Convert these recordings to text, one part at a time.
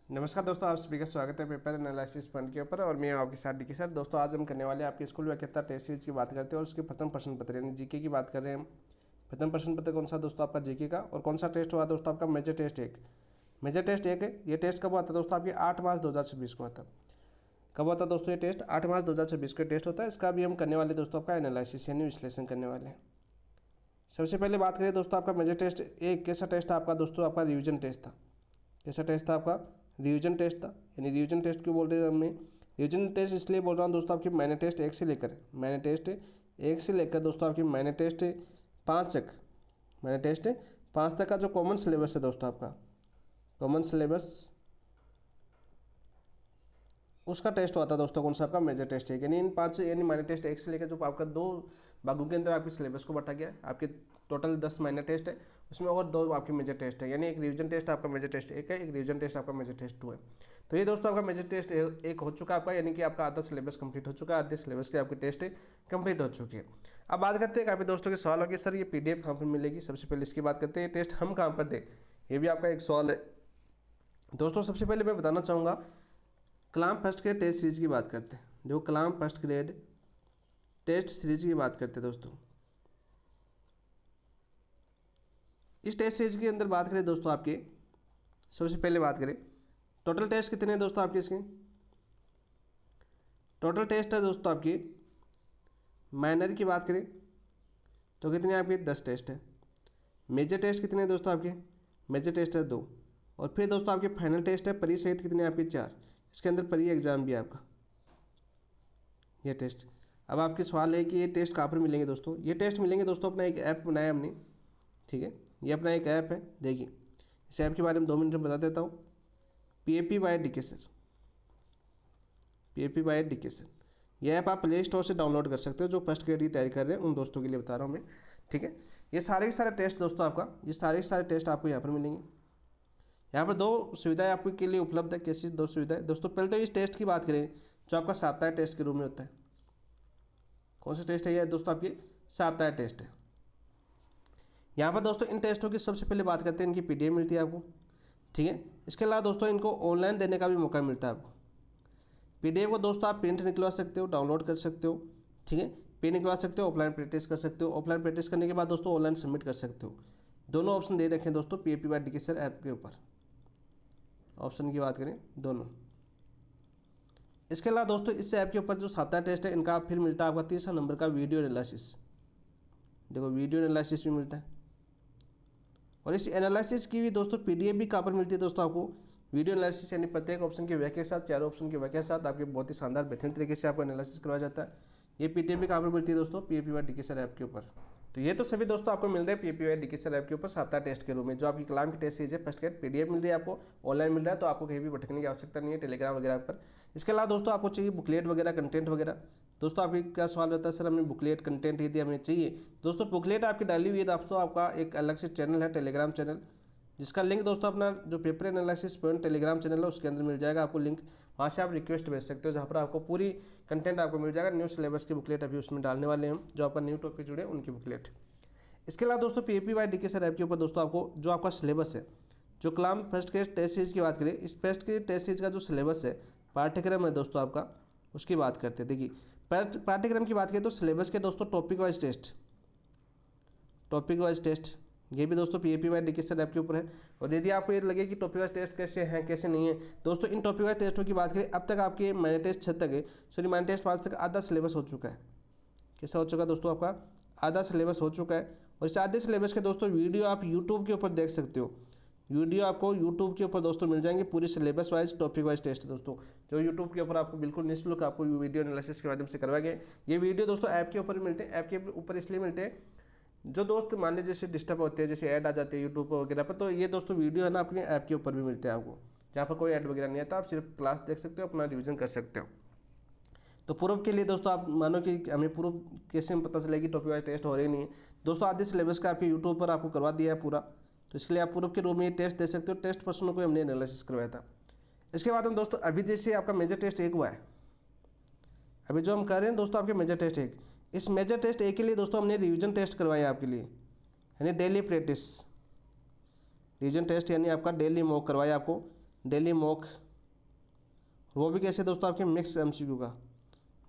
नमस्कार दोस्तों, आप सभी का स्वागत है पेपर एनालिसिस पॉइंट के ऊपर। और मैं आपके साथ डीके सर। दोस्तों आज हम करने वाले हैं आपके स्कूल व्याख्याता टेस्ट सीरीज की बात करते हैं और उसके प्रथम प्रश्न पत्र यानी जीके की बात कर रहे हैं हम। प्रथम प्रश्न पत्र कौन सा दोस्तों? आपका जीके का। और कौन सा टेस्ट हुआ दोस्तों? आपका मेजर टेस्ट एक। मेजर टेस्ट एक है। ये टेस्ट कब हुआ था दोस्तों? आपके 8 मार्च 2026 को हुआ था। कब हुआ था दोस्तों ये टेस्ट? 8 मार्च 2026 को टेस्ट होता है। इसका भी हम करने वाले दोस्तों आपका एनालिसिस यानी विश्लेषण करने वाले हैं। सबसे पहले बात करें दोस्तों आपका मेजर टेस्ट एक कैसा टेस्ट था आपका दोस्तों? आपका रिवीजन टेस्ट था। कैसा टेस्ट था आपका? रिवीजन टेस्ट था। यानी रिवीजन टेस्ट क्यों बोल रहे हैं हमने? रिवीजन टेस्ट इसलिए बोल रहा हूँ दोस्तों, आपकी मैंने टेस्ट एक से लेकर दोस्तों आपकी मैंने टेस्ट 5 तक, मैंने टेस्ट 5 तक का जो कॉमन सिलेबस है दोस्तों आपका, कॉमन सिलेबस उसका टेस्ट हुआ था दोस्तों। कौन सा? आपका मेजर टेस्ट है। यानी इन 5 यानी माइनर टेस्ट एक से लेकर जो आपका 2 भागों के अंदर आपके सिलेबस को बांटा गया है। आपके टोटल 10 माइनर टेस्ट है, उसमें और 2 आपके मेजर टेस्ट है। यानी एक रिवीजन टेस्ट आपका मेजर टेस्ट एक है, एक रिवीजन टेस्ट आपका मेजर टेस्ट 2 है। तो ये दोस्तों आपका मेजर टेस्ट एक हो चुका आपका, यानी कि आपका आधा सिलेबस कंप्लीट हो चुका है, आधे सिलेबस के आपके टेस्ट कंप्लीट हो चुके हैं। अब बात करते हैं काफ़ी दोस्तों के सवाल होगी, सर ये PDF कहाँ पर मिलेगी? सबसे पहले इसकी बात करते हैं, टेस्ट हम कहाँ पर दें, ये भी आपका एक सवाल है दोस्तों। सबसे पहले मैं बताना चाहूँगा, कलाम फर्स्ट ग्रेड टेस्ट सीरीज की बात करते हैं। जो Kalam first grade test series की बात करते हैं दोस्तों, इस टेस्ट सीरीज के अंदर बात करें दोस्तों आपके, सबसे पहले बात करें टोटल टेस्ट कितने हैं दोस्तों आपके? इसके टोटल टेस्ट है दोस्तों आपकी, माइनर की बात करें तो कितने आपके? 10 टेस्ट है। मेजर टेस्ट कितने हैं दोस्तों आपके? मेजर टेस्ट है 2। और फिर दोस्तों आपके फाइनल टेस्ट है परी सहित कितने आपके? 4। इसके अंदर परी एग्जाम भी है आपका, ये टेस्ट। अब आपके सवाल है कि ये टेस्ट कहाँ पर मिलेंगे दोस्तों? ये टेस्ट मिलेंगे दोस्तों, अपना एक ऐप बनाया हमने, ठीक है। ये अपना एक ऐप है, देखिए इस ऐप के बारे में 2 मिनट में बता देता हूँ। PAP by DK sir, PAP by DK sir. ये ऐप आप प्ले स्टोर से डाउनलोड कर सकते हो। जो फर्स्ट ग्रेड की तैयारी कर रहे हैं उन दोस्तों के लिए बता रहा हूँ मैं, ठीक है। ये सारे के सारे टेस्ट दोस्तों आपका, ये सारे के सारे टेस्ट आपको यहाँ पर मिलेंगे। यहाँ पर 2 सुविधाएं आपके के लिए उपलब्ध है। कैसी 2 सुविधाएं दोस्तों? पहले तो इस टेस्ट की बात करें जो आपका साप्ताहिक टेस्ट के रूप में होता है। कौन सा टेस्ट है ये दोस्तों? आपकी साप्ताहिक टेस्ट है। यहाँ पर दोस्तों इन टेस्टों की सबसे पहले बात करते हैं, इनकी PDF मिलती है आपको, ठीक है। इसके अलावा दोस्तों इनको ऑनलाइन देने का भी मौका मिलता है आपको। PDF को दोस्तों आप प्रिंट निकलवा सकते हो, डाउनलोड कर सकते हो, ठीक है। प्रिंट निकलवा सकते हो, ऑफलाइन प्रैक्टिस कर सकते हो। ऑफलाइन प्रैक्टिस करने के बाद दोस्तों ऑनलाइन सबमिट कर सकते हो। दोनों ऑप्शन दे रखे हैं दोस्तों PAP by DK sir app के ऊपर। ऑप्शन की बात करें दोनों। इसके अलावा दोस्तों इस ऐप के ऊपर जो साप्ताहिक टेस्ट है इनका फिर मिलता है आपका 300 नंबर का वीडियो एनालिसिस। देखो वीडियो एनालिसिस भी मिलता है। और इस एनालिसिस की भी दोस्तों PDF भी कहाँ पर मिलती है दोस्तों आपको? वीडियो एनालिसिस यानी प्रत्येक ऑप्शन की व्याख्या के साथ, 4 ऑप्शन की व्याख्या के साथ आपके बहुत ही शानदार बेहतरीन तरीके से आपको एनालिसिस करवाया जाता है। ये PDF भी कहाँ पर मिलती है दोस्तों? PAP by DK sir app के ऊपर। तो ये तो सभी दोस्तों आपको मिल रहे हैं PAP by DK sir app के ऊपर साप्ताहिक टेस्ट के रूप में। जो आपकी कलाम की टेस्ट सीरीज है फर्स्ट ग्रेड, PDF मिल रही है आपको, ऑनलाइन मिल रहा है, तो आपको कहीं भी भटकने की आवश्यकता नहीं है टेलीग्राम वगैरह पर। इसके अलावा दोस्तों आपको चाहिए बुकलेट वगैरह, कंटेंट वगैरह। दोस्तों आपकी क्या सवाल रहता है, सर हमें बुकलेट कंटेंट यदि हमें चाहिए दोस्तों, बुकलेट आपकी डाली हुई है दोस्तों, आपका एक अलग से चैनल है टेलीग्राम चैनल, जिसका लिंक दोस्तों अपना जो paper analysis point Telegram channel है उसके अंदर मिल जाएगा आपको लिंक। वहाँ से आप रिक्वेस्ट भेज सकते हो, जहाँ पर आपको पूरी कंटेंट आपको मिल जाएगा। न्यू सिलेबस की बुकलेट अभी उसमें डालने वाले हैं हम, जो आपका न्यू टॉपिक जुड़े उनकी बुकलेट। इसके अलावा दोस्तों PAP by DK sir app के ऊपर दोस्तों आपको जो आपका सिलेबस है, जो Kalam first grade test series की बात करें, इस फर्स्ट ग्रेड टेस्ट सीरीज का जो सिलेबस है, पाठ्यक्रम है दोस्तों आपका, उसकी बात करते हैं। देखिए पाठ्यक्रम की बात करें तो सिलेबस के दोस्तों topic wise test, topic wise test ये भी दोस्तों PAP by DK sir app के ऊपर है। और यदि आपको ये लगे कि टॉपिक वाइज टेस्ट कैसे हैं कैसे नहीं है दोस्तों, इन टॉपिक वाइज टेस्टों की बात करें, अब तक आपके माइनर टेस्ट 6 तक है, सॉरी माइनर टेस्ट 5 तक आधा सिलेबस हो चुका है। कैसा हो चुका है दोस्तों? आपका आधा सिलेबस हो चुका है। और इस आधे सिलेबस के दोस्तों वीडियो आप यूट्यूब के ऊपर देख सकते हो। वीडियो आपको यूट्यूब के ऊपर दोस्तों मिल जाएंगे, पूरी syllabus wise topic wise test दोस्तों, जो यूट्यूब के ऊपर आपको बिल्कुल निःशुल्क आपको वीडियो एनालिसिस के माध्यम से करवाए गए। ये वीडियो दोस्तों ऐप के ऊपर मिलते हैं। ऐप के ऊपर इसलिए मिलते हैं, जो दोस्त मान लीजिए जैसे डिस्टर्ब होते हैं, जैसे ऐड आ जाते हैं यूट्यूब वगैरह पर, तो ये दोस्तों वीडियो है ना अपने ऐप के ऊपर भी मिलते हैं आपको, जहाँ पर कोई ऐड वगैरह नहीं आता, आप सिर्फ क्लास देख सकते हो, अपना रिविजन कर सकते हो। तो पूर्व के लिए दोस्तों आप मानो कि हमें पूर्व कैसे में पता चलेगी टॉपिक वाइज टेस्ट हो रही नहीं है दोस्तों, आधे सिलेबस का आपके यूट्यूब पर आपको करवा दिया है पूरा। तो इसके लिए आप पूर्व के रूप में टेस्ट दे सकते हो। टेस्ट प्रश्नों को हमने एनालिसिस करवाया था। इसके बाद हम दोस्तों अभी जैसे आपका मेजर टेस्ट 1 हुआ है, अभी जो हम कर रहे हैं दोस्तों आपके मेजर टेस्ट 1, इस मेजर टेस्ट 1 के लिए दोस्तों हमने रिवीजन टेस्ट करवाया आपके लिए, यानी डेली प्रैक्टिस। रिवीजन टेस्ट यानी आपका डेली मॉक करवाया आपको, डेली मॉक, वो भी कैसे दोस्तों आपके मिक्स एमसीक्यू का,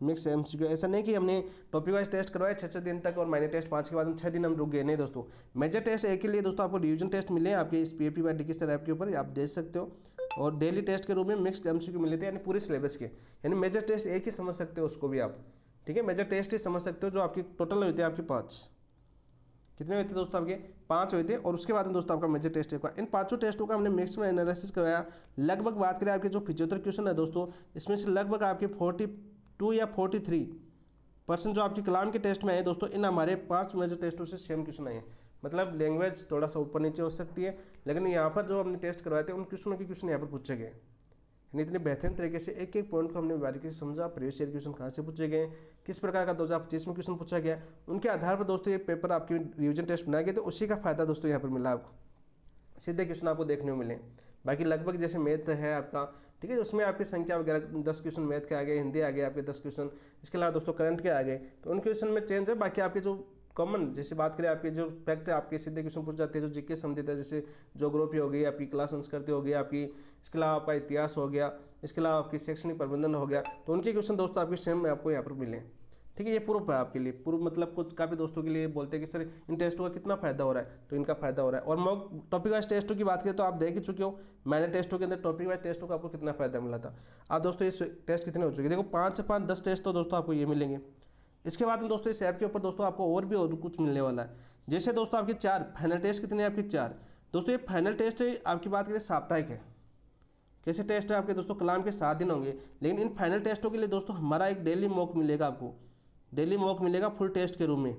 मिक्स एमसीक्यू। ऐसा नहीं कि हमने टॉपिक वाइज टेस्ट करवाया 6 दिन तक और माइनर टेस्ट 5 के बाद हम 6 दिन हम रुक गए, नहीं दोस्तों। मेजर टेस्ट एक के लिए दोस्तों आपको रिवीजन टेस्ट मिले आपके इस PAP by DK sir app के ऊपर, आप देख सकते हो, और डेली टेस्ट के रूप में मिक्स्ड एमसीक्यू मिले थे, यानी पूरे सिलेबस के, यानी मेजर टेस्ट एक ही समझ सकते हो उसको भी आप, ठीक है। मेजर टेस्ट ही समझ सकते हो, जो आपकी टोटल होते हैं आपके 5, कितने हुए थे दोस्तों आपके 5 हुए थे, और उसके बाद में दोस्तों आपका मेजर टेस्ट होगा। इन 5 टेस्टों का हमने मिक्स में एनालिसिस करवाया। लगभग बात करें आपके जो 75 क्वेश्चन है दोस्तों, इसमें से लगभग आपके 42 या 43% जो आपकी कलाम के टेस्ट में आए दोस्तों, इन हमारे 5 मेजर टेस्टों से सेम क्वेश्चन आए हैं। मतलब लैंग्वेज थोड़ा सा ऊपर नीचे हो सकती है, लेकिन यहाँ पर जो हमने टेस्ट करवाए थे उन क्वेश्चनों के क्वेश्चन यहाँ पर पूछे गए, यानी इतने बेहतरीन तरीके से एक एक पॉइंट को हमने बारीकी से समझा। प्रीवियस ईयर क्वेश्चन कहाँ से पूछे गए, किस प्रकार का 2025 में क्वेश्चन पूछा गया, उनके आधार पर दोस्तों ये पेपर आपके रिवीजन टेस्ट बनाए गए, तो उसी का फायदा दोस्तों यहाँ पर मिला आपको, सीधे क्वेश्चन आपको देखने को मिले। बाकी लगभग जैसे मैथ है आपका, ठीक है, उसमें आपकी संख्या वगैरह 10 क्वेश्चन मैथ के आ गए, हिंदी आ गए आपके 10 क्वेश्चन, इसके अलावा दोस्तों करंट के आ गए, तो उन क्वेश्चन में चेंज है। बाकी आपके जो कॉमन जैसे बात करें आपके जो फैक्ट है आपके सीधे क्वेश्चन पूछ जाते हैं, जो जीके समझते हैं, जैसे ज्योग्राफी हो गई आपकी, क्लास संस्कृति हो गई आपकी, इसके अलावा आपका इतिहास हो गया, इसके अलावा आपकी शैक्षणिक प्रबंधन हो गया, तो उनके क्वेश्चन दोस्तों आपके सेम में आपको यहाँ पर मिले, ठीक है। ये प्रूफ है आपके लिए, प्रूफ मतलब कुछ काफ़ी दोस्तों के लिए बोलते हैं कि सर इन टेस्टों का कितना फायदा हो रहा है, तो इनका फायदा हो रहा है। और मॉक टॉपिक वाइज टेस्टों की बात करें तो आप देख ही चुके हो, मैंने टेस्टों के अंदर टॉपिक वाइज टेस्टों का आपको कितना फायदा मिला था। आप दोस्तों इस टेस्ट कितने हो चुके, देखो 5 से 5 10 टेस्ट तो दोस्तों आपको ये मिलेंगे। इसके बाद में दोस्तों इस ऐप के ऊपर दोस्तों आपको और भी और कुछ मिलने वाला है, जैसे दोस्तों आपके 4 फाइनल टेस्ट, कितने आपके 4 दोस्तों। ये फाइनल टेस्ट आपकी बात करें साप्ताहिक है, कैसे टेस्ट है आपके दोस्तों, कलाम के 7 दिन होंगे, लेकिन इन फाइनल टेस्टों के लिए दोस्तों हमारा एक डेली मॉक मिलेगा आपको, डेली मॉक मिलेगा फुल टेस्ट के रूप में।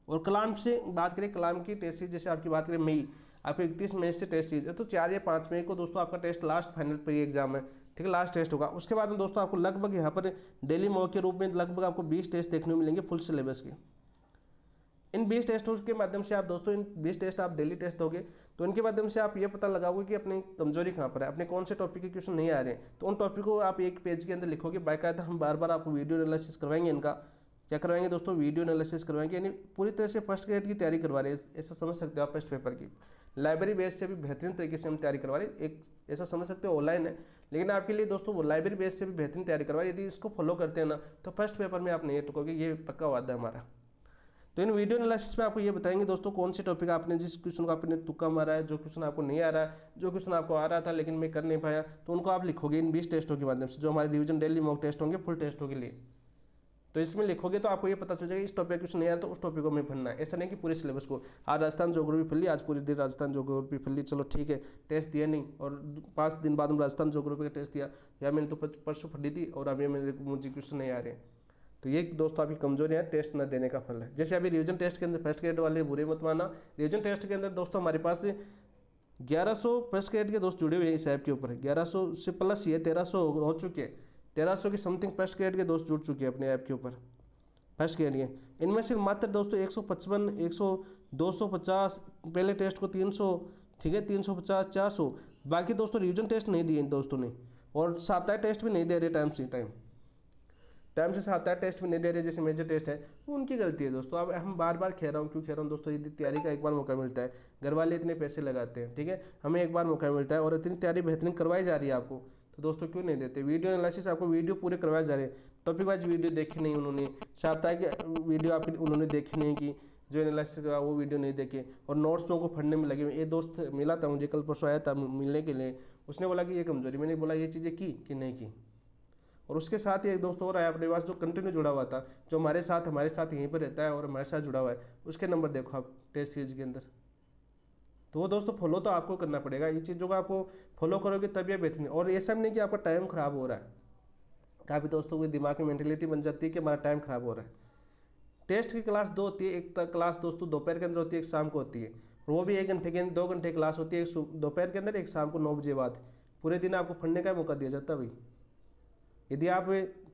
और कलाम से बात करें, कलाम की टेस्ट सीरीज जैसे आपकी बात करें मई, आपको 31 मई से टेस्ट सीरीज है, तो 4 या 5 मई को दोस्तों आपका test last final pre exam है, ठीक है, लास्ट टेस्ट होगा। उसके बाद में दोस्तों आपको लगभग यहाँ पर डेली मॉक के रूप में लगभग आपको 20 टेस्ट देखने को मिलेंगे फुल सिलेबस के। इन 20 टेस्टों के माध्यम से आप दोस्तों, इन 20 टेस्ट आप डेली टेस्ट दोगे, तो इनके माध्यम से आप ये पता लगाओगे कि अपनी कमजोरी कहाँ पर है, अपने कौन से टॉपिक के क्वेश्चन नहीं आ रहे हैं, तो उन टॉपिक को आप एक पेज के अंदर लिखोगे। बाकायदा हम बार बार आपको वीडियो एनालिसिस करवाएंगे, इनका क्या करवाएंगे दोस्तों, वीडियो एनालिसिस करवाएंगे, यानी पूरी तरह से फर्स्ट ग्रेड की तैयारी करवा रहे हैं, ऐसा समझ सकते हो आप। फर्स्ट पेपर की लाइब्रेरी बेस से भी बेहतरीन तरीके से हम तैयारी करवा रहे हैं, एक ऐसा समझ सकते हो ऑनलाइन है, लेकिन आपके लिए दोस्तों वो लाइब्रेरी बेस से भी बेहतरीन तैयारी करवा रहे हैं। यदि इसको फॉलो करते हैं ना, तो फर्स्ट पेपर में आप नहीं टुकोगे, ये पक्का वादा है हमारा। तो इन वीडियो एनालिसिस में आपको ये बताएंगे दोस्तों कौन से टॉपिक आपने, जिस क्वेश्चन को आपने तुक्का मारा है, जो क्वेश्चन आपको नहीं आ रहा है, जो क्वेश्चन आपको आ रहा था लेकिन मैं कर नहीं पाया, तो उनको आप लिखोगे इन 20 टेस्टों के माध्यम से, जो हमारे रिवीजन डेली मॉक टेस्ट होंगे फुल टेस्टों के लिए। तो इसमें लिखोगे तो आपको ये पता चल जाएगा इस टॉपिक क्वेश्चन नहीं आ रहा तो उस टॉपिक को मैं पढ़ना है। ऐसा नहीं कि पूरे सिलेबस को, आज राजस्थान ज्योग्राफी पढ़ ली, आज पूरी दिन राजस्थान ज्योग्राफी पढ़ ली, चलो ठीक है, टेस्ट दिया नहीं, और 5 दिन बाद हम राजस्थान ज्योग्राफी का टेस्ट दिया, या मैंने तो परसों पढ़ी थी और अभी मुझे क्वेश्चन नहीं आ रहे। तो ये दोस्तों आपकी कमजोरी है, टेस्ट न देने का फल है। जैसे अभी रिवीजन टेस्ट के अंदर फर्स्ट ग्रेड वाले बुरे मत माना, रिवीजन टेस्ट के अंदर दोस्तों हमारे पास 1100 फर्स्ट ग्रेड के दोस्त जुड़े हुए हैं इस ऐप के ऊपर, 1100 से प्लस ही है, 1300 हो चुके हैं, 1300 की समथिंग फर्स्ट ग्रेड के दोस्त जुड़ चुके हैं अपने ऐप के ऊपर फर्स्ट ग्रेड के। इनमें से मात्र दोस्तों 155, 100, 250, पहले टेस्ट को 300, ठीक है, 350, 400, बाकी दोस्तों रिवीजन टेस्ट नहीं दिए इन दोस्तों ने, और साप्ताहिक टेस्ट भी नहीं दे रहे टाइम से साप्ताहिक टेस्ट भी नहीं दे रहे, जैसे मेजर टेस्ट है, वो उनकी गलती है दोस्तों। अब हम बार बार कह रहा हूँ, क्यों कह रहा हूँ दोस्तों, यदि तैयारी का एक बार मौका मिलता है, घर वाले इतने पैसे लगाते हैं, ठीक है, हमें एक बार मौका मिलता है और इतनी तैयारी बेहतरीन करवाई जा रही है आपको, तो दोस्तों क्यों नहीं देते। वीडियो एनालिसिस आपको वीडियो पूरे करवाए जा रहे हैं, टॉपिक वाइज वीडियो देखी नहीं उन्होंने, साप्ताहिक वीडियो आपकी उन्होंने देखी नहीं की, जो एनालिसिस का वो वीडियो नहीं देखे, और नोट्स को पढ़ने में लगे हुए। ये दोस्त मिला था मुझे, कल परसों आया था मिलने के लिए, उसने बोला कि ये कमजोरी, मैंने बोला ये चीज़ें की कि नहीं की। और उसके साथ ही एक दोस्त और आया अपने पास जो कंटिन्यू जुड़ा हुआ था, जो हमारे साथ यहीं पर रहता है और हमारे साथ जुड़ा हुआ है, उसके नंबर देखो आप टेस्ट सीरीज के अंदर। तो वो दोस्तों फॉलो तो आपको करना पड़ेगा, ये चीज़ों को आपको फॉलो करोगे तब ये बेहतरीन। और ऐसा नहीं कि आपका टाइम खराब हो रहा है, काफ़ी दोस्तों के दिमाग में मेंटेलिटी बन जाती है कि हमारा टाइम खराब हो रहा है। टेस्ट की क्लास 2 होती है, एक क्लास दोस्तों दोपहर के अंदर होती है, एक शाम को होती है, और वो भी 1 घंटे के अंदर 2 घंटे क्लास होती है, एक दोपहर के अंदर, एक शाम को 9 बजे बाद। पूरे दिन आपको पढ़ने का मौका दिया जाता है भाई। यदि आप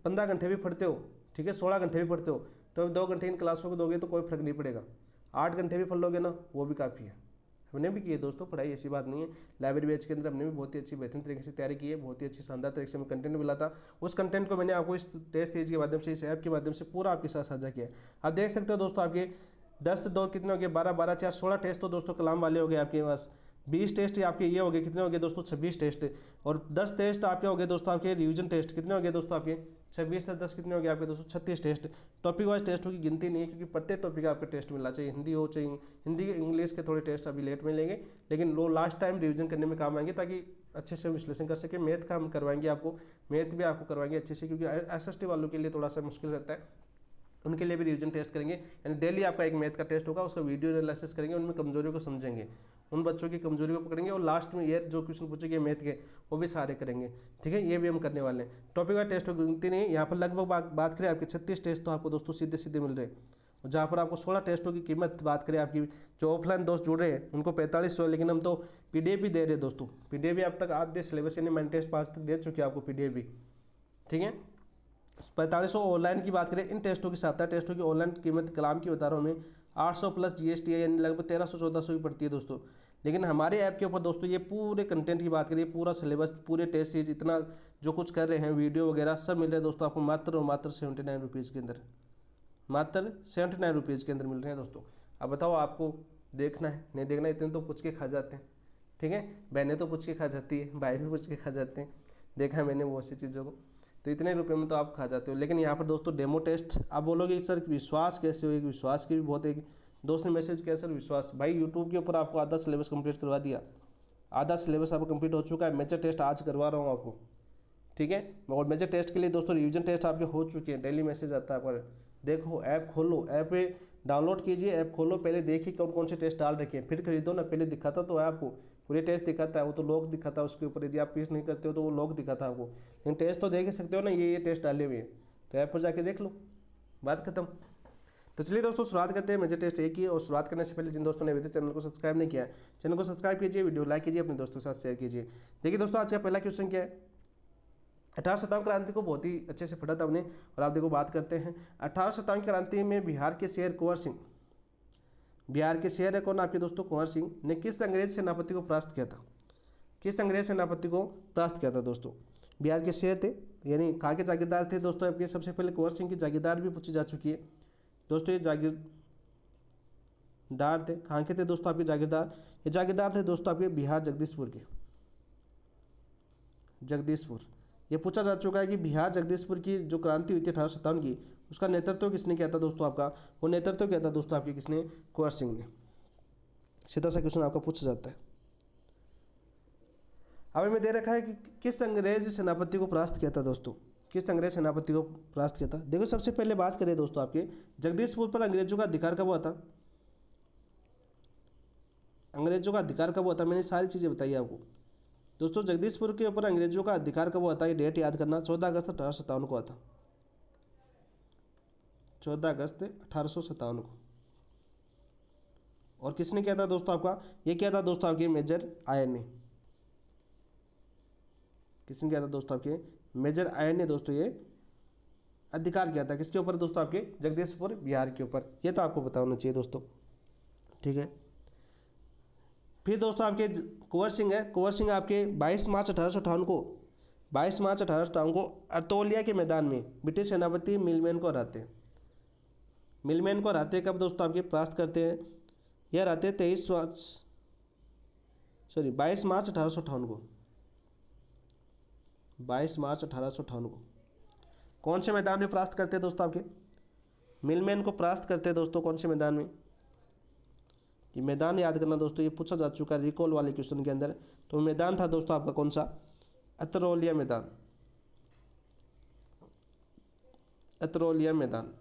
15 घंटे भी पढ़ते हो, ठीक है, 16 घंटे भी पढ़ते हो, तो 2 घंटे इन क्लासों को दोगे तो कोई फर्क नहीं पड़ेगा। 8 घंटे भी पढ़ लोगे ना, वो भी काफ़ी है। हमने भी की है दोस्तों पढ़ाई, ऐसी बात नहीं है। लाइब्रेरी बैच के अंदर हमने भी बहुत ही अच्छी बेहतरीन तरीके से तैयारी की है, बहुत ही अच्छी शानदार तरीके से हमें कंटेंट मिला था। उस कंटेंट को मैंने आपको इस टेस्ट सीरीज के माध्यम से, इस ऐप के माध्यम से पूरा आपके साथ साझा किया। आप देख सकते हो दोस्तों, आपके 10 2 कितने हो गए, 12 12 4 16 टेस्ट तो दोस्तों कलाम वाले हो गए आपके पास। 20 टेस्ट आपके ये हो गए, कितने हो गए दोस्तों 26 टेस्ट। और 10 टेस्ट आपके हो गए दोस्तों आपके रिवीजन टेस्ट, कितने हो गए दोस्तों आपके 26 से 10 कितने हो गए आपके दोस्तों 36 टेस्ट। टॉपिक वाइज टेस्टों की गिनती नहीं है, क्योंकि प्रत्येक टॉपिक का आपके टेस्ट मिलना चाहिए, हिंदी हो चाहे हिंदी इंग्लिश के थोड़े टेस्ट अभी लेट मिलेंगे, लेकिन लो लास्ट टाइम रिवीजन करने में काम आएंगे, ताकि अच्छे से विश्लेषण कर सके। मैथ का हम करवाएंगे आपको, मैथ भी आपको करवाएंगे अच्छे से, क्योंकि SST वालों के लिए थोड़ा सा मुश्किल रहता है, उनके लिए भी रिवीजन टेस्ट करेंगे। यानी डेली आपका एक मैथ का टेस्ट होगा, उसका वीडियो एनालिसिस करेंगे, उनमें कमजोरियों को समझेंगे, उन बच्चों की कमजोरी को पकड़ेंगे, और लास्ट में ये जो क्वेश्चन पूछेंगे मैथ के वो भी सारे करेंगे। ठीक है, ये भी हम करने वाले हैं। टॉपिक वाइज टेस्ट गिनती नहीं, यहाँ पर लगभग बात करें आपके 36 टेस्ट तो आपको दोस्तों सीधे सीधे मिल रहे हैं। जहाँ पर आपको 16 टेस्टों की कीमत बात करें आपकी, जो ऑफलाइन दोस्त जुड़ रहे हैं उनको 4500 है, लेकिन हम तो PDF भी दे रहे हैं दोस्तों। PDF भी अब तक आधे सिलेबस यानी मैंने टेस्ट 5 तक दे चुके हैं आपको PDF भी। ठीक है, 4500 ऑनलाइन की बात करें, इन टेस्टों की 7 टेस्टों की ऑनलाइन कीमत कलाम की बता रहा हूँ मैं 800 प्लस GST है, यानी लगभग 1300-1400 की पड़ती है दोस्तों। लेकिन हमारे ऐप के ऊपर दोस्तों ये पूरे कंटेंट की बात करिए, पूरा सिलेबस, पूरे टेस्ट सीरीज, इतना जो कुछ कर रहे हैं वीडियो वगैरह सब मिल रहे हैं दोस्तों आपको मात्र और मात्र 79 रुपीज़ के अंदर, मात्र 79 रुपीज़ के अंदर मिल रहे हैं दोस्तों। अब बताओ आपको देखना है नहीं देखना, इतने तो पूछ के खा जाते हैं। ठीक है, बहनें तो पूछ के खा जाती है, भाई भी पूछ के खा जाते हैं, देखा है मैंने बहुत सी चीज़ों को, तो इतने रुपए में तो आप खा जाते हो। लेकिन यहाँ पर दोस्तों डेमो टेस्ट, आप बोलोगे सर विश्वास कैसे होगी, विश्वास की भी बहुत एक दोस्त ने मैसेज किया सर विश्वास, भाई यूट्यूब के ऊपर आपको आधा सिलेबस कंप्लीट करवा दिया, आधा सिलेबस आपको कंप्लीट हो चुका है, मेजर टेस्ट आज करवा रहा हूँ आपको। ठीक है, और मेजर टेस्ट के लिए दोस्तों रिवीजन टेस्ट आपके हो चुके हैं, डेली मैसेज आता है पर देखो, ऐप खोलो, ऐप पे डाउनलोड कीजिए, ऐप खोलो, पहले देखिए कौन कौन से टेस्ट डाल रखे हैं, फिर खरीदो ना। पहले दिखाता तो है आपको, पूरे टेस्ट दिखाता है, वो तो लॉग दिखाता है उसके ऊपर, यदि आप पीस नहीं करते हो तो वो लॉग दिखाता है आपको, लेकिन टेस्ट तो देख ही सकते हो ना, ये टेस्ट डाले हुए हैं, तो ऐप पर जाके देख लो, बात खत्म। तो चलिए दोस्तों शुरुआत करते हैं मेजर टेस्ट एक ही। और शुरुआत करने से पहले जिन दोस्तों ने अभी तक चैनल को सब्सक्राइब नहीं किया है, चैनल को सब्सक्राइब कीजिए, वीडियो लाइक कीजिए, अपने दोस्तों के साथ शेयर कीजिए। देखिए दोस्तों आज का पहला क्वेश्चन क्या है, 18 शताब्दी क्रांति को बहुत ही अच्छे से पढ़ा था हमने, और आप देखो बात करते हैं 18 शताब्दी क्रांति में बिहार के शेर कुंवर सिंह, बिहार के शेर है कौन आपके दोस्तों कुंवर सिंह, ने किस अंग्रेज सेनापति को परास्त किया था, किस अंग्रेज सेनापति को परास्त किया था दोस्तों। बिहार के शेर थे, यानी कहाँ के जागीरदार थे दोस्तों आपके, सबसे पहले कुंवर सिंह की जागीरदार भी पूछी जा चुकी है दोस्तों। ये जागीरदार थे, कहाँ के थे दोस्तों आपके जागीरदार, ये जागीरदार थे दोस्तों आपके बिहार जगदीशपुर के, जगदीशपुर। ये पूछा जा चुका है कि बिहार जगदीशपुर की जो क्रांति हुई थी 1857 की, उसका नेतृत्व किसने किया था दोस्तों आपका, वो नेतृत्व किया था दोस्तों आपके किसने, कुंवर सिंह ने। सीधा सा क्वेश्चन आपका पूछा जाता है। अब हमें दे रखा है कि किस अंग्रेज सेनापति को परास्त किया था दोस्तों, किस अंग्रेज सेनापति को परास्त किया था। देखो सबसे पहले बात करें दोस्तों आपके जगदीशपुर पर अंग्रेजों का अधिकार कब हुआ था, अंग्रेजों का अधिकार कब हुआ था, मैंने सारी चीज़ें बताई आपको दोस्तों। जगदीशपुर के ऊपर अंग्रेजों का अधिकार कब हुआ था, ये डेट याद करना, 14 अगस्त 1857 को हुआ था, 14 अगस्त 1857 को। और किसने किया था दोस्तों आपका, ये किया था दोस्तों आपके मेजर आयर ने, किसने किया था दोस्तों आपके मेजर आयर ने दोस्तों ये अधिकार किया था, किसके ऊपर दोस्तों आपके जगदीशपुर बिहार के ऊपर, ये तो आपको पता होना चाहिए दोस्तों। ठीक है, फिर दोस्तों आपके कुंवर सिंह है, कुंवर सिंह आपके 22 मार्च 1858 को, 22 मार्च 1858 को अर्तोलिया के मैदान में ब्रिटिश सेनापति मिलमैन को हराते हैं, मिलमैन को हराते कब दोस्तों आपके परास्त करते हैं, यह हराते 22 मार्च 1858 को, 22 मार्च 1858 को कौन से मैदान में परास्त करते हैं दोस्तों आपके, मिलमैन को परास्त करते हैं दोस्तों कौन से मैदान में, ये मैदान याद करना दोस्तों, ये पूछा जा चुका है रिकॉल वाले क्वेश्चन के अंदर। तो मैदान था दोस्तों आपका कौन सा, अतरौलिया मैदान, अतरौलिया मैदान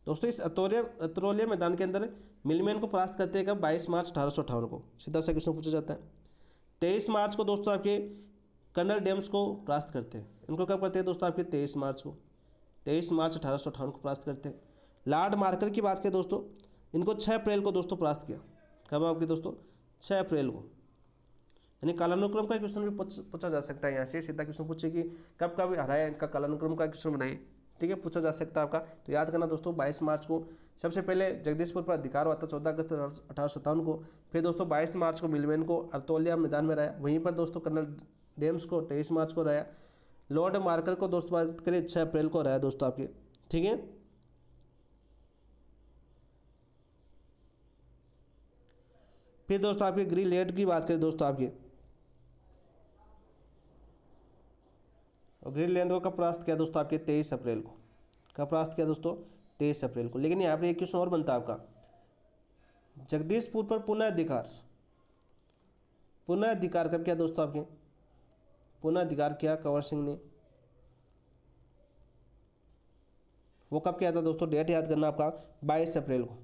दोस्तों। इस अतरौलिया मैदान के अंदर मिलमैन को परास्त करते हैं कब, 22 मार्च 1858 को। सीधा सा क्वेश्चन पूछा जाता है। 23 मार्च को दोस्तों आपके कर्नल डेम्स को परास्त करते हैं, इनको कब करते हैं दोस्तों आपके 23 मार्च को, 23 मार्च 1858 को परास्त करते हैं। लॉर्ड मार्कर की बात करें दोस्तों, इनको 6 अप्रैल को दोस्तों परास्त किया, कब आपके दोस्तों 6 अप्रैल को। यानी कालानुक्रम का क्वेश्चन भी पूछा जा सकता है, यहाँ से सीधा क्वेश्चन पूछे कि कब कब हराया, इनका कालानुक्रम का क्वेश्चन बनाइए। ठीक है, पूछा जा सकता है आपका, तो याद करना दोस्तों 22 मार्च को सबसे पहले जगदीशपुर पर अधिकार हुआ था, 14 अगस्त 1857 को। फिर दोस्तों 22 मार्च को मिलमैन को अर्तौलिया मैदान में रहा, वहीं पर दोस्तों कर्नल डेम्स को 23 मार्च को रहा, लॉर्ड मार्कर को दोस्तों बात करें 6 अप्रैल को रहा दोस्तों आपके। ठीक है, फिर दोस्तों आपके ग्रीनलैंड की बात करें दोस्तों आपके, और ग्रीनलैंड को कब परास्त किया दोस्तों आपके 23 अप्रैल को। कब परास्त किया दोस्तों 23 अप्रैल को। लेकिन यहाँ पर एक क्वेश्चन और बनता है आपका, जगदीशपुर पर पुनः अधिकार, पुनः अधिकार कब किया दोस्तों आपके, पुनः अधिकार किया कंवर सिंह ने, वो कब किया था दोस्तों, डेट याद करना आपका 22 अप्रैल को।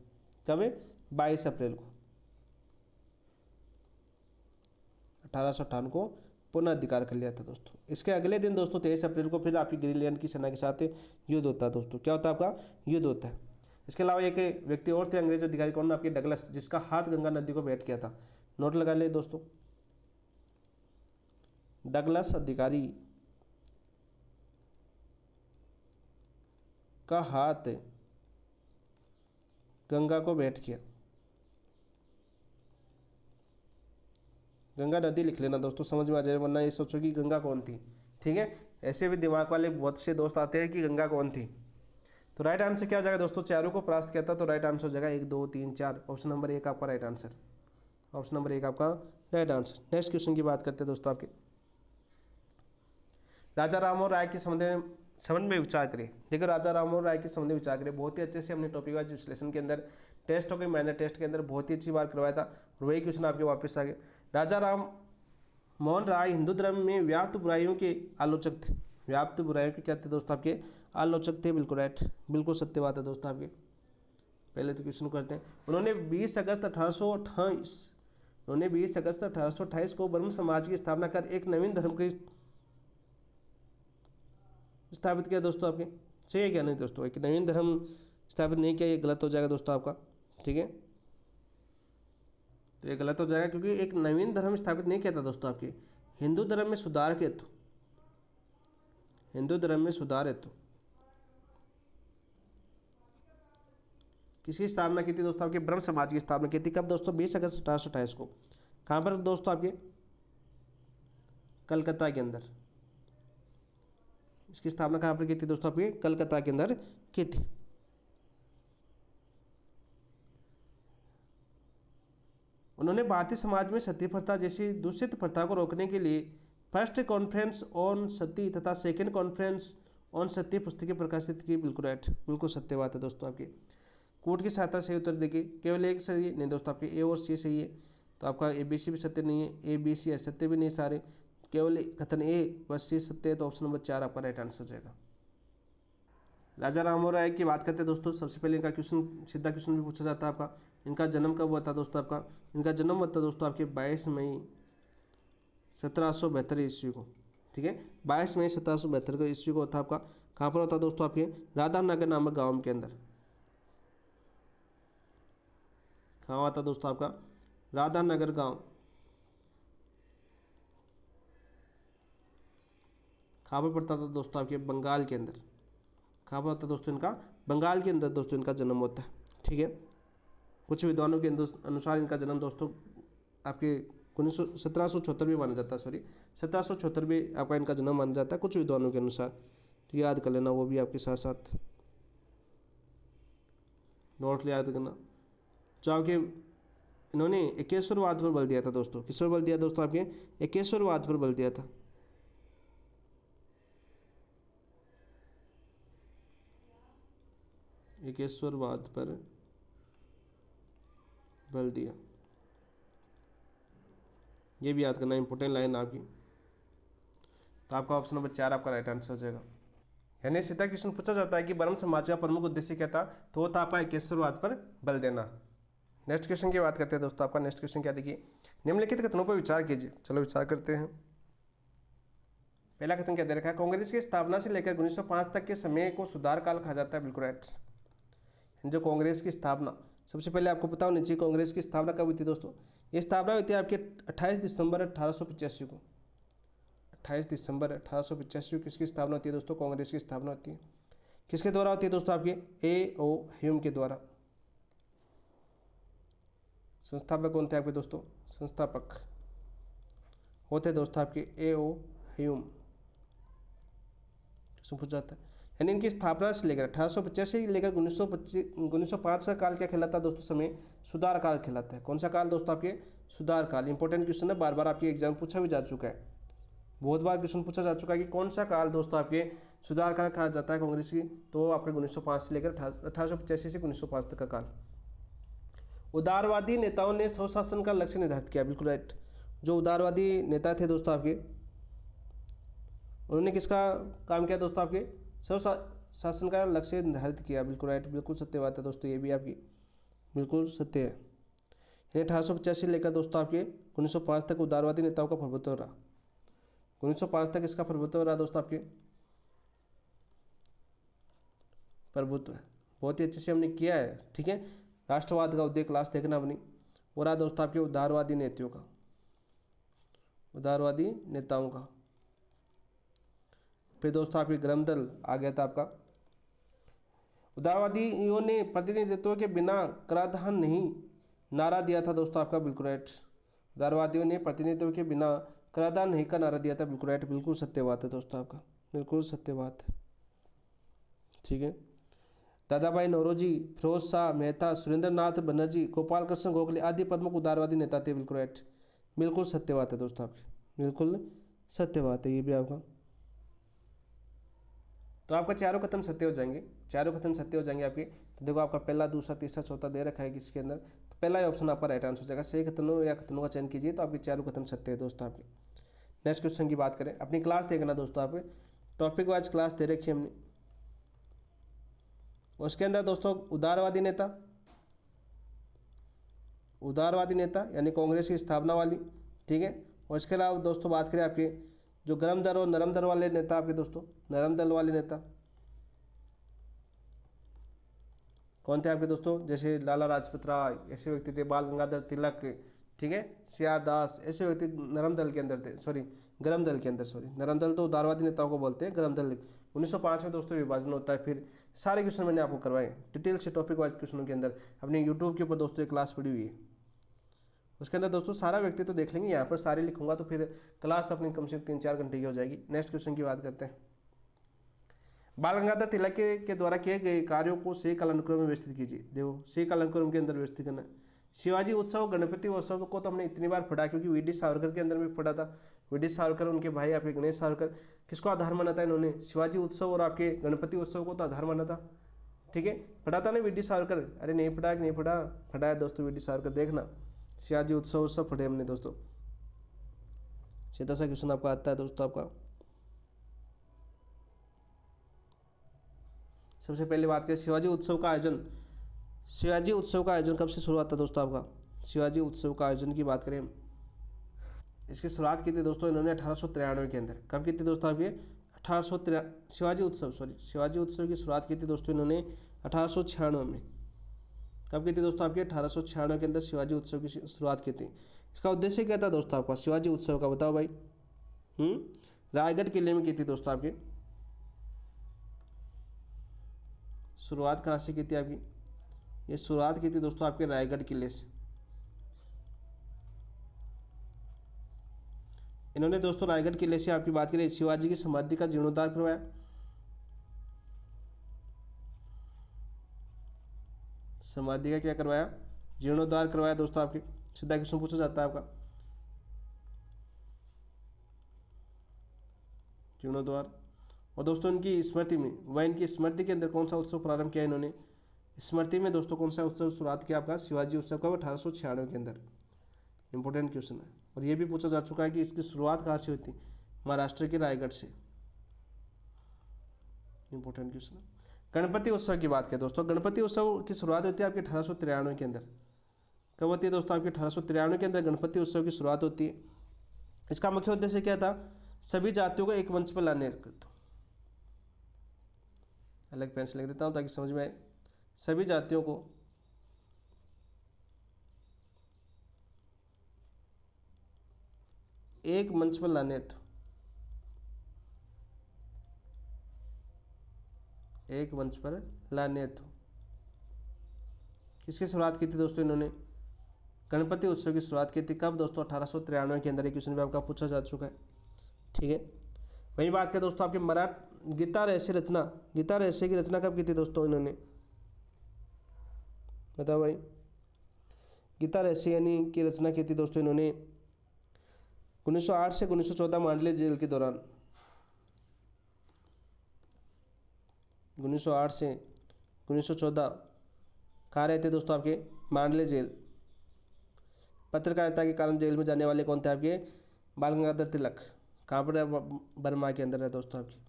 कब है 22 अप्रैल को 1858 को पुनः अधिकार कर लिया था दोस्तों। इसके अगले दिन दोस्तों 23 अप्रैल को फिर आपकी ग्रीनलैंड की सेना के साथ युद्ध होता है दोस्तों। क्या होता है आपका, युद्ध होता है। इसके अलावा एक व्यक्ति और थे अंग्रेज अधिकारी, कौन, आपके डगलस, जिसका हाथ गंगा नदी को भेंट किया था। नोट लगा ले दोस्तों, डगलस अधिकारी का हाथ गंगा को भेंट किया। गंगा नदी लिख लेना दोस्तों, समझ में आ जाए, वरना ये सोचो कि गंगा कौन थी। ठीक है, ऐसे भी दिमाग वाले बहुत से दोस्त आते हैं कि गंगा कौन थी। तो राइट आंसर क्या हो जाएगा दोस्तों, चारों को परास्त किया था। तो राइट आंसर हो जाएगा 1 2 3 4, ऑप्शन नंबर 1 आपका राइट आंसर, ऑप्शन नंबर 1 आपका राइट आंसर। नेक्स्ट क्वेश्चन की बात करते हैं दोस्तों आपके, राजा राममोहन राय के संबंध में विचार करें। देखो राजा राममोहन राय के संबंध में विचार करें, बहुत ही अच्छे से हमने टॉपिक वाइज विश्लेषण के अंदर टेस्ट हो गए, मैंने टेस्ट के अंदर बहुत ही अच्छी बार करवाया था, और वही क्वेश्चन आपके वापस आ गए। राजा राम मोहन राय हिंदू धर्म में व्याप्त बुराइयों के आलोचक थे। व्याप्त बुराइयों के क्या थे दोस्तों आपके, आलोचक थे। बिल्कुल राइट, बिल्कुल सत्य बात है दोस्तों आपके। पहले तो क्वेश्चन करते हैं। उन्होंने 20 अगस्त 1828 को ब्रह्म समाज की स्थापना कर एक नवीन धर्म को स्थापित किया दोस्तों आपके। सही है क्या नहीं दोस्तों, एक नवीन धर्म स्थापित नहीं किया, ये गलत हो जाएगा दोस्तों आपका। ठीक है, तो ये गलत हो जाएगा, क्योंकि एक नवीन धर्म स्थापित नहीं किया था दोस्तों आपके, हिंदू धर्म में सुधार के हेतु, हिंदू धर्म में सुधार हेतु किसकी स्थापना की थी दोस्तों आपके, ब्रह्म समाज की स्थापना की थी। कब दोस्तों, 20 अगस्त 1828 को। कहाँ पर दोस्तों आपके, कलकत्ता के अंदर। इसकी स्थापना कहाँ पर की थी दोस्तों आपके, कलकत्ता के अंदर की थी। उन्होंने भारतीय समाज में सती प्रथा जैसी दूषित प्रथा को रोकने के लिए फर्स्ट कॉन्फ्रेंस ऑन सती तथा सेकेंड कॉन्फ्रेंस ऑन सती पुस्तकें प्रकाशित की। बिल्कुल राइट, बिल्कुल सत्य बात है दोस्तों आपकी। कोर्ट की सहायता से उत्तर देखिए, केवल एक सही है नहीं दोस्तों आपके, ए और सी सही है। तो आपका ABC भी सत्य नहीं है, ABC असत्य भी नहीं सारे, केवल कथन ए व सी सत्य है। तो ऑप्शन नंबर 4 आपका राइट आंसर हो जाएगा। राजा राममोहन राय की बात करते हैं दोस्तों। सबसे पहले इनका क्वेश्चन, सीधा क्वेश्चन भी पूछा जाता है आपका, इनका जन्म कब हुआ था दोस्तों आपका। इनका जन्म हुआ था दोस्तों आपके 22 मई 1772 ईस्वी को। ठीक है, 22 मई 1772 ईस्वी को होता आपका। कहाँ पर होता दोस्तों आपके, राधानगर नामक गाँव के अंदर। कहाँ हुआ था दोस्तों आपका, राधानगर गाँव। कहाँ पर पड़ता था दोस्तों आपके, बंगाल के अंदर। कहाँ पर होता है दोस्तों इनका, बंगाल के अंदर दोस्तों इनका जन्म होता है। ठीक है, कुछ विद्वानों के अनुसार इनका जन्म दोस्तों आपके 1774 भी माना जाता है, सॉरी 1774 भी आपका इनका जन्म माना जाता है कुछ विद्वानों के अनुसार। तो याद कर लेना, वो भी आपके साथ साथ नोट याद करना। जो आपके इन्होंने एकेश्वरवाद पर बल दिया था दोस्तों। किस पर बल दिया दोस्तों आपके, एकेश्वरवाद पर बल दिया था। एकेश्वरवाद पर बल दिया, ये भी याद करना, इंपॉर्टेंट लाइन आपकी। तो आपका ऑप्शन नंबर 4 आपका राइट आंसर हो जाएगा। यानी सीधा क्वेश्चन पूछा जाता है कि ब्रह्म समाज का प्रमुख उद्देश्य क्या था, तो वो था आपका एकेश्वरवाद पर बल देना। नेक्स्ट क्वेश्चन की बात करते हैं दोस्तों। आपका नेक्स्ट क्वेश्चन क्या देखिए, निम्नलिखित कथनों पर विचार कीजिए। चलो विचार करते हैं। पहला कथन क्या दे रखा है, कांग्रेस की स्थापना से लेकर 1905 तक के समय को सुधार काल कहा जाता है। बिल्कुल राइट। जो कांग्रेस की स्थापना, सबसे पहले आपको पता होना चाहिए कांग्रेस की स्थापना कब हुई थी दोस्तों। ये स्थापना हुई थी आपके 28 दिसंबर 1885 को। 28 दिसंबर 1885 किसकी स्थापना होती है दोस्तों, कांग्रेस की स्थापना होती है। किसके द्वारा होती है दोस्तों आपके, A.O. ह्यूम के द्वारा। संस्थापक कौन थे आपके दोस्तों, संस्थापक होते दोस्तों आपके A.O. ह्यूम। पूछा जाता है, यानी इनकी स्थापना से लेकर 1885 से लेकर 1905 का काल क्या कहलाता है दोस्तों, समय सुधार काल कहलाता है। कौन सा काल दोस्तों आपके, सुधार काल, इंपॉर्टेंट क्वेश्चन है, बार बार आपके एग्जाम पूछा भी जा चुका है, बहुत बार क्वेश्चन पूछा जा चुका है कि कौन सा काल दोस्तों आपके सुधार काल कहा जाता है कांग्रेस की, तो आपके 1905 से लेकर 1885 से 1905 तक का काल। उदारवादी नेताओं ने स्वशासन का लक्ष्य निर्धारित किया, बिल्कुल राइट। जो उदारवादी नेता थे दोस्तों आपके, उन्होंने किसका काम किया दोस्तों, आपके स्वशासन का लक्ष्य निर्धारित किया, बिल्कुल राइट, बिल्कुल सत्य बात है दोस्तों, ये भी आपकी बिल्कुल सत्य है। 1885 से लेकर दोस्तों आपके 1905 तक उदारवादी नेताओं का प्रभुत्व रहा। 1905 तक इसका प्रभुत्व रहा दोस्तों आपके, प्रभुत्व है, बहुत ही अच्छे से हमने किया है, ठीक है। राष्ट्रवाद का उद्देश्य क्लास देखना अपनी, और रहा दोस्तों आपके उदारवादी नेताओं का, उदारवादी नेताओं का। फिर दोस्तों आपके ग्राम दल आ गया था आपका। उदारवादियों ने प्रतिनिधित्व के बिना कराधान नहीं नारा दिया था दोस्तों आपका, बिल्कुल राइट। उदारवादियों ने प्रतिनिधित्व के बिना कराधान नहीं का नारा दिया था, बिल्कुल राइट, बिल्कुल सत्य बात है दोस्तों आपका, बिल्कुल सत्य बात है, ठीक है। दादाभाई नौरोजी, फिरोज शाह मेहता, सुरेंद्र नाथ बनर्जी, गोपाल कृष्ण गोखले आदि प्रमुख उदारवादी नेता थे, बिल्कुल राइट, बिल्कुल सत्य बात है दोस्तों आपकी, बिल्कुल सत्य बात है ये भी आपका। तो आपका चारों कथन सत्य हो जाएंगे, चारों कथन सत्य हो जाएंगे आपके। तो देखो आपका पहला, दूसरा, तीसरा, चौथा दे रखा है किसके अंदर, तो पहला ही ऑप्शन आपका राइट आंसर हो जाएगा। सही कथनों या कथनों का चयन कीजिए, तो आपके चारों कथन सत्य है दोस्तों आपके। नेक्स्ट क्वेश्चन की बात करें, अपनी क्लास देखना दोस्तों, आप टॉपिक वाइज क्लास दे रखी है हमने। उसके अंदर दोस्तों उदारवादी नेता, उदारवादी नेता यानी कांग्रेस की स्थापना वाली, ठीक है। और इसके अलावा दोस्तों बात करें आपके जो गर्म दल और नरम दल वाले नेता, आपके दोस्तों नरम दल वाले नेता कौन थे आपके दोस्तों, जैसे लाला लाजपत राय, ऐसे व्यक्ति थे, बाल गंगाधर तिलक, ठीक है, सीआर दास, ऐसे व्यक्ति नरम दल के अंदर थे, सॉरी गर्म दल के अंदर, सॉरी नरम दल तो उदारवादी नेताओं को बोलते हैं, गर्म दल 1905 में दोस्तों विभाजन होता है। फिर सारे क्वेश्चन मैंने आपको करवाए डिटेल से, टॉपिक वाइज क्वेश्चनों के अंदर अपने यूट्यूब के ऊपर दोस्तों एक क्लास पड़ी हुई है, उसके अंदर दोस्तों सारा व्यक्ति तो देख लेंगे, यहाँ पर सारे लिखूंगा तो फिर क्लास अपनी कम से कम 3-4 घंटे की हो जाएगी। नेक्स्ट क्वेश्चन की बात करते हैं, बाल गंगाधर तिलक के द्वारा किए गए कार्यों को सही कालानुक्रम में व्यवस्थित कीजिए। देखो सही कालानुक्रम के अंदर व्यवस्थित करना, शिवाजी उत्सव गणपति उत्सव को तो हमने इतनी बार पढ़ा क्योंकि वीडी सावरकर के अंदर में पढ़ा था। वीडी सावरकर, उनके भाई आपके गणेश सावरकर, किसको आधार माना था इन्होंने, शिवाजी उत्सव और आपके गणपति उत्सव को तो आधार माना था, ठीक है। पढ़ा था ना वीडी सावरकर, अरे नहीं पढ़ा कि नहीं पढ़ा, पढ़ा है दोस्तों वीडी सावरकर, देखना शिवाजी उत्सव सब पढ़े हमने दोस्तों। सीधा सा क्वेश्चन आपका आता है दोस्तों आपका। सबसे पहले बात करें शिवाजी उत्सव का आयोजन, शिवाजी उत्सव का आयोजन कब से शुरू हुआ था दोस्तों आपका, शिवाजी उत्सव का आयोजन की बात करें, इसकी शुरुआत की थी दोस्तों इन्होंने 1893 के अंदर। कब की थी दोस्तों आपकी 1893, शिवाजी उत्सव, सॉरी शिवाजी उत्सव की शुरुआत की थी दोस्तों इन्होंने 1896 में। कब की थी दोस्तों आपकी 1896 के अंदर शिवाजी उत्सव की शुरुआत की थी। इसका उद्देश्य क्या था दोस्तों आपका शिवाजी उत्सव का, बताओ भाई। रायगढ़ किले में की थी दोस्तों आपकी, शुरुआत कहाँ से की थी आपकी, ये शुरुआत की थी दोस्तों आपके रायगढ़ किले से। इन्होंने दोस्तों रायगढ़ किले से आपकी बात करें शिवाजी की समाधि का जीर्णोद्धार करवाया, समाधि का क्या करवाया, जीर्णोद्धार करवाया दोस्तों आपके। सीधा क्वेश्चन पूछा जाता है आपका, जीर्णोद्वार। और दोस्तों इनकी स्मृति में, वह इनकी स्मृति के अंदर कौन सा उत्सव प्रारंभ किया इन्होंने, स्मृति में दोस्तों कौन सा उत्सव शुरुआत किया आपका शिवाजी उत्सव का, 1896 के अंदर। इंपॉर्टेंट क्वेश्चन है, और ये भी पूछा जा चुका है कि इसकी शुरुआत कहाँ से हुई थी, महाराष्ट्र के रायगढ़ से। इंपॉर्टेंट क्वेश्चन है। गणपति उत्सव की बात करें दोस्तों, गणपति उत्सव की शुरुआत होती है आपकी 1893 के अंदर। कब होती है दोस्तों आपकी 1893 के अंदर गणपति उत्सव की शुरुआत होती है। इसका मुख्य उद्देश्य क्या था, सभी जातियों को एक मंच पर लाने का। अलग पेन से लिख देता हूँ ताकि समझ में आए, सभी जातियों को एक मंच पर लाने हेतु, एक मंच पर लाने हेतु किसकी शुरुआत की थी दोस्तों इन्होंने, गणपति उत्सव की शुरुआत की थी। कब दोस्तों 1893 के अंदर। एक क्वेश्चन भी आपका पूछा जा चुका है, ठीक है। वही बात करें दोस्तों आपके गीता रहस्य रचना, गीता रहस्य की रचना कब की थी दोस्तों इन्होंने, बताओ भाई। गीता रहस्ययानी की रचना की थी दोस्तों इन्होंने 1908 से 1914 मांडले जेल के दौरान। 1908 से 1914 कहाँ रहे थे दोस्तों आपके? मांडले जेल। पत्रकारिता के कारण जेल में जाने वाले कौन थे आपके? बाल गंगाधर तिलक। कहाँ पर है? बर्मा के अंदर है दोस्तों आपकी।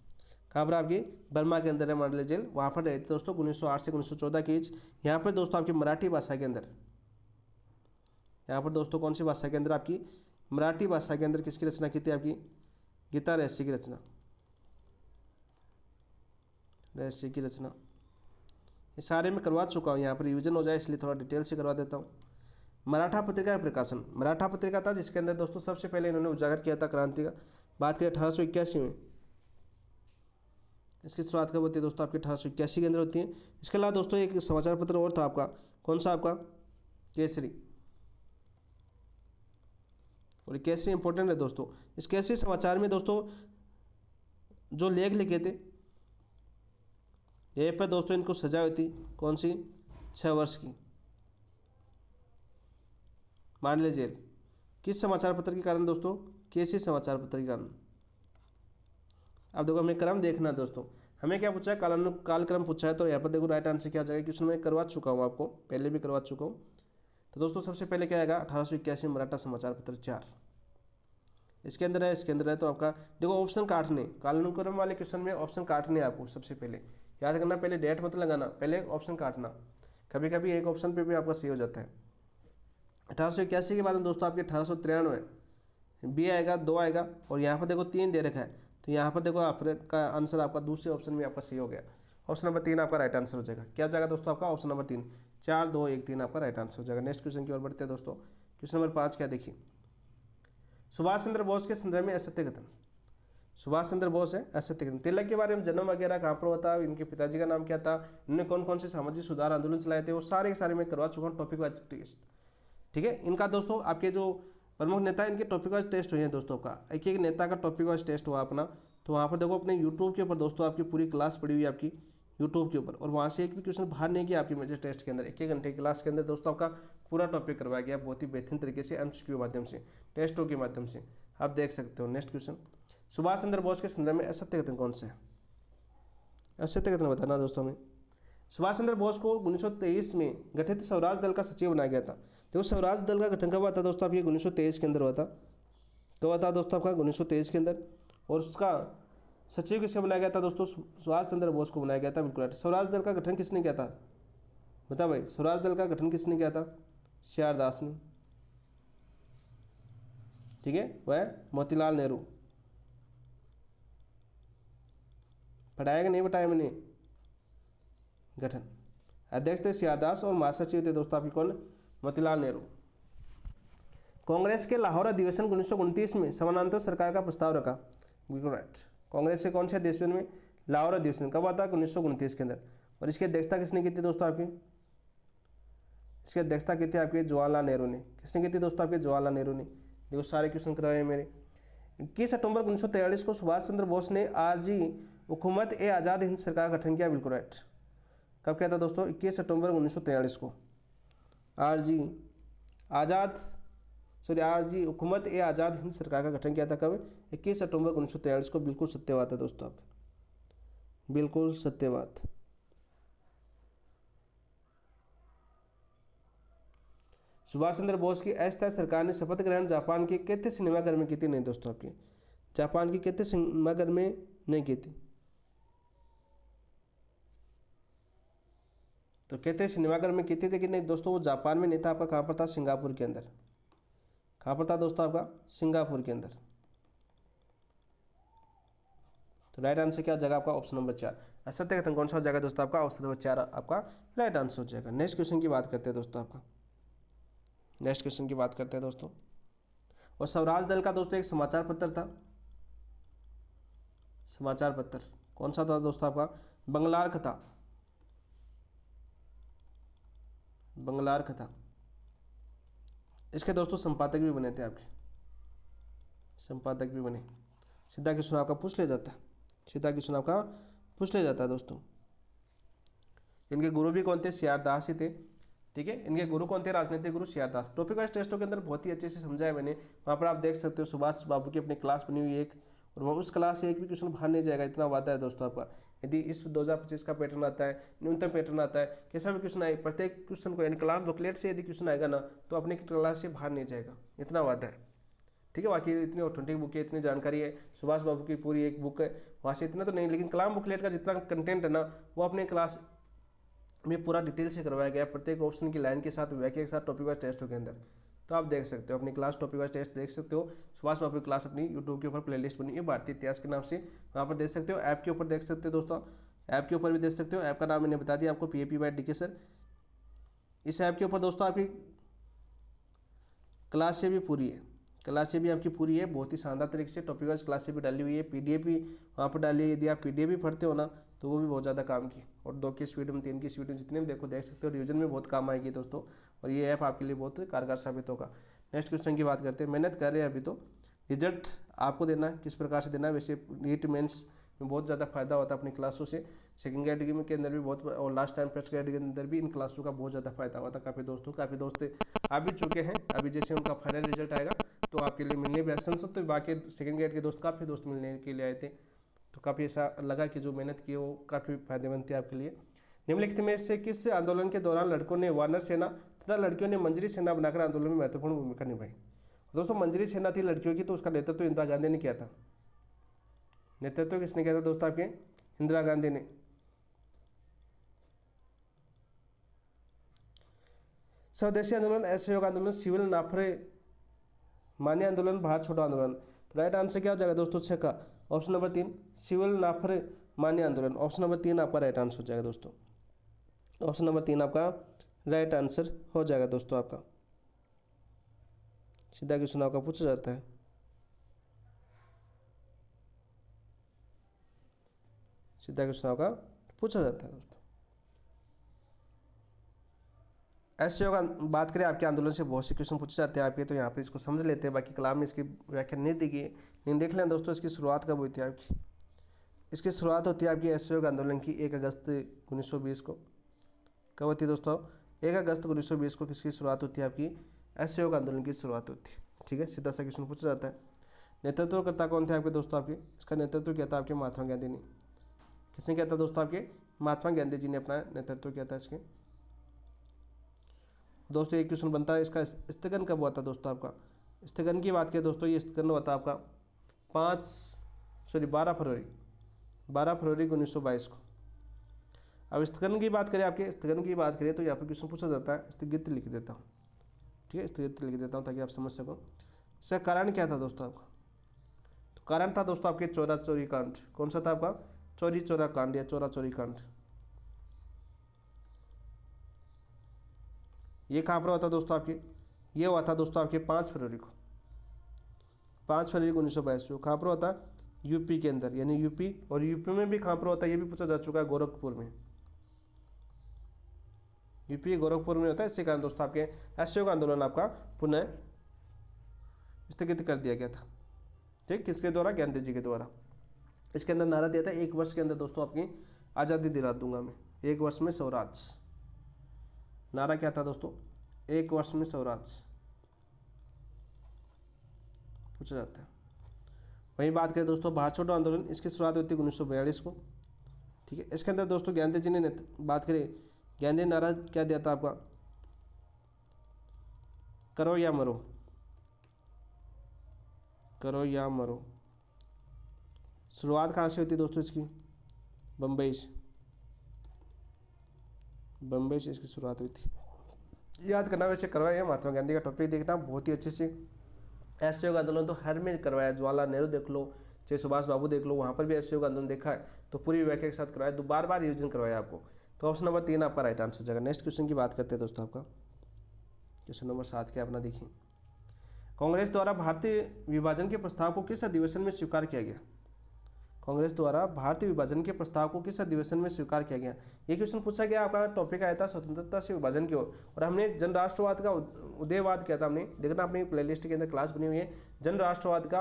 कहाँ पर आपकी? बर्मा के अंदर है मांडले जेल, वहाँ पर रहे थे दोस्तों 1908 से 1914 के बीच। यहाँ पर दोस्तों आपकी मराठी भाषा के अंदर, यहाँ पर दोस्तों कौन सी भाषा के अंदर? आपकी मराठी भाषा के अंदर किसकी रचना की थी? आपकी गीता रहस्य की रचना। रहस्य की रचना ये सारे मैं करवा चुका हूँ, यहाँ पर रिविजन हो जाए इसलिए थोड़ा डिटेल से करवा देता हूँ। मराठा पत्रिका का प्रकाशन, मराठा पत्रिका था जिसके अंदर दोस्तों सबसे पहले इन्होंने उजागर किया था क्रांति का। बात करें 1881 में, इसकी शुरुआत कब होती है दोस्तों? आपकी 1881 के अंदर होती है। इसके अलावा दोस्तों एक समाचार पत्र और था आपका, कौन सा आपका? केसरी। और केसरी इंपॉर्टेंट है दोस्तों। इस केसरी समाचार में दोस्तों जो लेख लिखे थे, ये पर दोस्तों इनको सजा हुई थी, कौन सी? 6 वर्ष की, मांडले जेल। किस समाचार पत्र के कारण दोस्तों? केसरी समाचार पत्र के कारण। अब देखो हमें क्रम देखना है दोस्तों, हमें क्या पूछा है? कालक्रम पूछा है, तो यहाँ पर देखो राइट आंसर क्या आ जाएगा? क्वेश्चन मैं करवा चुका हूँ आपको, पहले भी करवा चुका हूँ। तो दोस्तों सबसे पहले क्या आएगा? 1881 मराठा समाचार पत्र 4 इसके अंदर है, इसके अंदर है। तो आपका देखो ऑप्शन काटने, कालानुक्रम वाले क्वेश्चन में ऑप्शन काटने आपको सबसे पहले याद करना, पहले डेट मत लगाना, पहले ऑप्शन काटना। कभी कभी एक ऑप्शन पे भी आपका सही हो जाता है। 1881 के बाद में दोस्तों आपके 1893 बी आएगा, 2 आएगा, और यहाँ पर देखो 3 दे रखा है, तो यहाँ पर देखो आपका आंसर आपका दूसरे ऑप्शन में आपका सही हो गया। ऑप्शन नंबर 3 आपका राइट आंसर हो जाएगा। क्या जाएगा दोस्तों आपका? Option number 3। 4 2 1 3 आपका राइट आंसर हो जाएगा। नेक्स्ट क्वेश्चन की ओर बढ़ते हैं दोस्तों। क्वेश्चन नंबर 5 क्या देखिए? सुभाष चंद्र बोस के संदर्भ में असत्य कथन। सुभाष चंद्र बोस है असत्य कथन। तिलक के बारे में जन्म वगैरह कहाँ पर हुआ था, इनके पिताजी का नाम क्या था, इन्होंने कौन कौन से सामाजिक सुधार आंदोलन चलाए थे, वो सारे के सारे मैं करवा चुका हूँ टॉपिक वाइज टेस्ट। ठीक है, इनका दोस्तों आपके जो प्रमुख नेता इनके टॉपिक वाइज टेस्ट हुए हैं दोस्तों का, एक एक नेता का टॉपिक वाइज टेस्ट हुआ अपना। तो वहाँ पर देखो अपने यूट्यूब के ऊपर दोस्तों आपकी पूरी क्लास पड़ी हुई है आपकी यूट्यूब के ऊपर, और वहाँ से एक भी क्वेश्चन बाहर नहीं किया आपकी मेजर टेस्ट के अंदर। 1 घंटे की क्लास के अंदर दोस्तों आपका पूरा टॉपिक करवाया गया बहुत ही बेहतरीन तरीके से, एमसीक्यू के माध्यम से, टेस्टों के माध्यम से, आप देख सकते हो। नेक्स्ट क्वेश्चन, सुभाष चंद्र बोस के संदर्भ में असत्य कथन कौन सा है? असत्य कथन बताना दोस्तों हमें। सुभाष चंद्र बोस को 1923 में गठित स्वराज दल का सचिव बनाया गया था। देखो स्वराज दल का गठन कब हुआ था दोस्तों? आपके 1923 के अंदर हुआ था। कब हुआ था दोस्तों आपका? 1923 के अंदर। और उसका सचिव किसका बनाया गया था दोस्तों? सुभाष चंद्र बोस को बनाया गया था। बिल्कुल। स्वराज दल का गठन किसने किया था? बता भाई, स्वराज दल का गठन किसने किया था? सीआर दास ने। ठीक है, वह मोतीलाल नेहरू। पढ़ाया कि नहीं बताया मैंने? गठन अध्यक्ष थे सीआर दास और महासचिव थे दोस्तों आपकी कौन? मोतीलाल नेहरू। कांग्रेस के लाहौर अधिवेशन 1929 में समानांतर सरकार का प्रस्ताव रखा। बिल्कुल राइट। कांग्रेस के कौन से अधिवेशन में? लाहौर अधिवेशन। कब हुआ था? 1929 के अंदर। और इसकी अध्यक्षता किसने की थी दोस्तों आपकी? इसकी अध्यक्षता की थी आपके जवाहरलाल नेहरू ने। किसने की थी दोस्तों आपके? जवाहरलाल नेहरू ने। देखो सारे क्वेश्चन करवाए मेरे। 21 अक्टूबर 1943 को सुभाष चंद्र बोस ने आरजी हुकूमत ए आज़ाद हिंद सरकार का गठन किया। बिल्कुल राइट। कब किया था दोस्तों? 21 अक्टूबर 1943 को आरजी हुकूमत ए आज़ाद हिंद सरकार का गठन किया था। कब? 21 अक्टूबर 1943 को। बिल्कुल सत्य बात है दोस्तों आप, बिल्कुल सत्य बात। सुभाष चंद्र बोस की अस्थायी सरकार ने शपथ ग्रहण जापान के कितने सिनेमाघर में की थी? नहीं दोस्तों आपके जापान की कितने सिनेमाघर में नहीं की थी? तो कहते सिनेमाघर में की थी, लेकिन नहीं दोस्तों वो जापान में नहीं था आपका। कहाँ पर था? सिंगापुर के अंदर। कहाँ पर था दोस्तों आपका? सिंगापुर के अंदर। तो राइट आंसर क्या हो जाएगा आपका? Option number 4। असत्य कथन कौन सा हो जाएगा दोस्तों आपका? ऑप्शन नंबर 4 आपका राइट आंसर हो जाएगा। नेक्स्ट क्वेश्चन की बात करते हैं दोस्तों आपका। नेक्स्ट क्वेश्चन की बात करते हैं दोस्तों। और स्वराज दल का दोस्तों एक समाचार पत्र था। समाचार पत्र कौन सा था दोस्तों आपका? बंगलार कथा। बंगलार कथा। इसके दोस्तों संपादक भी बने थे आपके, संपादक भी बने। सीधा क्वेश्चन आपका पूछ ले जाता है, सीधा क्वेश्चन आपका पूछ ले जाता है दोस्तों। इनके गुरु भी कौन थे? सीआर दास ही थे। ठीक है। इनके गुरु कौन थे? राजनीतिक गुरु सी आर दास। टॉपिक वाइज टेस्टों के अंदर बहुत ही अच्छे से समझाया मैंने, वहाँ पर आप देख सकते हो सुभाष बाबू की अपनी क्लास बनी हुई है एक, और वो उस क्लास से एक भी क्वेश्चन बाहर नहीं जाएगा, इतना वादा है दोस्तों आपका। यदि इस 2025 का पैटर्न आता है, न्यूनतम पैटर्न आता है, कैसा भी क्वेश्चन आए, प्रत्येक क्वेश्चन को यानी कलाम बुकलेट से यदि क्वेश्चन आएगा ना तो अपनी क्लास से बाहर नहीं जाएगा, इतना वादा है। ठीक है, बाकी इतनी ऑथेंटिक बुक है, इतनी जानकारी है, सुभाष बाबू की पूरी एक बुक है, वहाँ से इतना तो नहीं, लेकिन कलाम बुकलेट का जितना कंटेंट है ना वो अपने क्लास में पूरा डिटेल से करवाया गया, प्रत्येक ऑप्शन की लाइन के साथ, व्याख्या के साथ, टॉपिक वाइज टेस्टों के अंदर। तो आप देख सकते हो अपनी क्लास टॉपिक वाइज टेस्ट देख सकते हो। सुभाष बाबू की क्लास अपनी यूट्यूब के ऊपर प्लेलिस्ट बनी है भारतीय इतिहास के नाम से, वहाँ पर देख सकते हो। ऐप के ऊपर देख सकते हो दोस्तों, ऐप के ऊपर भी देख सकते हो। ऐप का नाम मैंने बता दिया आपको, PAP बाय DK सर। इस ऐप के ऊपर दोस्तों आपकी क्लासें भी पूरी है, क्लासें भी आपकी पूरी है, बहुत ही शानदार तरीके से टॉपिक वाइज क्लासें भी डाली हुई है, PDF भी वहाँ पर डाली है। यदि आप PDF भी पढ़ते हो ना तो वो भी बहुत ज़्यादा काम की, और 2 की स्पीड में, 3 की स्पीड में, जितने भी देखो देख सकते हो, रिवीजन में बहुत काम आएगी दोस्तों, और ये ऐप आपके लिए बहुत कारगर साबित होगा। नेक्स्ट क्वेश्चन की बात करते हैं। मेहनत कर रहे हैं अभी तो, रिजल्ट आपको देना है, किस प्रकार से देना है। वैसे नीट मेंस में बहुत ज़्यादा फायदा होता है अपनी क्लासों से, सेकंड कैटेगरी के अंदर भी बहुत, और लास्ट टाइम फर्स्ट कैटेगरी के अंदर भी इन क्लासों का बहुत ज़्यादा फायदा हुआ था। काफ़ी दोस्त आ भी चुके हैं, अभी जैसे उनका फाइनल रिजल्ट आएगा तो आपके लिए मिलने भी संसद, तो बाकी सेकंड ग्रेड के दोस्त काफ़ी दोस्त मिलने के लिए आए थे, तो काफ़ी ऐसा लगा कि जो मेहनत की वो काफ़ी फायदेमंद थी आपके लिए। निम्नलिखित में से किस आंदोलन के दौरान लड़कों ने वानर सेना तथा लड़कियों ने मंजरी सेना बनाकर आंदोलन में महत्वपूर्ण भूमिका निभाई? दोस्तों मंजरी सेना थी लड़कियों की, तो उसका नेतृत्व इंदिरा गांधी ने किया था। नेतृत्व किसने किया था दोस्तों आपके? इंदिरा गांधी ने। स्वदेशी आंदोलन, असहयोग आंदोलन, सिविल नाफरे मान्य आंदोलन, भारत छोड़ो आंदोलन। तो राइट आंसर क्या हो जाएगा दोस्तों? 6 का ऑप्शन नंबर 3 सिविल नाफरे मान्य आंदोलन। ऑप्शन नंबर 3 आपका राइट आंसर हो जाएगा दोस्तों, ऑप्शन नंबर 3 आपका राइट आंसर हो जाएगा दोस्तों आपका। सीधा क्वेश्चन आपका पूछा जाता है। सीधा क्वेश्चन आपका पूछा जाता है दोस्तों। ऐसे होगा, बात करें आपके आंदोलन से बहुत से क्वेश्चन पूछे जाते हैं आपके, तो यहाँ पे इसको समझ लेते हैं, बाकी कलाम में इसकी व्याख्या नहीं दी गई, लेकिन देख लें दोस्तों इसकी शुरुआत कब हुई थी आपकी। इसकी शुरुआत होती है आपकी असहयोग आंदोलन की 1 अगस्त 1920 को। कब होती है दोस्तों? 1 अगस्त 1920 को किसकी शुरुआत होती है आपकी? असहयोग आंदोलन की शुरुआत होती है। ठीक है, सीधा सा क्वेश्चन पूछा जाता है। नेतृत्वकर्ता कौन थे आपके दोस्तों आपके? इसका नेतृत्व किया था आपके महात्मा गांधी ने। किसने किया था दोस्तों आपके? महात्मा गांधी जी ने अपना नेतृत्व किया था इसके। दोस्तों एक क्वेश्चन बनता है, इसका स्थगन कब हुआ था दोस्तों आपका? स्थगन की बात करें दोस्तों, ये स्थगन हुआ था आपका 12 फरवरी 1922 को। अब स्थगन की बात करें, आपके स्थगन की बात करें तो यहाँ पर क्वेश्चन पूछा जाता है, स्थगित लिख देता हूँ। ठीक है, स्थगित लिख देता हूँ ताकि आप समझ सको। इसका कारण क्या था दोस्तों आपका? तो कारण था दोस्तों आपके चोरा चोरी कांड। कौन सा था आपका? चोरी चोरा कांड या चोरा चोरी कांड। ये कहाँ पर हुआ था दोस्तों आपके? ये हुआ था दोस्तों आपके 5 फरवरी को, 5 फरवरी 1922 को। कहाँ पर हुआ था? यूपी के अंदर, यानी यूपी, और यूपी में भी कहाँ पर होता है ये भी पूछा जा चुका है, गोरखपुर में। यूपी गोरखपुर में होता है, इसके कारण दोस्तों आपके असहयोग आंदोलन आपका पुनः स्थगित कर दिया गया था। ठीक, किसके द्वारा? गांधी जी के द्वारा। इसके अंदर नारा दिया था 1 वर्ष के अंदर दोस्तों आपकी आज़ादी दिला दूंगा मैं, 1 वर्ष में स्वराज। नारा क्या था दोस्तों? 1 वर्ष में स्वराज पूछा जाता है। वहीं बात करें दोस्तों भारत छोड़ो आंदोलन, इसकी शुरुआत होती है 1942 को। ठीक है, इसके अंदर दोस्तों गांधी जी ने बात करें, गांधी नारा क्या दिया था आपका? करो या मरो, करो या मरो। शुरुआत कहाँ से होती है दोस्तों इसकी? बम्बई से, बम्बई से इसकी शुरुआत हुई थी। याद करना, वैसे करवाया महात्मा गांधी का टॉपिक देखना बहुत ही अच्छे से। असहयोग आंदोलन तो हर में करवाया, जवाहरलाल नेहरू देख लो, चाहे सुभाष बाबू देख लो, वहाँ पर भी असहयोग आंदोलन देखा है, तो पूरी व्याख्या के साथ करवाया, तो बार बार रिविजन करवाया आपको। तो ऑप्शन नंबर 3 आपका राइट आंसर हो जाएगा। नेक्स्ट क्वेश्चन की बात करते हैं दोस्तों आपका, क्वेश्चन नंबर 7 क्या अपना देखिए। कांग्रेस द्वारा भारतीय विभाजन के प्रस्ताव को किस अधिवेशन में स्वीकार किया गया? कांग्रेस द्वारा भारतीय विभाजन के प्रस्ताव को किस अधिवेशन में स्वीकार किया गया? ये क्वेश्चन पूछा गया, आपका टॉपिक आया था स्वतंत्रता से विभाजन की ओर, और हमने जन राष्ट्रवाद का उदयवाद किया था। हमने देखना अपनी प्लेलिस्ट के अंदर क्लास बनी हुई है, जन राष्ट्रवाद का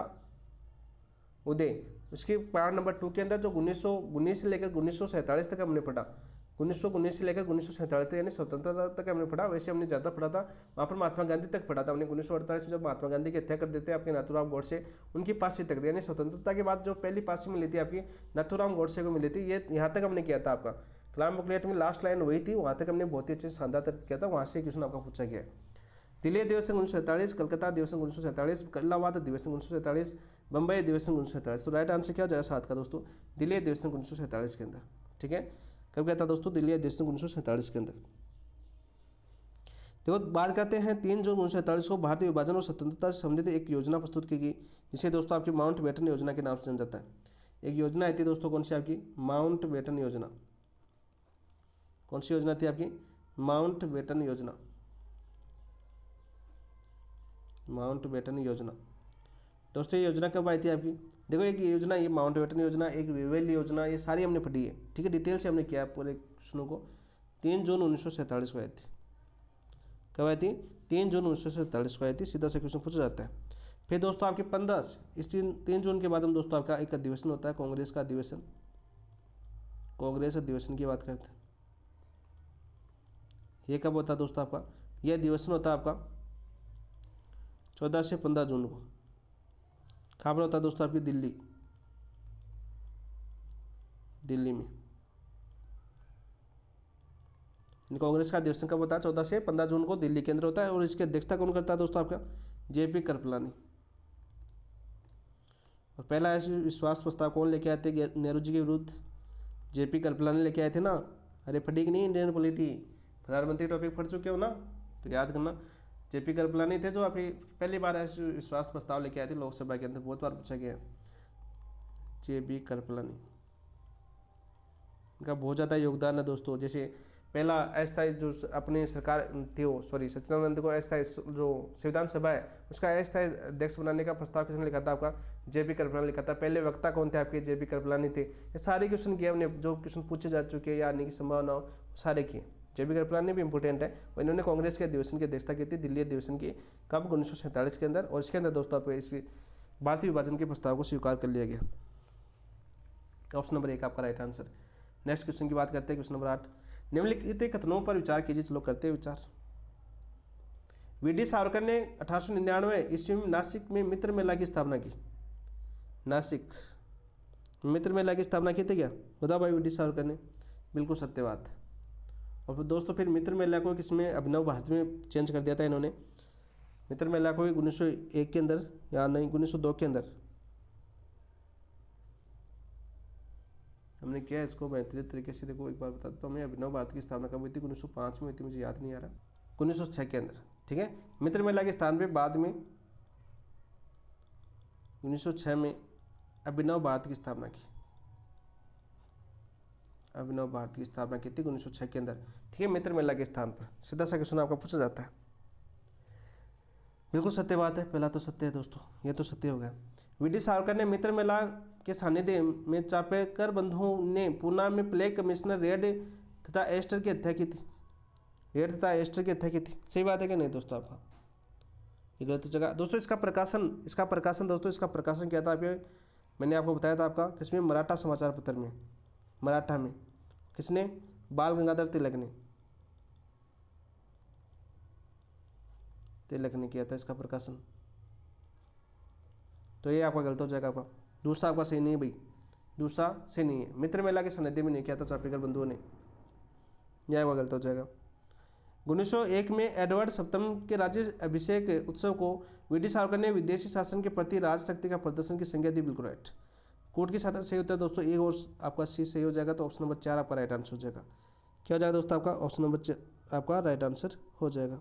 उदय। उसके पार्ट नंबर 2 के अंदर जो 1919 से लेकर 1947 तक हमने पढ़ा, 1919 से लेकर 1947 तक यानी स्वतंत्रता तक हमने पढ़ा, वैसे हमने ज़्यादा पढ़ा था वहाँ पर महात्मा गांधी तक पढ़ा था हमने। 1948 में जब महात्मा गांधी की हत्या कर देते हैं आपके नाथूराम गोडसे, उनकी फांसी तक दी, यानी स्वतंत्रता के बाद जो पहली फांसी मिली थी आपकी नाथूराम गोडसे को मिली थी। ये यहाँ तक हमने किया था आपका कलाम बुकलेट में लास्ट लाइन वही थी, वहाँ तक हमने बहुत ही अच्छे शानदार तक किया था। वहाँ से क्वेश्चन आपका पूछा गया। दिल्ली अधिवेशन 1947, कलकत्ता अधिवेशन 1947, इलाहाबाद अधिवेशन 1947, बम्बई अधिवेशन 1947। तो राइट आंसर क्या हो जाएगा 7 का दोस्तों, दिल्ली अधिवेशन 1947 के अंदर। ठीक है, कब गया था दोस्तों, दिल्ली अधिवेशन 1947 के अंदर। देखो बात करते हैं 3 जून 1947 को भारतीय विभाजन और स्वतंत्रता से संबंधित एक योजना प्रस्तुत की गई, जिसे दोस्तों आपकी माउंट बेटन योजना के नाम से जाना जाता है। एक योजना आई थी दोस्तों, कौन सी आपकी, माउंट बेटन योजना। कौन सी योजना थी आपकी, माउंट बेटन योजना, माउंट बेटन योजना। दोस्तों ये योजना कब आई थी आपकी, देखो एक योजना, ये माउंट बेटन योजना, एक विवेल योजना, ये सारी हमने पढ़ी है। ठीक है, डिटेल से हमने किया है पूरे क्वेश्चनों को। 3 जून 1947 को आई थी। कब आई थी, 3 जून 1947 को आई थी। सीधा से क्वेश्चन पूछा जाता है। फिर दोस्तों आपके 15 इस 3 जून के बाद हम दोस्तों आपका एक अधिवेशन होता है, कांग्रेस का अधिवेशन। कांग्रेस अधिवेशन की बात करते हैं। ये कब होता है दोस्तों आपका, ये अधिवेशन होता है आपका 14 से 15 जून को। कहाँ पर होता है दोस्तों आपकी, दिल्ली, दिल्ली में। कांग्रेस का अधिवेशन कब होता है, 14 से 15 जून को दिल्ली के अंदर होता है। और इसकी अध्यक्षता कौन करता है दोस्तों आपका, जेपी कृपलानी। और पहला ऐसे विश्वास प्रस्ताव कौन लेके आए थे नेहरू जी के विरुद्ध, जेपी कृपलानी लेके आए थे ना। अरे फटीक नहीं, इंडियन पॉलिटी प्रधानमंत्री टॉपिक पढ़ चुके हो ना, तो याद करना। जेपी कृपलानी थे जो अभी पहली बार ऐसे विश्वास प्रस्ताव लेके आए थे लोकसभा के अंदर, बहुत बार पूछा गया। जेपी कृपलानी, इनका बहुत ज़्यादा योगदान है दोस्तों। जैसे पहला अस्थायी जो अपनी सरकार थी, वो सॉरी सचिदानंद को अस्थायी जो संविधान सभा है उसका अस्थायी अध्यक्ष बनाने का प्रस्ताव किसने लिखा था, आपका जेपी कृपलानी लिखा था। पहले वक्ता कौन थे आपके, जेपी कृपलानी थे। ये सारे क्वेश्चन किए हमने, जो क्वेश्चन पूछे जा चुके हैं या आने की संभावना हो सारे किए। जेपी कृपलानी भी इंपॉर्टेंट है। और इन्होंने कांग्रेस के अधिवेशन की अध्यक्षता की थी, दिल्ली अधिवेशन की, कब, 1947 के अंदर। और इसके अंदर दोस्तों आपको इस भारतीय विभाजन के प्रस्ताव को स्वीकार कर लिया गया। ऑप्शन नंबर 1 आपका राइट आंसर। नेक्स्ट क्वेश्चन की बात करते हैं, क्वेश्चन नंबर 8। निम्नलिखित कथनों पर विचार कीजिए। चलो करते हैं विचार। वी.डी. सावरकर ने 1899 ईस्वी में नासिक में मित्र मेला की स्थापना की। नासिक मित्र मेला की स्थापना की थी क्या, बताओ भाई, वी.डी. सावरकर ने। बिल्कुल सत्य बात। और फिर दोस्तों फिर मित्र मेला को किसमें, अभिनव भारत में चेंज कर दिया था इन्होंने। मित्र मेला को 1901 के अंदर, या नहीं 1902 के अंदर हमने किया इसको बेहतरीन तरीके से। देखो एक बार बता देता हूँ, हमें अभिनव भारत की स्थापना कब हुई थी, 1905 में हुई थी, मुझे याद नहीं आ रहा, 1906 के अंदर। ठीक है, मित्र मेला के स्थान पे बाद में 1906 में अभिनव भारत की स्थापना की। अभिनव भारत की स्थापना की थी 1906 के अंदर। ठीक है, मित्र मेला के स्थान पर। सीधा सा क्वेश्चन आपका पूछा जाता है। बिल्कुल सत्य बात है, पहला तो सत्य है दोस्तों, ये तो सत्य हो गया। वी.डी. सावरकर ने मित्र मेला के सानिध्य में चापेकर बंधुओं ने पूना में प्लेग कमिश्नर रेड तथा एस्टर की हत्या की थी। रेड तथा एस्टर की हत्या की थी, सही बात है कि नहीं दोस्तों आपका, ये गलत जगह दोस्तों। इसका प्रकाशन दोस्तों, इसका प्रकाशन क्या था आपके, मैंने आपको बताया था आपका किसमें, मराठा समाचार पत्र में, मराठा में। किसने, बाल गंगाधर तिलक ने किया था इसका प्रकाशन। तो ये आपका गलत हो जाएगा आपका, दूसरा आपका सही नहीं है भाई, दूसरा सही नहीं है। मित्र मेला के सानिध्य में नहीं किया था चापेकर बंधुओं ने, यह आपका गलत हो जाएगा। 1901 में एडवर्ड सप्तम के राज्य अभिषेक उत्सव को वी.डी. सावरकर ने विदेशी शासन के प्रति राजशक्ति का प्रदर्शन की संज्ञा दी। बिल्कुल राइट। कोर्ट की सहायता सही होता है दोस्तों, एक और आपका सी सही हो जाएगा। तो ऑप्शन नंबर 4 आपका राइट आंसर हो जाएगा। क्या हो जाएगा दोस्तों आपका, ऑप्शन नंबर 4 आपका राइट आंसर हो जाएगा।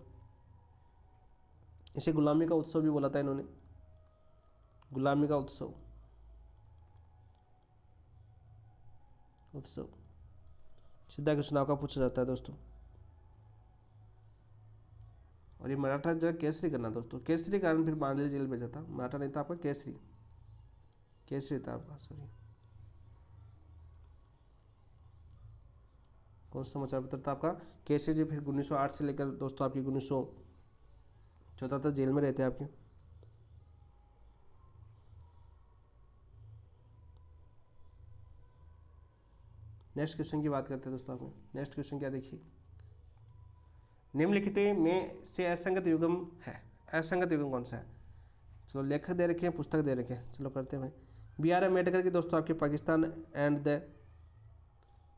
इसे गुलामी का उत्सव भी बोला था इन्होंने, गुलामी का उत्सव। सीधा क्वेश्चन आपका पूछा जाता है दोस्तों। और ये मराठा जगह केसरी करना दोस्तों, केसरी कारण फिर मांडली जेल भेजा था। मराठा नहीं था आपका, केसरी था आपका, सॉरी। कौन सा समाचार पत्र था आपका, केसरी जी। फिर 1908 से लेकर दोस्तों आपकी 1914 तक जेल में रहते हैं आपके। नेक्स्ट क्वेश्चन की बात करते हैं दोस्तों आपको। नेक्स्ट क्वेश्चन क्या देखिए, निम्नलिखित में से असंगत युग्म है, असंगत युग्म कौन सा है? चलो लेखक दे रखे हैं, पुस्तक दे रखे हैं, चलो करते हैं भाई। बी आर अम्बेडकर की दोस्तों आपके Pakistan and the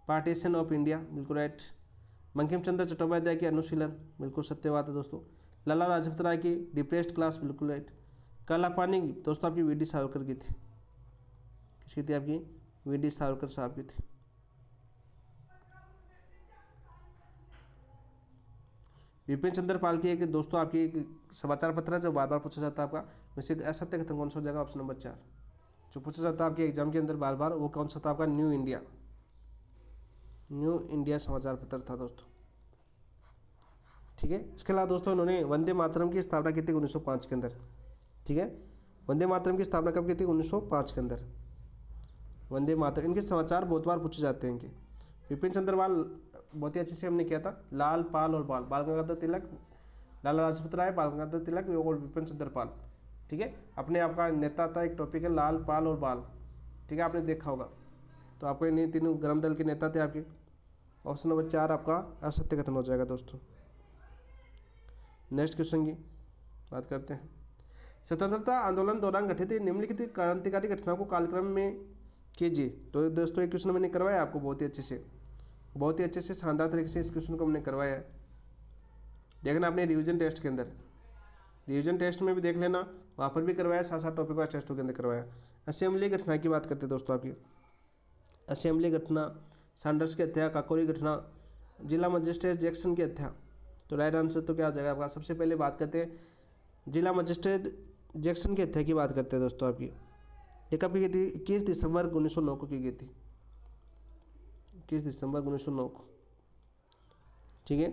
partition of India, बिल्कुल राइट। बंकिम चंद्र चट्टोपाध्याय की अनुशीलन, बिल्कुल सत्य बात है दोस्तों। लाला लाजपत राय की डिप्रेस्ड क्लास, बिल्कुल राइट। काला पानी दोस्तों आपकी वी.डी. सावरकर की थी, किसकी थी आपकी? वी.डी. सावरकर साहब की थी। विपिन चंद्र पाल की एक दोस्तों आपकी एक समाचार पत्र है जो बार बार पूछा जाता है आपका, वैसे असत्य कथन कौन सा हो जाएगा? ऑप्शन नंबर 4 जो पूछा जाता है आपके एग्जाम के अंदर बार बार, वो कौन सा था आपका? न्यू इंडिया, न्यू इंडिया समाचार पत्र था दोस्तों, ठीक है। इसके अलावा दोस्तों उन्होंने वंदे मातरम की स्थापना की थी 1905 के अंदर, ठीक है। वंदे मातरम की स्थापना कब की थी? 1905 के अंदर वंदे मातरम। इनके समाचार बहुत बार पूछे जाते हैं इनके। विपिन चंद्र पाल बहुत ही अच्छे से हमने किया था, लाल पाल और बाल, बाल गंगाधर तिलक, लाला लाजपत राय, बाल गंगाधर तिलक और विपिन चंद्र पाल, ठीक है। अपने आपका नेता था, एक टॉपिक है लाल पाल और बाल, ठीक है, आपने देखा होगा। तो आपको इन तीनों गर्म दल के नेता थे आपके। ऑप्शन नंबर 4 आपका असत्य कथन हो जाएगा दोस्तों। नेक्स्ट क्वेश्चन की बात करते हैं। स्वतंत्रता आंदोलन दौरान घटित निम्नलिखित क्रांतिकारी घटनाओं को कालक्रम में कीजिए। तो दोस्तों एक क्वेश्चन मैंने करवाया आपको बहुत ही अच्छे से शानदार तरीके से इस क्वेश्चन को हमने करवाया है। देखना अपने रिवीजन टेस्ट के अंदर, रिवीजन टेस्ट में भी देख लेना, वहाँ पर भी करवाया, साथ साथ टॉपिक वाइज टेस्टों के अंदर करवाया। असेंबली घटना की बात करते हैं दोस्तों आपकी। असेंबली घटना, सैंडर्स की हत्या, काकोरी घटना, जिला मजिस्ट्रेट जैक्सन की हत्या। तो राइट आंसर तो क्या हो जाएगा आपका? सबसे पहले बात करते हैं जिला मजिस्ट्रेट जैक्सन की हत्या की बात करते हैं दोस्तों आपकी। ये कब की गई थी? 21 दिसंबर 1909 को की गई थी, 21 दिसंबर 1909 को, ठीक है।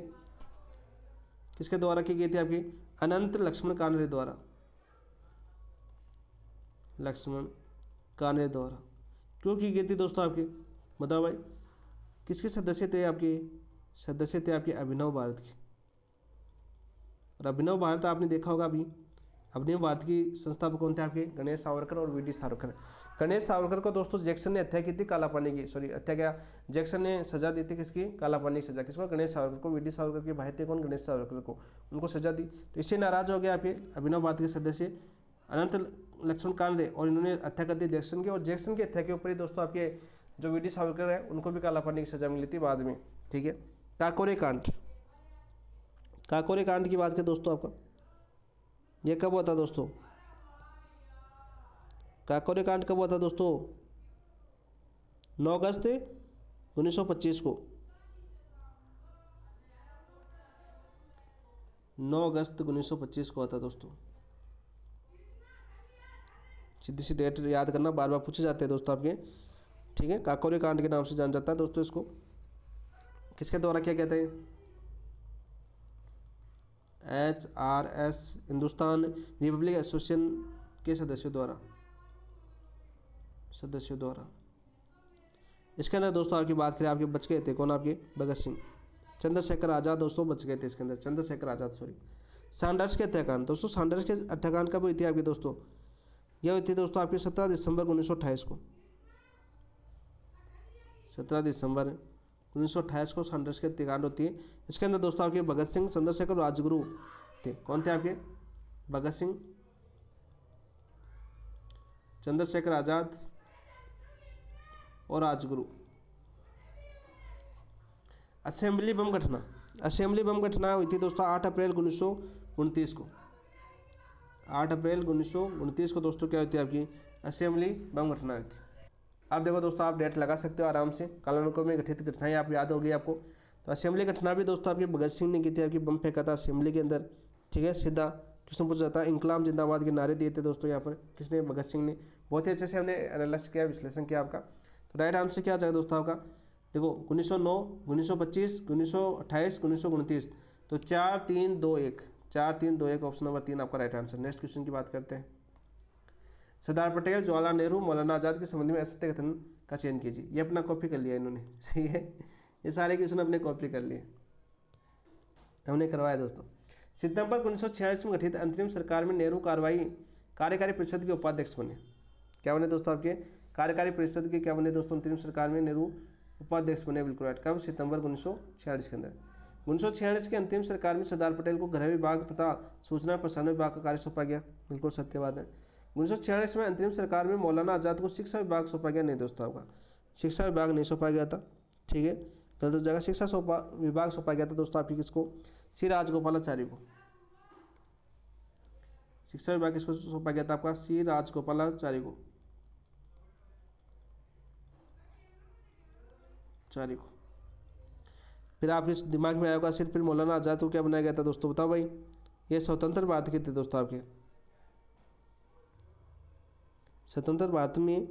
किसके द्वारा की गई थी आपकी? अनंत लक्ष्मण कानरे द्वारा, लक्ष्मण कानरे द्वारा। क्यों की गई थी दोस्तों आपकी? बताओ भाई, किसके सदस्य थे आपके? सदस्य थे आपके अभिनव भारत के। और अभिनव भारत आपने देखा होगा अभी, अभिनव भारत की संस्थापक कौन थे आपके? गणेश सावरकर और वी.डी. सावरकर। गणेश सावरकर को दोस्तों जैक्सन ने हत्या की थी, काला पानी की, सॉरी हत्या क्या, जैक्सन ने सजा दी थी किसकी? काला पानी की सजा। किसको? गणेश सावरकर को। वी.डी. सावरकर के भाई थे कौन? गणेश सावरकर को, उनको सजा दी। तो इससे नाराज हो गया आपके अभिनव भारत के सदस्य अनंत लक्ष्मण कानरे, और इन्होंने हत्या कर दी जैक्सन की। और जैक्सन की हत्या के ऊपर ही दोस्तों आपके जो वी.डी. सावरकर है उनको भी काला पानी की सजा मिली थी बाद में, ठीक है। काकोरे कांड, काकोरे कांड की बात करें दोस्तों आपका, ये कब हुआ था दोस्तों? काकोरे कांड कब हुआ था दोस्तों? 9 अगस्त 1925 को, 9 अगस्त 1925 को हुआ था दोस्तों। सीधी सी डेट याद करना, बार बार पूछे जाते हैं दोस्तों आपके, ठीक है। काकोरे कांड के नाम से जाना जाता है दोस्तों इसको। किसके द्वारा क्या कहते हैं? HRS हिंदुस्तान रिपब्लिक एसोसिएशन के सदस्यों द्वारा, इसके अंदर दोस्तों आपकी बात करें, आपके बच गए थे कौन? आपके भगत सिंह, चंद्रशेखर आज़ाद दोस्तों बच गए थे इसके अंदर, चंद्रशेखर आज़ाद सॉरी। सैंडर्स के हत्याकांड दोस्तों, सैंडर्स के हत्याकांड कब हुई थी आपकी दोस्तों? यह हुई थी दोस्तों आपकी 17 दिसंबर 1928 को, 17 दिसंबर 1928 को सैंडर्स के हत्याकांड होती है। इसके अंदर दोस्तों आपके भगत सिंह, चंद्रशेखर, राजगुरु थे। कौन थे आपके? भगत सिंह, चंद्रशेखर आज़ाद और राजगुरु। असेंबली बम घटना, असेंबली बम घटना हुई थी दोस्तों 8 अप्रैल 1929 को, 8 अप्रैल 1929 को दोस्तों क्या होती है आपकी? असेंबली बम घटना हुई थी। अब देखो दोस्तों आप डेट लगा सकते हो आराम से, कालानुक्रम में घटित घटनाएं आप याद होगी आपको। तो असेंबली घटना भी दोस्तों आपके भगत सिंह ने की थी, आपकी बम फेंका था असेंबली के अंदर, ठीक है। सीधा क्वेश्चन पूछा जाता है, इंकलाब जिंदाबाद के नारे दिए थे दोस्तों यहाँ पर, किसने? भगत सिंह ने। बहुत ही अच्छे से हमने एनालाइज किया, विश्लेषण किया आपका। तो राइट आंसर क्या आ जाएगा दोस्तों आपका? देखो 1909, 1925, 1928, 1929, तो 4 3 2 1, 4 3 2 1 ऑप्शन नंबर 3 आपका राइट आंसर। नेक्स्ट क्वेश्चन की बात करते हैं। सरदार पटेल, जवाहरलाल नेहरू, मौलाना आज़ाद के संबंध में असत्य कथन का चयन कीजिए। ये अपना कॉपी कर लिया इन्होंने, ठीक है, ये सारे क्वेश्चन अपने कॉपी कर लिए, हमने करवाया दोस्तों। सितंबर 1946 में गठित अंतरिम सरकार में नेहरू कार्यकारी परिषद के उपाध्यक्ष बने। क्या बने दोस्तों आपके? कार्यकारी परिषद के क्या बने दोस्तों? अंतरिम सरकार में नेहरू उपाध्यक्ष बने, बिल्कुल राइट। कब? सितंबर 1946 के अंदर। 1946 के अंतिम सरकार में सरदार पटेल को गृह विभाग तथा सूचना प्रसारण विभाग का कार्य सौंपा गया, बिल्कुल सत्य बात है। 1946 में अंतिम सरकार में मौलाना आज़ाद को शिक्षा विभाग सौंपा गया, नहीं दोस्तों आपका शिक्षा विभाग नहीं सौंपा गया था, ठीक है, गलत जगह। शिक्षा विभाग सौंपा गया था दोस्तों आपकी किसको? सी राजगोपालाचारी को। शिक्षा विभाग किसको सौंपा गया था आपका? सी राजगोपालाचारी को, चारी को। फिर आप इस दिमाग में आएगा सिर्फ, फिर मौलाना आज़ाद को क्या बनाया गया था दोस्तों? बताओ भाई। ये स्वतंत्र भारत के थे दोस्तों आपके, स्वतंत्र भारत में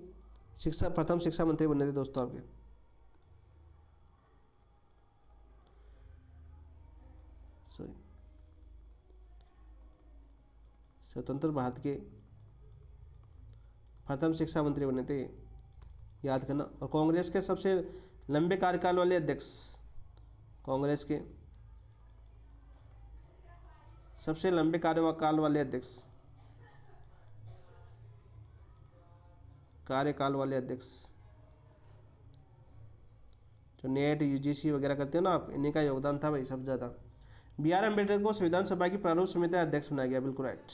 प्रथम शिक्षा मंत्री बने थे दोस्तों आपके। सॉरी, स्वतंत्र भारत के प्रथम शिक्षा मंत्री बने थे, याद करना। और कांग्रेस के सबसे लंबे कार्यकाल वाले अध्यक्ष, कांग्रेस के सबसे लंबे कार्यकाल वाले अध्यक्ष, जो नेट यूजीसी वगैरह करते हो ना आप, इन्हीं का योगदान था भाई सबसे ज़्यादा। B.R. अम्बेडकर को संविधान सभा की प्रारूप समिति का अध्यक्ष बनाया गया, बिल्कुल राइट,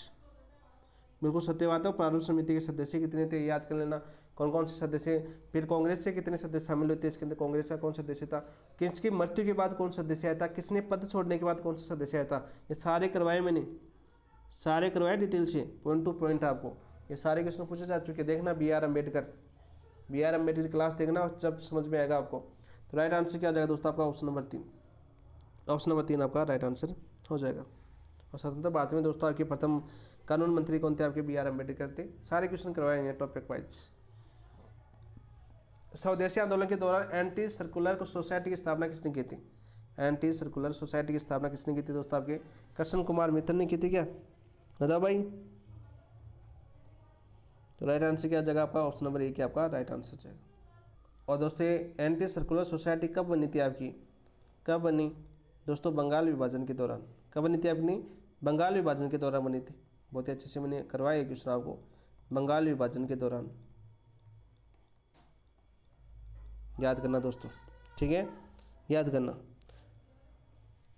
बिल्कुल सत्य बात है। प्रारूप समिति के सदस्य कितने थे याद कर लेना, कौन कौन से सदस्य। फिर कांग्रेस से कितने सदस्य शामिल होते हैं इसके अंदर? कांग्रेस का कौन सदस्य था? किसकी मृत्यु के बाद कौन सदस्य आया था? किसने पद छोड़ने के बाद कौन सा सदस्य आया था? ये सारे करवाए मैंने, सारे करवाए डिटेल से, पॉइंट टू पॉइंट आपको ये सारे क्वेश्चन पूछे जा चुके। देखना B.R. अम्बेडकर की क्लास देखना, जब समझ में आएगा आपको। तो राइट आंसर क्या आ जाएगा दोस्तों आपका? Option number 3। ऑप्शन नंबर 3 आपका राइट आंसर हो जाएगा। और स्वतंत्र भारत में दोस्तों आपके प्रथम कानून मंत्री कौन थे? आपके B.R. अम्बेडकर थे। सारे क्वेश्चन करवाए हैं टॉपिक वाइज। स्वदेशी आंदोलन के दौरान एंटी सर्कुलर सोसाइटी की स्थापना किसने की थी? एंटी सर्कुलर सोसाइटी की स्थापना किसने की थी दोस्तों आपके? कृष्ण कुमार मित्र ने की थी क्या? बताओ भाई। तो राइट आंसर क्या जगह आपका? ऑप्शन नंबर 1 आपका राइट आंसर जाएगा। और दोस्तों एंटी सर्कुलर सोसाइटी कब बनी थी आपकी? कब बनी दोस्तों? बंगाल विभाजन के दौरान। कब बनी थी अपनी? बंगाल विभाजन के दौरान बनी थी। बहुत ही अच्छे से मैंने करवाया क्वेश्चन आपको, बंगाल विभाजन के दौरान, याद करना दोस्तों, ठीक है, याद करना।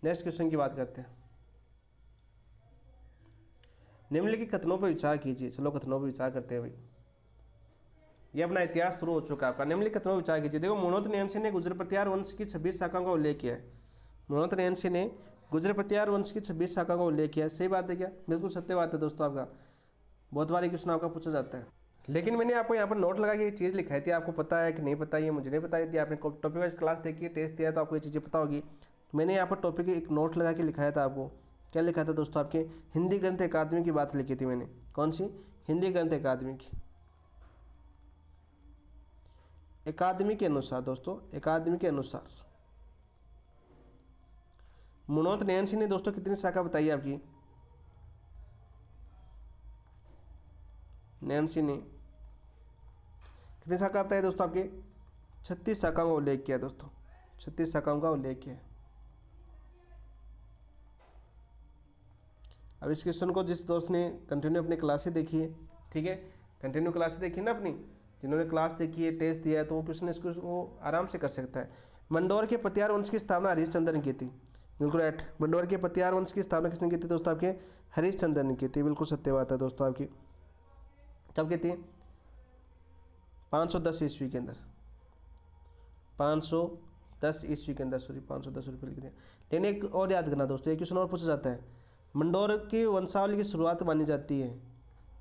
नेक्स्ट क्वेश्चन की बात करते हैं। निम्नलिखित कथनों पर विचार कीजिए। चलो कथनों पर विचार करते हैं भाई। ये अपना इतिहास शुरू हो चुका है आपका। निम्नलिखित कथनों पर विचार कीजिए। देखो, मनोतनयनसी ने गुर्जर प्रतिहार वंश की 26 शाखाओं का उल्लेख किया है। मनोतनयनसी ने गुर्जर प्रतिहार वंश की 26 शाखाओं का उल्लेख किया है। सही बात है क्या? बिल्कुल सत्य बात है दोस्तों आपका। बहुत बार क्वेश्चन आपका पूछा जाता है, लेकिन मैंने आपको यहाँ पर नोट लगा के ये चीज़ लिखाई थी। आपको पता है कि नहीं पता, ये मुझे नहीं बताई थी। आपने टॉपिक वाइज क्लास देखी है, टेस्ट दिया, तो आपको ये चीज़ें पता होगी। मैंने यहाँ पर टॉपिक एक नोट लगा के लिखाया था आपको। क्या लिखा था दोस्तों? आपके हिंदी ग्रंथ अकादमी की बात लिखी थी मैंने। कौन सी? हिंदी ग्रंथ अकादमी की। अकादमी के अनुसार दोस्तों, अकादमी के अनुसार मनोतनयनसी ने दोस्तों कितनी शाखा बताई आपकी? नैन्सी ने कितनी शाखा बताई दोस्तों आपके? 36 शाखाओं का उल्लेख किया दोस्तों, 36 शाखाओं का उल्लेख किया। अब इस क्वेश्चन को जिस दोस्त ने कंटिन्यू अपनी क्लासें देखी है, ठीक है, कंटिन्यू क्लासें देखी ना अपनी, जिन्होंने क्लास देखी है, टेस्ट दिया है, तो वो क्वेश्चन इसको आराम से कर सकता है। मंडोर के प्रतिहार वंश की स्थापना हरिश्चंद्र ने की थी। बिल्कुल राइट। मंडोर के प्रतिहार वंश की स्थापना किसने की थी दोस्तों आपके? हरिश्चंद्र ने की थी। बिल्कुल सत्य बात है दोस्तों आपकी। कब की थी? 510 ईस्वी के अंदर, 510 ईस्वी के अंदर, सॉरी 510 रुपये लिख दिया। लेकिन एक और याद करना दोस्तों, एक क्वेश्चन और पूछा जाता है। मंडोर की वंशावली की शुरुआत मानी जाती है,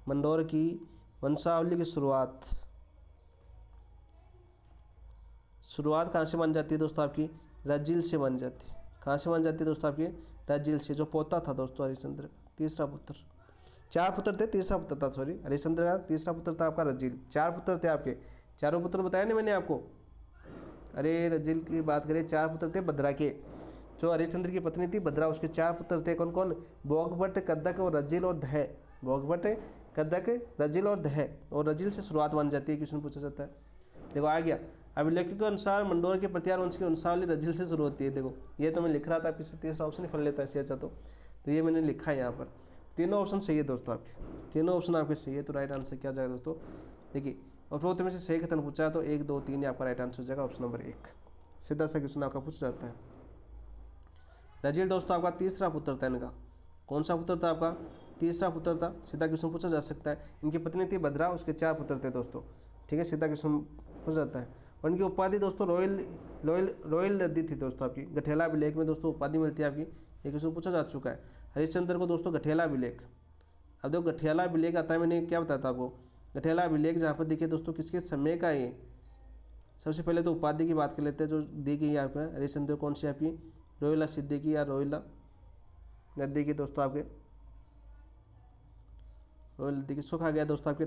मंडोर की वंशावली की शुरुआत कहाँ से मानी जाती है दोस्तों आपकी? रजिल से मानी जाती है। कहाँ से मानी जाती है दोस्तों आपके? रजिल से, जो पोता था दोस्तों हरिश्चंद्र का, तीसरा पुत्र। 4 पुत्र थे, तीसरा पुत्र था, सॉरी, हरिश्चंद्र का तीसरा पुत्र था आपका रजिल। 4 पुत्र थे आपके, चारों पुत्र बताया नहीं मैंने आपको। अरे रजिल की बात करें, 4 पुत्र थे भद्रा के। जो हरिश्चंद्र की पत्नी थी भद्रा, उसके 4 पुत्र थे। कौन कौन? भोगभट, कदक और रजिल और दह। भोगभट, कदक, रजिल और दह। और रजिल से शुरुआत मानी जाती है, क्वेश्चन पूछा जाता है। देखो आ गया। अब लेखक के अनुसार मंडोर के प्रतिहार वंश की वंशावली रजिल से शुरू होती है। देखो ये तो मैं लिख रहा था, इससे तीसरा ऑप्शन ही फल लेता है इससे अच्छा तो ये मैंने लिखा है यहाँ पर। तीनों ऑप्शन सही है दोस्तों आपके, तीनों ऑप्शन आपके सही है। तो राइट आंसर क्या जाएगा दोस्तों? देखिए, और में से सही कथन पूछा है तो 1, 2, 3 आपका राइट आंसर हो जाएगा ऑप्शन नंबर 1। सीधा सा क्वेश्चन आपका पूछा जाता है। रजील दोस्तों आपका तीसरा पुत्र था इनका। कौन सा पुत्र था आपका? तीसरा पुत्र था। सीधा क्वेश्चन पूछा जा सकता है। इनकी पत्नी थी भद्रा, उसके 4 पुत्र थे दोस्तों। ठीक है, सीधा क्वेश्चन पूछा जाता है। और इनकी उपाधि दोस्तों रॉयल नदी थी दोस्तों आपकी। गठेला अभिलेख में दोस्तों उपाधि मिलती है आपकी। ये क्वेश्चन पूछा जा चुका है। हरिश्चंद्र को दोस्तों गठेला अभिलेख। अब देखो गठेला अभिलेख आता है, मैंने क्या बताया था आपको, गठेला अभिलेख जहाँ पर देखिए दोस्तों किसके समय का है। सबसे पहले तो उपाधि की बात कर लेते हैं जो दी गई यहाँ पर। हरिश्चंद्र कौन सी आपकी? रोहिला सिद्दीकी या रोहिला नदी की दोस्तों आपके। रोहिला नदी किसको कहा गया दोस्तों आपके?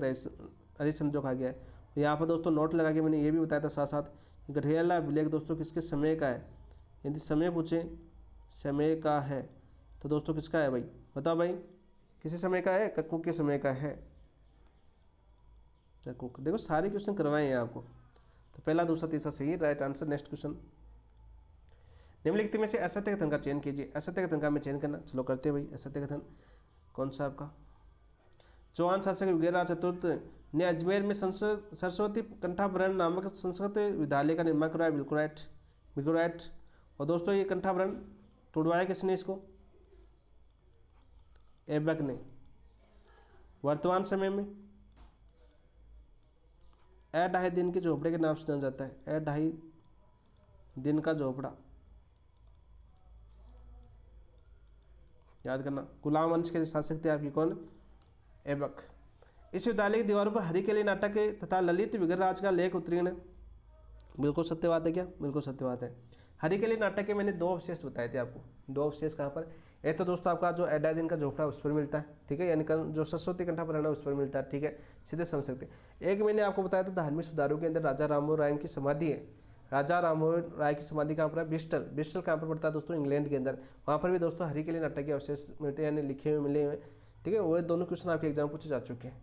हरिश्चंद्र कहा गया है। यहाँ पर दोस्तों नोट लगा के मैंने ये भी बताया था साथ साथ, गठेला अभिलेख दोस्तों किसके समय का है। यदि समय पूछे समय का है तो दोस्तों किसका है भाई? बताओ भाई, किसी समय का है? कक्कू के समय का है। कक्कू। देखो सारे क्वेश्चन करवाए हैं आपको, तो पहला दूसरा तीसरा सही, राइट आंसर। नेक्स्ट क्वेश्चन, निम्नलिखित में से असत्य कथन का चयन कीजिए। असत्य कथन का में चयन करना, चलो करते हैं भाई। असत्य कथन कौन सा आपका? चौहान शासक वगैरह चतुर्थ ने अजमेर में सरस्वती कंठाभरण नामक संस्कृत विद्यालय का निर्माण करवाया। बिल्कुल राइट, बिल्कुल राइट। और दोस्तों ये कंठाभरण तोड़वाया किसने इसको? ऐबक ने। वर्तमान समय में ढाई दिन के झोपड़े के नाम से जाना जाता है। ढाई दिन का झोपड़ा, याद करना। गुलाम वंश के शासक थे आपकी कौन? ऐबक। इस विद्यालय की दीवारों पर हरिकेली नाटक तथा ललित विग्रहराज का लेख उत्तीर्ण। बिल्कुल सत्य बात है क्या? बिल्कुल सत्य बात है। हरिकेली नाटक के मैंने 2 अवशेष बताए थे आपको। 2 अवशेष कहाँ पर? एक तो दोस्तों आपका जो ढाई दिन का झोपड़ा उस पर मिलता है, ठीक है, यानी जो सरस्वती कंठाभरण है उस पर मिलता है, ठीक है, सीधे समझ सकते हैं। एक मैंने आपको बताया था धार्मिक सुधारों के अंदर राजा राममोहन राय की समाधि है। राजा राममोहन राय की समाधि कहाँ पर है? ब्रिस्टल। ब्रिस्टल कहाँ पर पड़ता है दोस्तों? इंग्लैंड के अंदर। वहाँ पर भी दोस्तों हरिकेली नाटक के अवशेष मिलते हैं, यानी लिखे हुए मिले हुए, ठीक है। वो दोनों क्वेश्चन आपके एग्जाम पूछे जा चुके हैं।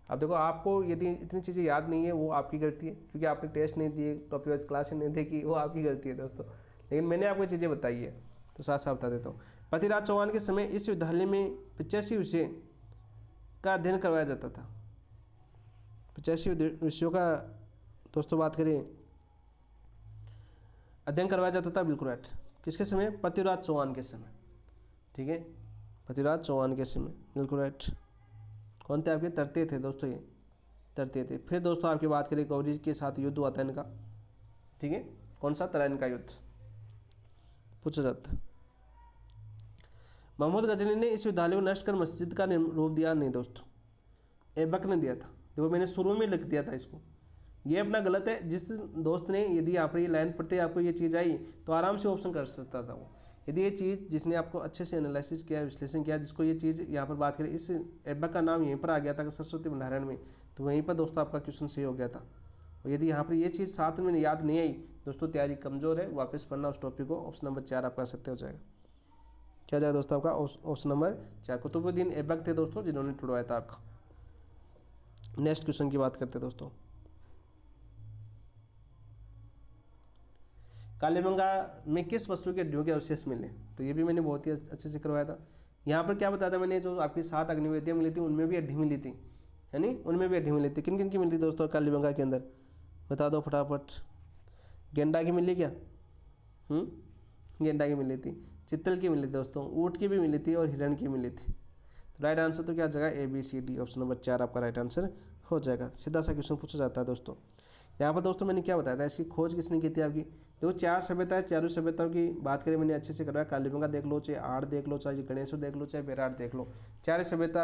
अब देखो आपको यदि इतनी चीज़ें याद नहीं है वो आपकी गलती है, क्योंकि आपने टेस्ट नहीं दिए, टॉपिक वाइज क्लास नहीं देखी, वो आपकी गलती है दोस्तों। लेकिन मैंने आपको चीज़ें बताई है तो साथ साथ बता देता हूँ। पृथ्वीराज चौहान के समय इस विद्यालय में 85 विषय का अध्ययन करवाया जाता था। 85 विषयों का दोस्तों बात करें अध्ययन करवाया जाता था। बिल्कुल राइट। किसके समय? पृथ्वीराज चौहान के समय, ठीक है, पृथ्वीराज चौहान के समय, बिल्कुल राइट। कौन थे आपके? तृतीय थे दोस्तों, ये तृतीय थे। फिर दोस्तों आपकी बात करें गौरी के साथ युद्ध हुआ था इनका, ठीक है, कौन सा? तराइन का युद्ध पूछा जाता है। महमूद गजनी ने इस विद्यालय को नष्ट कर मस्जिद का रूप दिया। नहीं दोस्तों, ऐबक ने दिया था। देखो मैंने शुरू में लिख दिया था इसको, ये अपना गलत है। जिस दोस्त ने यदि यहाँ पर ये लाइन पढ़ते आपको ये चीज़ आई तो आराम से ऑप्शन कर सकता था वो। यदि ये चीज़ जिसने आपको अच्छे से एनालिसिस किया, विश्लेषण किया, जिसको ये चीज़ यहाँ पर बात करें, इस ऐबक का नाम यहीं पर आ गया था सरस्वती भंडारण में, तो वहीं पर दोस्तों आपका क्वेश्चन सही हो गया था। और यदि यहाँ पर ये चीज़ साथ में याद नहीं आई दोस्तों, तैयारी कमज़ोर है, वापस पढ़ना उस टॉपिक को। ऑप्शन नंबर 4 आपका सत्य हो जाएगा। क्या जाएगा दोस्तों आपका? ऑप्शन नंबर 4 कुतुबुद्दीन ऐबक थे दोस्तों जिन्होंने टुड़वाया था आपका। नेक्स्ट क्वेश्चन की बात करते हैं दोस्तों। कालीबंगा में किस वस्तु के हड्डियों के अवशेष मिले? तो ये भी मैंने बहुत ही अच्छे से करवाया था। यहाँ पर क्या बताया था मैंने, जो आपकी 7 अग्निवेदियाँ मिली थी उनमें भी हड्डी मिली थी, है नी, उनमें भी हड्डी मिली थी। किन किन की मिली थी दोस्तों कालीबंगा के अंदर? बता दो फटाफट। गेंडा की मिली क्या? गेंडा की मिली थी, चित्तल की मिली थी दोस्तों, ऊँट की भी मिली थी और हिरण की मिली थी। तो राइट आंसर तो क्या आ जाएगा? ABCD, ऑप्शन नंबर 4 आपका राइट आंसर हो जाएगा। सीधा सा क्वेश्चन पूछा जाता है दोस्तों। यहाँ पर दोस्तों मैंने क्या बताया था, इसकी खोज किसने की थी आपकी? देखो 4 सभ्यता है, चारों सभ्यताओं की बात करें मैंने अच्छे से करवाया। कालीबंगा देख लो, चाहे आड़ देख लो, चाहे गणेशो देख लो, चाहे बेराट देख लो, 4 सभ्यता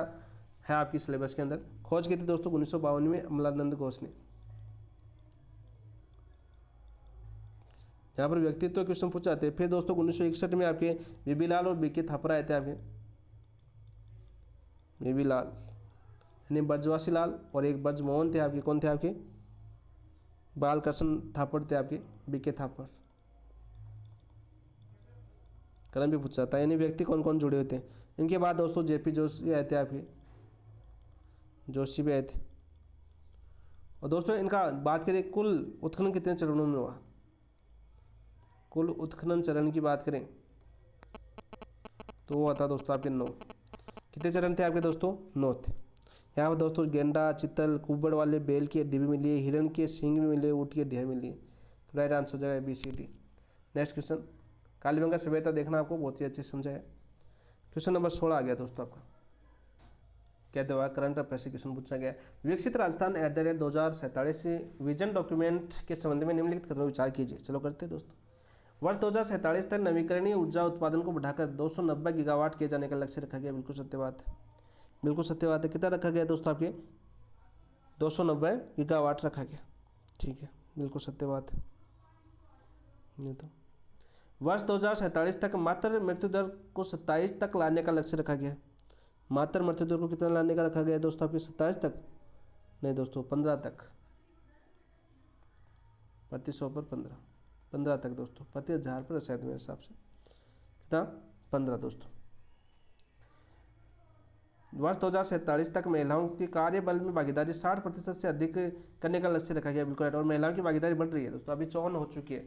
है आपकी सिलेबस के अंदर। खोज की थी दोस्तों 1952 में अमलानंद घोष ने। यहाँ पर व्यक्तित्व क्वेश्चन पूछे जाते हैं। फिर दोस्तों 1961 में आपके बीबी लाल और BK थापर आए थे आपके। बीबी लाल यानी ब्रजवासी लाल और एक ब्रजमोहन थे आपके। कौन थे आपके? बालकृष्ण थापर थे आपके, BK थापर। कलम भी पूछा जाता है, यानी व्यक्ति कौन कौन जुड़े होते हैं। इनके बाद दोस्तों JP जोशी आए थे आपके, जोशी भी आए थे। और दोस्तों इनका बात करें कुल उत्खनन कितने चरणों में हुआ? कुल उत्खनन चरण की बात करें तो वो आता दोस्तों आपके 9। कितने चरण थे आपके दोस्तों? 9 थे। यहाँ पर दोस्तों गेंडा, चित्तल, कुब्बड़ वाले बैल की हड्डी भी मिली है, हिरण के सींग भी मिले, ऊँट की हड्डियाँ मिली है। राइट आंसर हो जाएगा ABCD। नेक्स्ट क्वेश्चन, कालीबंगा सभ्यता देखना आपको बहुत ही अच्छे से समझा है। क्वेश्चन नंबर 16 आ गया दोस्तों आपका, कहते हुआ करंट अफेयर से क्वेश्चन पूछा गया, विकसित राजस्थान @ 2047 विजन डॉक्यूमेंट के संबंध में निम्नलिखित कथनों पर विचार कीजिए। चलो करते हैं दोस्तों। वर्ष 2047 तक नवीकरणीय ऊर्जा उत्पादन को बढ़ाकर 290 गीगावाट किए जाने का लक्ष्य रखा गया। बिल्कुल सत्य बात है, बिल्कुल सत्य बात है। कितना रखा गया दोस्तों आपके, 290 गीगावाट रखा गया। ठीक है, बिल्कुल सत्य बात है। ये तो वर्ष 2047 तक मातृ मृत्यु दर को 27 तक लाने का लक्ष्य रखा गया। मातृ मृत्यु दर को कितना लाने का रखा गया दोस्तों आपके, 27 तक नहीं दोस्तों, 15 तक, प्रति 100 पर 15 तक दोस्तों, प्रति 1000 पर शायद मेरे हिसाब से कितना, 15 दोस्तों। वर्ष 2047 तक महिलाओं की कार्य बल में भागीदारी 60% से अधिक करने का लक्ष्य रखा गया। बिल्कुल, और महिलाओं की भागीदारी बढ़ रही है दोस्तों, अभी 54 हो चुकी है।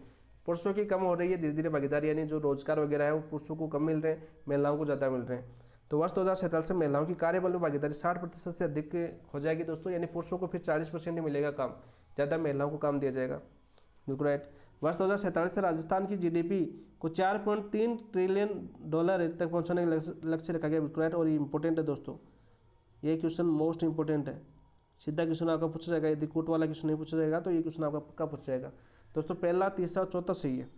पुरुषों की कम हो रही है धीरे धीरे भागीदारी, यानी जो रोजगार वगैरह है वो पुरुषों को कम मिल रहे हैं, महिलाओं को ज़्यादा मिल रहे हैं। तो वर्ष 2047 से महिलाओं की कार्यबल में भागीदारी 60% से अधिक हो जाएगी दोस्तों, यानी पुरुषों को फिर 40% ही मिलेगा काम, ज़्यादा महिलाओं को काम दिया जाएगा। बिल्कुल राइट। वर्ष 2047 से राजस्थान की GDP को 4.3 ट्रिलियन डॉलर तक पहुंचाने का लक्ष्य रखा गया। बिल्कुल राइट, और ये इंपॉर्टेंट है दोस्तों, ये क्वेश्चन मोस्ट इंपॉर्टेंट है। सीधा क्वेश्चन आपका पूछा जाएगा, यदि कोट वाला क्वेश्चन नहीं पूछा जाएगा तो ये क्वेश्चन आपका पक्का पूछा जाएगा दोस्तों। पहला, तीसरा और चौथा सही है,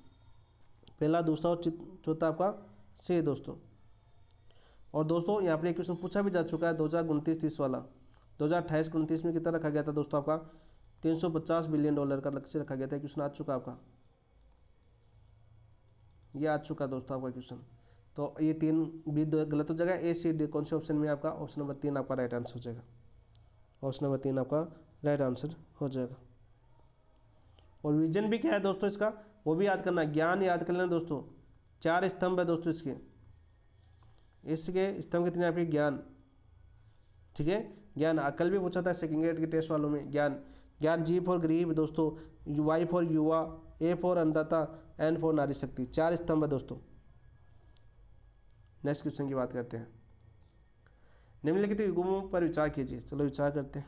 पहला, दूसरा और चौथा आपका सही है दोस्तों। और दोस्तों यहाँ पर एक क्वेश्चन पूछा भी जा चुका है 2029-30 वाला। 2028-29 में कितना रखा गया था दोस्तों आपका, 350 बिलियन डॉलर का लक्ष्य रखा गया था। क्वेश्चन आ चुका आपका, ये आ चुका दोस्तों आपका क्वेश्चन। तो ये 3 भी गलत हो जाएगा। ACD कौन से ऑप्शन में आपका, ऑप्शन नंबर 3 आपका राइट आंसर हो जाएगा। ऑप्शन नंबर 3 आपका राइट आंसर हो जाएगा। और विजन भी क्या है दोस्तों इसका, वो भी याद करना, ज्ञान याद कर लेना दोस्तों। 4 स्तंभ है दोस्तों इसके स्तंभ कितने आपके, ज्ञान, ठीक है, ज्ञान। कल भी पूछा था सेकंड ग्रेड के टेस्ट वालों में, ज्ञान। G फॉर गरीब दोस्तों, Y फॉर युवा, A फॉर अन्नदाता, N फॉर नारी शक्ति। 4 स्तंभ है दोस्तों। नेक्स्ट क्वेश्चन की बात करते हैं, निम्नलिखित युग्मों पर विचार कीजिए। चलो विचार करते हैं।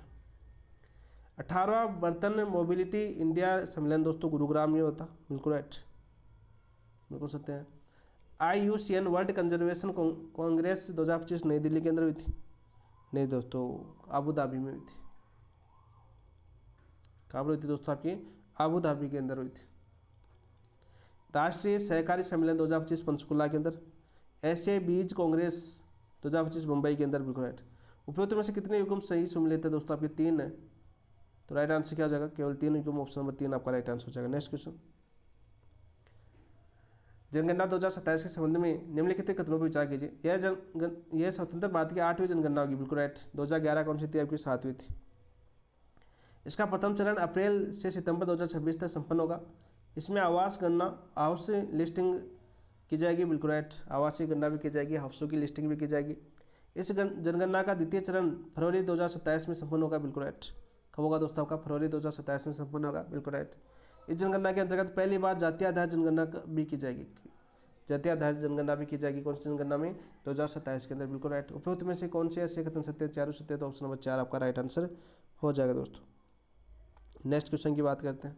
18वां बर्तन मोबिलिटी इंडिया सम्मेलन दोस्तों गुरुग्राम में होता। बिल्कुल राइट, बिल्कुल सत्य है। IUCN वर्ल्ड कंजर्वेशन कांग्रेस 2025 नई दिल्ली के अंदर हुई थी, नहीं दोस्तों, आबू धाबी में हुई थी। कहाँ पर हुई थी दोस्तों आपकी, आबू धाबी के अंदर हुई थी। राष्ट्रीय सहकारी सम्मेलन 2025 पंचकुला के अंदर। एशियाई बीज कांग्रेस 2025 मुंबई के अंदर। बिल्कुल राइट। उपरोक्त में से कितने युग्म सही सम्मिलित है दोस्तों आपके, 3 है। तो राइट आंसर क्या हो जाएगा, केवल 3 युग्म, ऑप्शन नंबर 3 आपका राइट आंसर हो जाएगा। नेक्स्ट क्वेश्चन, जनगणना 2027 के संबंध में निम्नलिखित कथनों पर विचार कीजिए। यह स्वतंत्र भारत की 8वीं जनगणना होगी। बिल्कुल राइट। 2011 कौन सी थी आपकी, 7वीं थी। इसका प्रथम चरण अप्रैल से सितंबर 2026 तक संपन्न होगा। इसमें आवास गणना, हाउस लिस्टिंग की जाएगी। बिल्कुल राइट, आवासीय गणना भी की जाएगी, हाउसों की लिस्टिंग भी की जाएगी। इस जनगणना का द्वितीय चरण फरवरी 2027 में संपन्न होगा। बिल्कुल राइट। कब होगा दोस्तों आपका, फरवरी 2027 में संपन्न होगा। बिल्कुल राइट। इस जनगणना के अंतर्गत पहली बार जातीय आधारित जनगणना भी की जाएगी, जातीय आधारित जनगणना भी की जाएगी। कौन सी जनगणना में, 2027 के अंदर। बिल्कुल राइट। उपरोक्त में से कौन से ऐसे कथन सत्य, चारों सत्य, तो ऑप्शन नंबर 4 आपका राइट आंसर हो जाएगा दोस्तों। नेक्स्ट क्वेश्चन की बात करते हैं।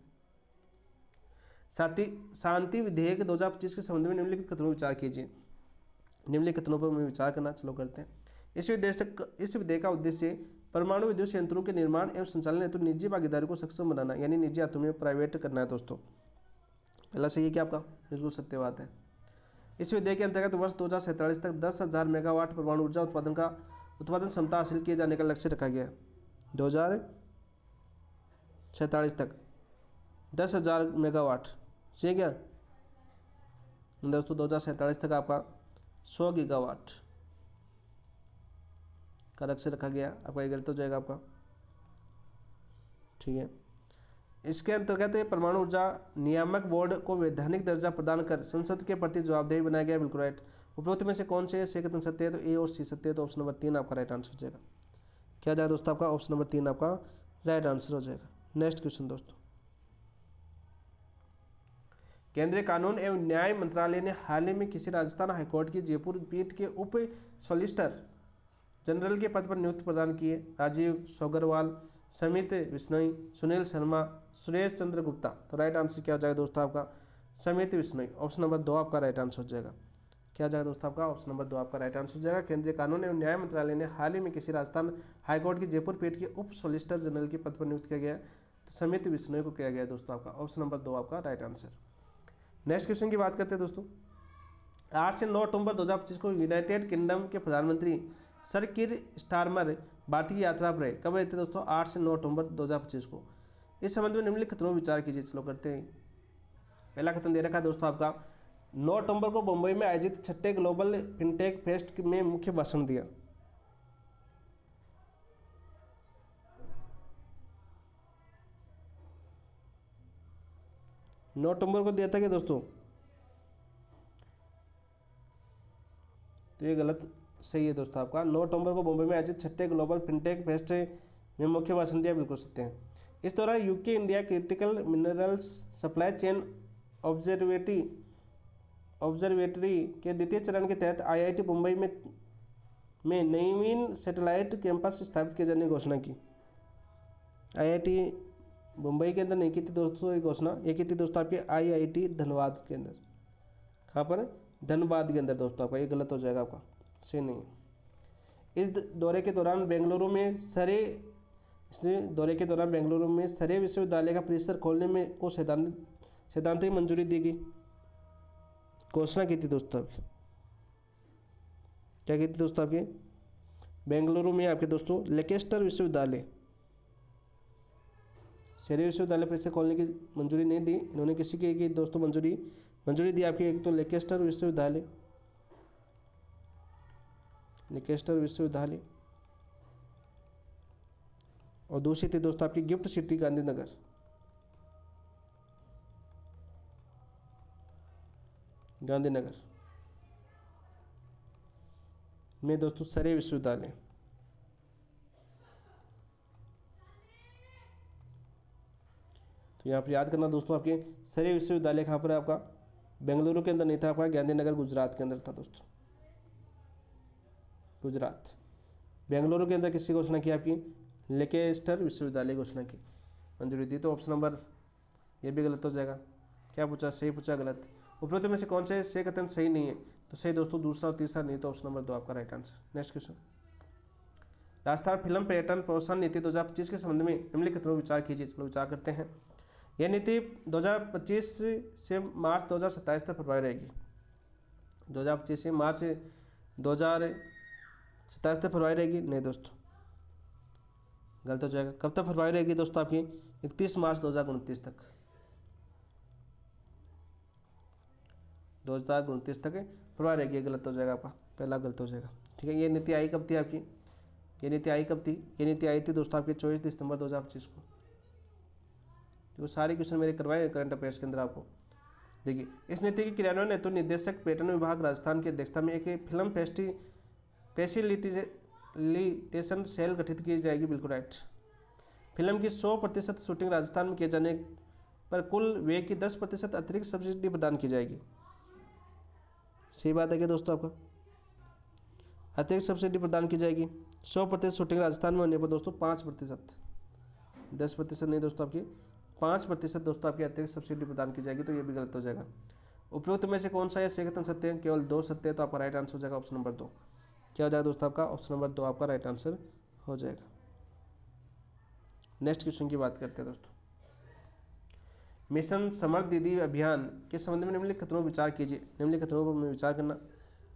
शांति विधेयक 2025 के संबंध में निम्नलिखित कथनों पर विचार कीजिए। निम्नलिखित कथनों पर विचार करना चलो करते हैं। इस विधेयक का उद्देश्य परमाणु विद्युत संयंत्रों के निर्माण एवं संचालन हेतु निजी भागीदारी को सक्षम बनाना, यानी निजी हाथों में प्राइवेट करना है दोस्तों। पहला सही है क्या आपका, बिल्कुल सत्य बात है। इस विधेयक के अंतर्गत वर्ष 2047 तक 10,000 मेगावाट परमाणु ऊर्जा उत्पादन क्षमता हासिल किए जाने का लक्ष्य रखा गया। 2047 तक 10,000 मेगावाट, सही है क्या दोस्तों। 2047 तक आपका 100 गीगावाट का लक्ष्य रखा गया। आपका ये गलत हो जाएगा आपका, ठीक है। इसके अंतर्गत परमाणु ऊर्जा नियामक बोर्ड को वैधानिक दर्जा प्रदान कर संसद के प्रति जवाबदेही बनाया गया। बिल्कुल राइट। उपरोक्त में से कौन से कथन सत्य है, तो A और C सत्य है, तो ऑप्शन नंबर 3 आपका राइट आंसर हो जाएगा। क्या जाएगा दोस्तों आपका, ऑप्शन नंबर 3 आपका राइट आंसर हो जाएगा। नेक्स्ट क्वेश्चन दोस्तों, केंद्रीय कानून एवं न्याय मंत्रालय ने हाल ही में किसी राजस्थान हाईकोर्ट की जयपुर पीठ के उप सॉलिसिटर जनरल के पद पर नियुक्ति प्रदान की है। राजीव सौगरवाल, समित बिश्नोई, सुनील शर्मा, सुरेश चंद्र गुप्ता। तो राइट आंसर क्या हो जाएगा दोस्तों आपका समित बिश्नोई। ऑप्शन नंबर 2 आपका राइट आंसर हो जाएगा। क्या हो जाएगा दोस्तों आपका ऑप्शन नंबर 2 आपका राइट आंसर हो जाएगा। केंद्रीय कानून एवं न्याय मंत्रालय ने हाल ही में किसी राजस्थान हाईकोर्ट की जयपुर पीठ के उप सोलिसिटर जनरल के पद पर नियुक्त किया गया, तो समित बिश्नोई को किया गया दोस्तों आपका ऑप्शन नंबर 2 आपका राइट आंसर। नेक्स्ट क्वेश्चन की बात करते हैं दोस्तों। 8 से 9 अक्टूबर 2025 को यूनाइटेड किंगडम के प्रधानमंत्री सर कीर स्टारमर भारतीय यात्रा पर रहे। कब रहते दोस्तों 8 से 9 अक्टूबर 2025 को। इस संबंध में निम्नलिखित कथनों विचार कीजिए। चलो करते हैं। पहला कथन दे रखा है दोस्तों आपका 9 अक्टूबर को मुंबई में आयोजित 6ठे ग्लोबल फिनटेक फेस्ट में मुख्य भाषण दिया। नौ अक्टूबर को दिया था क्या दोस्तों? तो ये गलत सही है दोस्तों आपका। 9 अक्टूबर को मुंबई में आयोजित 6ठे ग्लोबल फिनटेक फेस्ट में मुख्य भाषण दिया, बिल्कुल सत्य है। इस दौरान UK India critical minerals supply chain observatory के द्वितीय चरण के तहत आईआईटी मुंबई में नवीन सैटेलाइट कैंपस स्थापित किए जाने की घोषणा की। आईआईटी मुंबई के अंदर नहीं की थी दोस्तों ये घोषणा, ये की थी दोस्तों आपके आईआईटी धनबाद के अंदर। कहाँ पर? धनबाद के अंदर दोस्तों आपका। ये गलत हो जाएगा आपका, सही नहीं है। इस दौरे के दौरान बेंगलुरु में सरे विश्वविद्यालय का परिसर खोलने में को सैद्धांतिक मंजूरी दी गई। घोषणा की थी दोस्तों आपकी। क्या की थी दोस्तों आपकी? बेंगलुरु में आपके दोस्तों लेकेस्टर विश्वविद्यालय, शहरी विश्वविद्यालय परिसर खोलने की मंजूरी नहीं दी इन्होंने। किसी की दोस्तों मंजूरी दी आपकी। एक तो लेकेस्टर विश्वविद्यालय और दूसरी थी दोस्तों आपकी गिफ्ट सिटी गांधीनगर। में दोस्तों सरे विश्वविद्यालय। तो यहाँ पर याद करना दोस्तों आपके सरे विश्वविद्यालय कहाँ पर है आपका? बेंगलुरु के अंदर नहीं था आपका, गांधीनगर गुजरात के अंदर था दोस्तों। गुजरात। बेंगलुरु के अंदर किसकी घोषणा की आपकी? लेकेस्टर विश्वविद्यालय घोषणा की, मंजूरी दी। तो ऑप्शन नंबर ये भी गलत हो जाएगा। क्या पूछा? सही पूछा गलत? उपरोक्त में से कौन से 6 कथन सही नहीं है? तो सही दोस्तों दूसरा और तीसरा नहीं, तो ऑप्शन नंबर 2 आपका right answer. Next question. Rajasthan film पर्यटन प्रोत्साहन नीति 2025 के संबंध में निम्नलिखित कथनों विचार कीजिए। चलो विचार करते हैं। यह नीति 2025 से मार्च 2027 तक प्रभावी रहेगी। 2025 से मार्च 2027 तक प्रभावी रहेगी? नहीं दोस्तों, गलत हो जाएगा। कब तक प्रभावी रहेगी दोस्तों आपकी? 31 मार्च 2029 तक। 2029 तक प्रभावी रहेगी, गलत हो जाएगा आपका, पहला गलत हो जाएगा। ठीक है। ये नीति आई कब थी आपकी? ये नीति आई कब थी? ये नीति आई थी दोस्तों आपकी 24 दिसंबर 2025 को। तो सारे क्वेश्चन मेरे करवाए करंट अफेयर्स के अंदर आपको। देखिए, इस नीति के क्रियान्वयन हेतु निदेशक पर्यटन विभाग राजस्थान की अध्यक्षता में एक फिल्म फैसिलिटेशन सेल गठित की जाएगी, बिल्कुल राइट। फिल्म की 100% शूटिंग राजस्थान में किए जाने पर कुल व्यय की 10% अतिरिक्त सब्सिडी प्रदान की जाएगी। सही बात है क्या दोस्तों आपका? अतिरिक्त सब्सिडी प्रदान की जाएगी। 100% शूटिंग राजस्थान में होने पर दोस्तों 5%, 10% नहीं दोस्तों आपकी 5% दोस्तों आपकी अतिरिक्त सब्सिडी प्रदान की जाएगी। तो ये भी गलत हो जाएगा। उपरोक्त में से कौन सा या 6 कथन सत्य है? केवल 2 सत्य है, तो आपका राइट आंसर हो जाएगा ऑप्शन नंबर 2। क्या हो जाएगा दोस्तों आपका? ऑप्शन नंबर 2 आपका राइट आंसर हो जाएगा। नेक्स्ट क्वेश्चन की बात करते हैं दोस्तों। मिशन समर्थ दीदी अभियान के संबंध में निम्नलिखित कथनों पर विचार कीजिए। निम्नलिखित कथनों पर विचार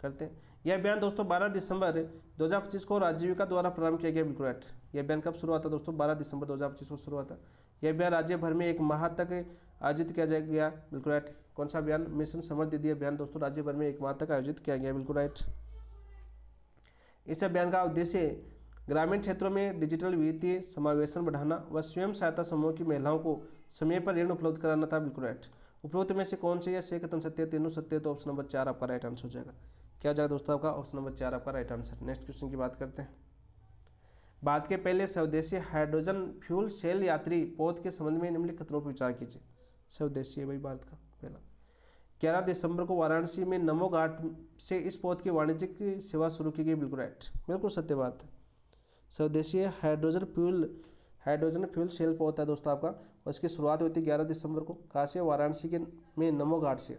करते हैं। यह अभियान दोस्तों 12 दिसंबर 2025 को राजीविका द्वारा प्रारंभ किया गया, बिल्कुल राइट। यह अभियान कब शुरू हुआ था दोस्तों? 12 दिसंबर 2025 को शुरू हुआ था। यह अभियान राज्य भर में 1 माह तक आयोजित किया गया, बिल्कुल राइट। कौन सा अभियान? मिशन समर्थ दीदी अभियान दोस्तों राज्य भर में 1 माह तक आयोजित किया गया, बिल्कुल राइट। इस अभियान का उद्देश्य ग्रामीण क्षेत्रों में डिजिटल वित्तीय समावेशन बढ़ाना व स्वयं सहायता समूह की महिलाओं को समय पर ऋण उपलब्ध कराना था, बिल्कुल राइट। उपरोक्त में से कौन से या 6 कथन सत्य, तीनों सत्य, तो ऑप्शन नंबर 4 आपका राइट आंसर हो जाएगा। क्या हो जाएगा दोस्तों आपका? ऑप्शन नंबर 4 आपका राइट आंसर। नेक्स्ट क्वेश्चन की बात करते हैं। भारत के पहले स्वदेशी हाइड्रोजन फ्यूल सेल यात्री पोत के संबंध में निम्नलिखित कथनों पर विचार कीजिए। स्वदेशी है भाई भारत का पहला। 11 दिसंबर को वाराणसी में नमो घाट से इस पोत की वाणिज्यिक सेवा शुरू की गई, बिल्कुल राइट, बिल्कुल सत्य बात है। स्वदेशी hydrogen fuel hydrogen fuel cell पर होता है दोस्तों आपका, और इसकी शुरुआत हुई थी 11 दिसंबर को। कहाँ से? वाराणसी के में नमो घाट से।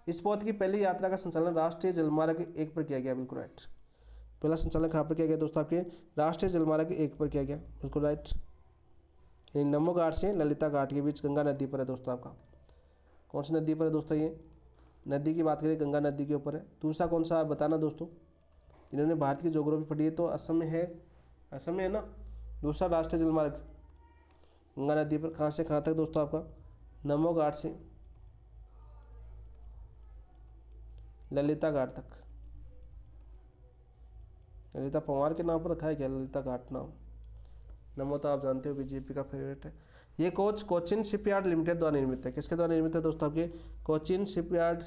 इस पौध की पहली यात्रा का संचालन राष्ट्रीय जलमार्ग 1 पर किया गया, बिल्कुल राइट। पहला संचालन कहाँ पर किया गया दोस्तों? आपके राष्ट्रीय जलमार्ग 1 पर किया गया, बिल्कुल राइट। यानी नमो घाट से ललिता घाट के बीच गंगा नदी पर है दोस्तों आपका। कौन सी नदी पर है दोस्तों? ये नदी की बात करें गंगा नदी के ऊपर है। दूसरा कौन सा आप बताना दोस्तों? इन्होंने भारत की ज्योग्राफी पढ़ी है तो असम में है, असम में है ना। दूसरा राष्ट्रीय जलमार्ग गंगा नदी पर कहाँ से कहाँ तक दोस्तों आपका? नमो घाट से ललिता घाट तक। ललिता पंवार के नाम पर रखा है क्या ललिता घाट नाम? नमो तो आप जानते हो बीजेपी का फेवरेट है। ये कोच कोचिन शिपयार्ड लिमिटेड द्वारा निर्मित है। किसके द्वारा निर्मित है दोस्तों? आपके कोचिन शिपयार्ड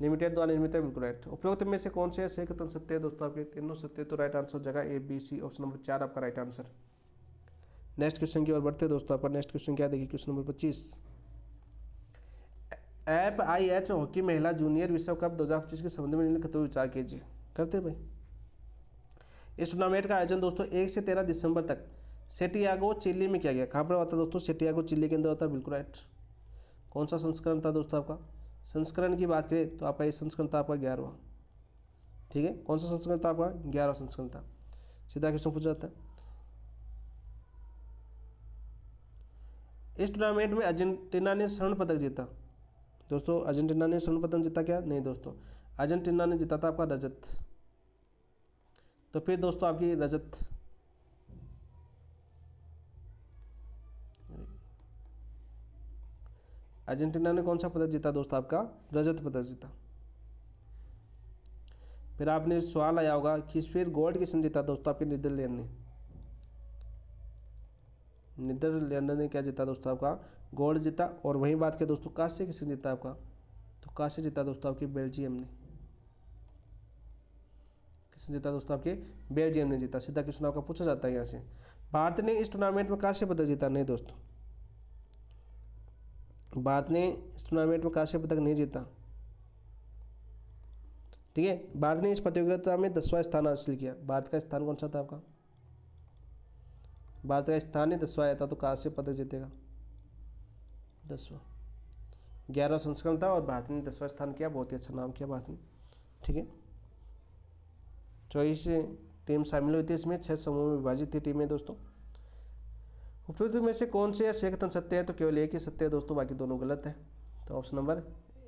लिमिटेड द्वारा निर्मित है, बिल्कुल राइट। उपयुक्त में से कौन से सही कथन सत्य है दोस्तों? आपके तीनों सत्य, तो राइट आंसर हो जाएगा A B C, option number 4 आपका राइट आंसर। नेक्स्ट क्वेश्चन की ओर बढ़ते हैं दोस्तों। आपका नेक्स्ट क्वेश्चन क्या देखिए, क्वेश्चन नंबर 25। FIH हॉकी महिला जूनियर विश्व कप 2025 के संबंध में निम्नलिखित विचार कीजिए। करते भाई। इस टूर्नामेंट का आयोजन दोस्तों 1 से 13 दिसंबर तक सेंटियागो चिली में किया गया। कहाँ पर होता है दोस्तों? सेंटियागो चिली के अंदर होता है, बिल्कुल राइट। कौन सा संस्करण था दोस्तों आपका? संस्करण की बात करें तो आपका ये संस्करण था आपका 11वां। ठीक है, कौन सा संस्करण था आपका? 11वां संस्करण था। सीधा क्वेश्चन पूछा जाता है। इस टूर्नामेंट में अर्जेंटीना ने स्वर्ण पदक जीता दोस्तों। अर्जेंटीना ने स्वर्ण पदक जीता क्या? नहीं दोस्तों, अर्जेंटीना ने जीता था आपका रजत। तो फिर दोस्तों आपकी रजत, अर्जेंटीना ने कौन सा पदक जीता दोस्तों? आपका रजत पदक जीता। फिर आपने सवाल आया होगा कि फिर गोल्ड किसने जीता दोस्तों? आपके नीदरलैंड ने। नीदरलैंड ने क्या जीता दोस्तों? आपका गोल्ड जीता। और वहीं बात करें दोस्तों कांस्य किसने जीता आपका? तो कांस्य जीता दोस्तों आपके बेल्जियम ने। किसने जीता दोस्तों? आपके बेल्जियम ने जीता। सीधा क्वेश्चन आपका पूछा जाता है यहाँ से। भारत ने इस टूर्नामेंट में कांस्य पदक जीता? नहीं दोस्तों, भारत ने इस टूर्नामेंट में कांस्य पदक नहीं जीता। ठीक है, भारत ने इस प्रतियोगिता में 10वां स्थान हासिल किया। भारत का स्थान कौन सा था आपका? भारत का स्थान ही 10वां आया था, तो कांस्य पदक जीतेगा 10वां। 11वां संस्करण था और भारत ने 10वां स्थान किया। बहुत ही अच्छा नाम किया भारत ने। ठीक है, 24 टीम शामिल हुई थी इसमें, 6 समूह में विभाजित थी टीमें दोस्तों। उपयुक्त में से कौन से या सही कथन सत्य है? तो केवल एक ही सत्य है दोस्तों, बाकी दोनों गलत है। तो ऑप्शन नंबर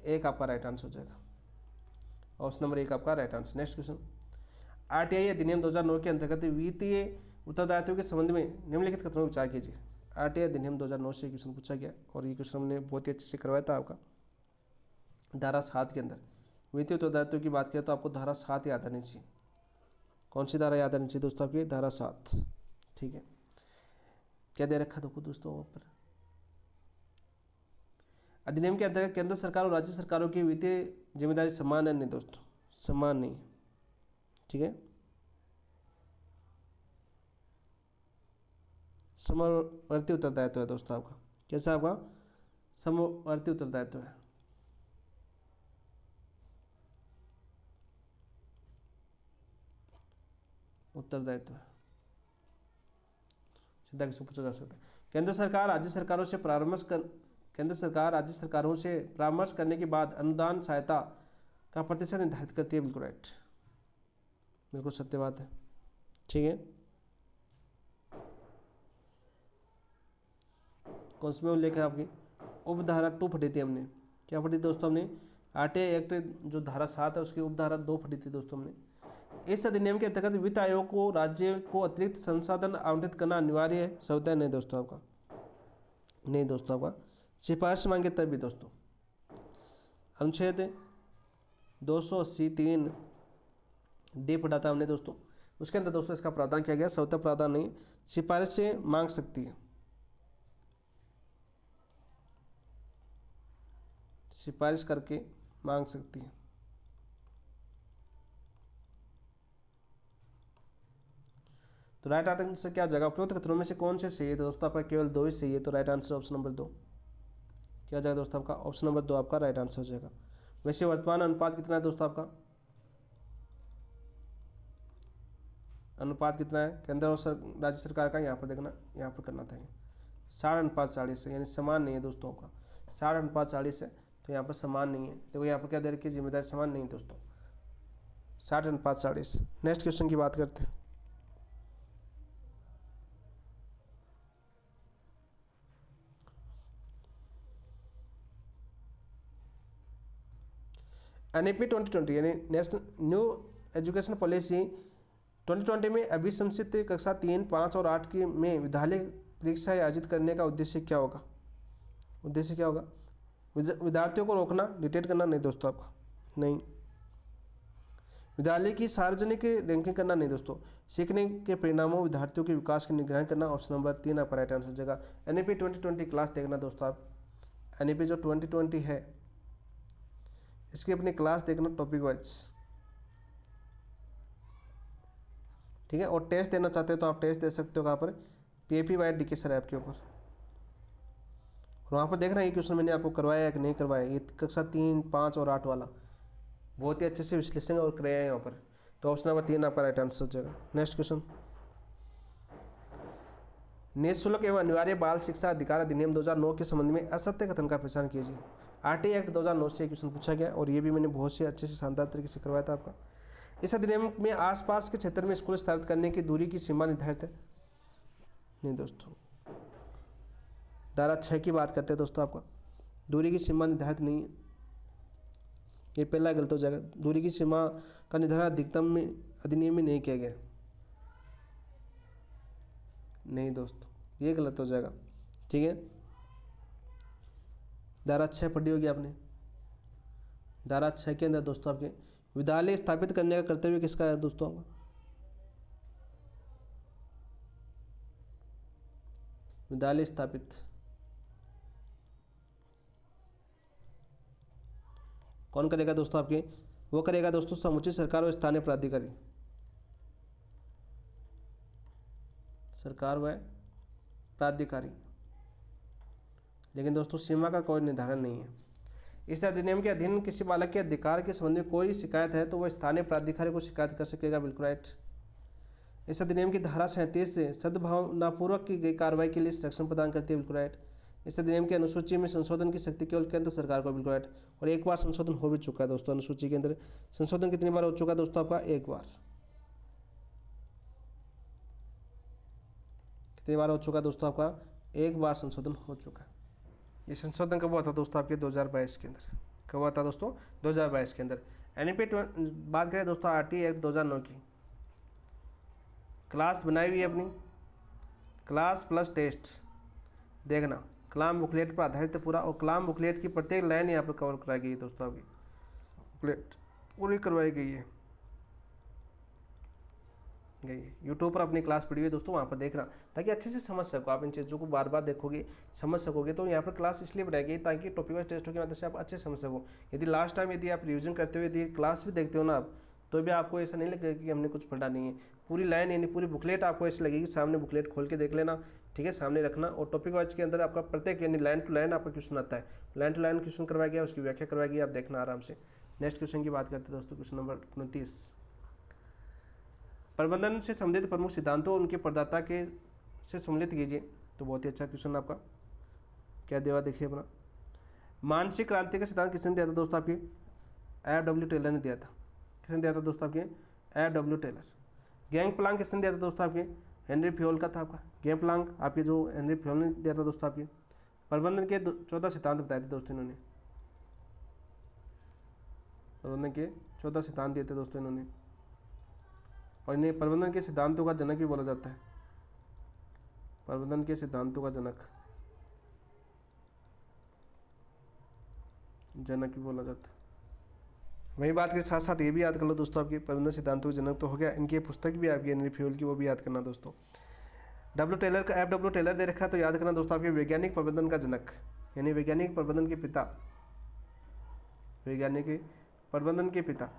1 आपका राइट आंसर हो जाएगा। ऑप्शन नंबर 1 आपका right answer. Next question. RTI अधिनियम 2009 के अंतर्गत वित्तीय उत्तरदायित्व के संबंध में निम्नलिखित कथनों पर विचार कीजिए। RTI अधिनियम 2009 से क्वेश्चन पूछा गया और ये क्वेश्चन हमने बहुत ही अच्छे से करवाया था आपका धारा 7 के अंदर। वित्तीय उत्तरदायित्व की बात करें तो आपको धारा 7 याद आनी चाहिए। कौन सी धारा याद आनी चाहिए दोस्तों? आपकी धारा 7। ठीक है, क्या दे रखा देखो दोस्तों वहाँ पर। अधिनियम के अंतर्गत केंद्र सरकार और राज्य सरकारों की वित्तीय जिम्मेदारी समान है? नहीं दोस्तों, समान नहीं। ठीक है, समवर्ती उत्तरदायित्व है दोस्तों आपका। कैसा आपका? समवर्ती उत्तरदायित्व है। उत्तरदायित्व है, सीधा किसी पूछा जा सकता है। केंद्र सरकार राज्य सरकारों से परामर्श करने के बाद अनुदान सहायता का प्रतिशत निर्धारित करती है। बिल्कुल राइट, बिल्कुल सत्य बात है। ठीक है, कौन सी में उल्लेख है आपकी? उपधारा 2 पढ़ी थी हमने। क्या पढ़ी दोस्तों हमने? RTI एक्ट जो धारा 7 है उसकी उपधारा 2 पढ़ी थी दोस्तों हमने। इस अधिनियम के अंतर्गत वित्त आयोग को राज्य को अतिरिक्त संसाधन आवंटित करना अनिवार्य है? सवता नहीं दोस्तों आपका, नहीं दोस्तों आपका। सिफारिश मांगे तब भी दोस्तों। अनुच्छेद 283(3) पढ़ा था हमने दोस्तों, उसके अंदर दोस्तों इसका प्रावधान किया गया। सवता प्रावधान नहीं, सिफारिश से मांग सकती है, सिफारिश करके मांग सकती है। तो राइट आंसर क्या जगह? उपयुक्त कथनों में से कौन से सही है? तो दोस्तों आपका केवल 2 ही सही है, तो राइट आंसर ऑप्शन नंबर 2। क्या जाएगा दोस्तों आपका? ऑप्शन नंबर 2 आपका राइट आंसर हो जाएगा। वैसे वर्तमान अनुपात कितना है दोस्तों आपका? अनुपात कितना है केंद्र और राज्य सरकार का, यहाँ पर देखना, यहाँ पर करना था 60:40 है, यानी समान नहीं है दोस्तों का। 60:40 है तो यहाँ पर समान नहीं है। देखो यहाँ पर क्या दे रखी है, जिम्मेदारी समान नहीं है दोस्तों। 60:40। नेक्स्ट क्वेश्चन की बात करते हैं। NEP 2020 यानी नेशनल न्यू एजुकेशन पॉलिसी 2020 में अभिशंसित कक्षा 3, 5 और 8 की में विद्यालय परीक्षाएं आयोजित करने का उद्देश्य क्या होगा? उद्देश्य क्या होगा? विद्यार्थियों को रोकना, डिटेक्ट करना नहीं दोस्तों आपका, नहीं। विद्यालय की सार्वजनिक रैंकिंग करना नहीं दोस्तों। सीखने के परिणामों विद्यार्थियों के विकास की निगरानी करना। ऑप्शन नंबर 3 आपका राइट आंसर हो जाएगा। NEP 2020 क्लास देखना दोस्तों आप। NEP जो 2020 है इसकी अपनी क्लास देखना टॉपिक वाइज, ठीक है। और टेस्ट देना चाहते हो तो आप टेस्ट दे सकते हो कहाँ पर, PAPY DK सर ऐप के ऊपर। वहाँ पर देखना ये क्वेश्चन मैंने आपको करवाया है कि नहीं करवाया। ये कक्षा 3, 5 और 8 वाला बहुत ही अच्छे से विश्लेषण और कराया है यहाँ पर। तो ऑप्शन नंबर 3 आपका राइट आंसर हो जाएगा। नेक्स्ट क्वेश्चन, निःशुल्क एवं अनिवार्य बाल शिक्षा अधिकार अधिनियम 2009 के संबंध में असत्य कथन का पहचान कीजिए। RT एक्ट 2009 से क्वेश्चन पूछा गया और ये भी मैंने बहुत से अच्छे से शानदार तरीके से करवाया था आपका। इस अधिनियम में आसपास के क्षेत्र में स्कूल स्थापित करने की दूरी की सीमा निर्धारित है नहीं दोस्तों। धारा 6 की बात करते हैं दोस्तों आपका, दूरी की सीमा निर्धारित नहीं है, ये पहला गलत हो जाएगा। दूरी की सीमा का निर्धारण अधिकतम में अधिनियम में नहीं किया गया, नहीं दोस्तों ये गलत हो जाएगा, ठीक है। धारा 6 पढ़ी होगी आपने। धारा 6 के अंदर दोस्तों आपके विद्यालय स्थापित करने का कर्तव्य किसका है दोस्तों आपका? विद्यालय स्थापित कौन करेगा दोस्तों आपके? वो करेगा दोस्तों समुचित सरकार और स्थानीय प्राधिकारी, सरकार व प्राधिकारी। लेकिन दोस्तों सीमा का कोई निर्धारण नहीं है। इस अधिनियम के अधीन किसी बालक के अधिकार के संबंध में कोई शिकायत है तो वह स्थानीय प्राधिकारी को शिकायत कर सकेगा, बिल्कुल राइट। इस अधिनियम की धारा 37 से सद्भावनापूर्वक की गई कार्रवाई के लिए संरक्षण प्रदान करती है, बिल्कुल राइट। इस अधिनियम की अनुसूची में संशोधन की शक्ति केवल केंद्र सरकार को, बिल्कुल राइट। और एक बार संशोधन हो भी चुका है दोस्तों अनुसूची के अंदर। संशोधन कितनी बार हो चुका है दोस्तों आपका? एक बार। कितनी बार हो चुका है दोस्तों आपका? एक बार संशोधन हो चुका है। ये संशोधन कब हुआ था दोस्तों आपके? 2022 के अंदर। कब हुआ था दोस्तों? 2022 के अंदर। NEP बात करें दोस्तों RT एक्ट 2009 की, क्लास बनाई हुई है अपनी, क्लास प्लस टेस्ट देखना, कलाम बुकलेट पर आधारित है पूरा। और कलाम बुकलेट की प्रत्येक लाइन यहाँ पर कवर कराई गई है दोस्तों आपकी, बुकलेट पूरी करवाई गई है। यूट्यूब पर अपनी क्लास पड़ी हुई है दोस्तों, वहाँ पर देखना ताकि अच्छे से समझ सको। आप इन चीज़ों को बार बार देखोगे समझ सकोगे। तो यहाँ पर क्लास इसलिए बनाई गई ताकि टॉपिक वाइज टेस्टों की मदद से आप अच्छे से समझ सको। यदि लास्ट टाइम यदि आप रिवीजन करते हुए यदि क्लास भी देखते हो ना आप, तो भी आपको ऐसा नहीं लगेगा कि हमने कुछ पढ़ा नहीं है। पूरी लाइन यानी पूरी बुकलेट आपको ऐसी लगेगी, सामने बुकलेट खोल के देख लेना, ठीक है, सामने रखना। और टॉपिक वाइज के अंदर आपका प्रत्येक यानी लाइन टू लाइन आपका क्वेश्चन आता है, लाइन टू लाइन क्वेश्चन करवाया गया, उसकी व्याख्या करवाई गई, आप देखना आराम से। नेक्स्ट क्वेश्चन की बात करते हैं दोस्तों, क्वेश्चन नंबर 29। प्रबंधन से संबंधित प्रमुख सिद्धांतों उनके प्रदाता के से सम्मिलित कीजिए। तो बहुत ही अच्छा क्वेश्चन आपका क्या देवा देखिए अपना। मानसिक क्रांति का सिद्धांत किसने दिया था दोस्तों आपके? F.W. टेलर ने दिया था। किसने दिया था दोस्तों आपके? F.W. टेलर। गैंग प्लांक किसने दिया था दोस्तों आपके? हेनरी फ्योल का था आपका। गैंग प्लांक आपके जो हेनरी फ्योल ने दिया था दोस्तों आपके। प्रबंधन के 14 सिद्धांत बताए थे दोस्तों इन्होंने, प्रबंधन के 14 सिद्धांत दिए थे दोस्तों इन्होंने। और इन्हें प्रबंधन के सिद्धांतों का जनक भी बोला जाता है, प्रबंधन के सिद्धांतों का जनक भी बोला जाता है। वही बात के साथ साथ ये भी याद कर लो दोस्तों आपके प्रबंधन सिद्धांतों के जनक तो हो गया, इनकी पुस्तक भी आपकी हेनरी फ्योल की, वो भी याद करना दोस्तों। F.W. टेलर दे रखा है तो याद करना दोस्तों आपके वैज्ञानिक प्रबंधन का जनक, यानी वैज्ञानिक प्रबंधन के पिता, वैज्ञानिक प्रबंधन के पिता।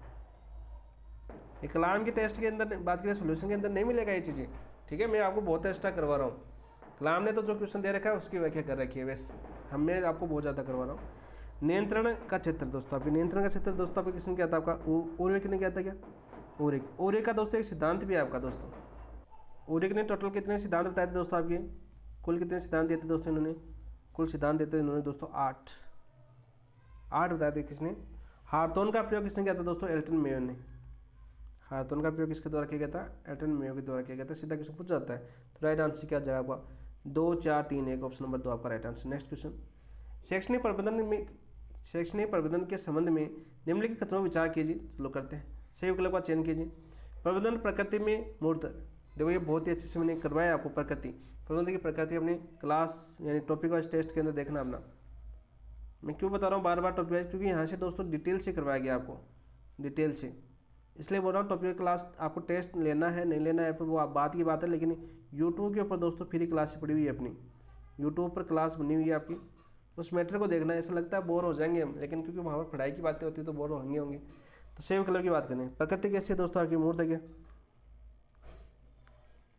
कलाम के टेस्ट के अंदर बात करें, सोल्यूशन के अंदर नहीं मिलेगा ये चीज़ें, ठीक है। मैं आपको बहुत एक्स्ट्रा करवा रहा हूँ। कलाम ने तो जो क्वेश्चन दे रखा है उसकी व्याख्या कर रखी है, वैसे मैं आपको बहुत ज़्यादा करवा रहा हूँ। नियंत्रण का क्षेत्र दोस्तों आपके, नियंत्रण का क्षेत्र दोस्तों आपके किसने किया था? आपका ओरेक ने किया था क्या? ओरेक का दोस्तों एक सिद्धांत भी है आपका दोस्तों, ओरिक ने टोटल कितने सिद्धांत बताए थे दोस्तों आपके, कुल कितने सिद्धांत दिए थे दोस्तों इन्होंने, कुल सिद्धांत देते इन्होंने दोस्तों 8 बताए थे। किसने, हार्टोन का प्रयोग किसने किया था दोस्तों, एल्टन मेयो ने। हार्टोन का प्रयोग किसके द्वारा किया गया था, एल्टन मेयो के द्वारा किया गया था। सीधा क्वेश्चन पूछ जाता है, तो राइट आंसर क्या जाएगा आपका 2 4 3 1, ऑप्शन नंबर 2 आपका राइट आंसर। नेक्स्ट क्वेश्चन, शैक्षणिक प्रबंधन के संबंध में निम्नलिखित कथनों पर विचार कीजिए। चलो करते हैं, सही विकल्प का चयन कीजिए। प्रबंधन प्रकृति में मूर्त, देखो ये बहुत ही अच्छे से मैंने करवाया आपको। प्रबंधन की प्रकृति अपनी क्लास यानी टॉपिक वाइज टेस्ट के अंदर देखना अपना। मैं क्यों बता रहा हूँ बार बार टॉपिक वाइज, क्योंकि यहाँ से दोस्तों डिटेल से करवाया गया आपको, डिटेल से, इसलिए बोल रहा हूँ टॉपिक क्लास आपको टेस्ट लेना है नहीं लेना है, पर वो बात की बात है। लेकिन यूट्यूब के ऊपर दोस्तों फ्री क्लास पड़ी हुई है अपनी, यूट्यूब पर क्लास बनी हुई है आपकी, उस मैटर को देखना है। ऐसा लगता है बोर हो जाएंगे हम, लेकिन क्योंकि वहाँ पर पढ़ाई की बातें होती है तो बोर होंगे। तो सेव कलर की बात करें, प्रकृति कैसी है दोस्तों आपकी, मूर्त है क्या,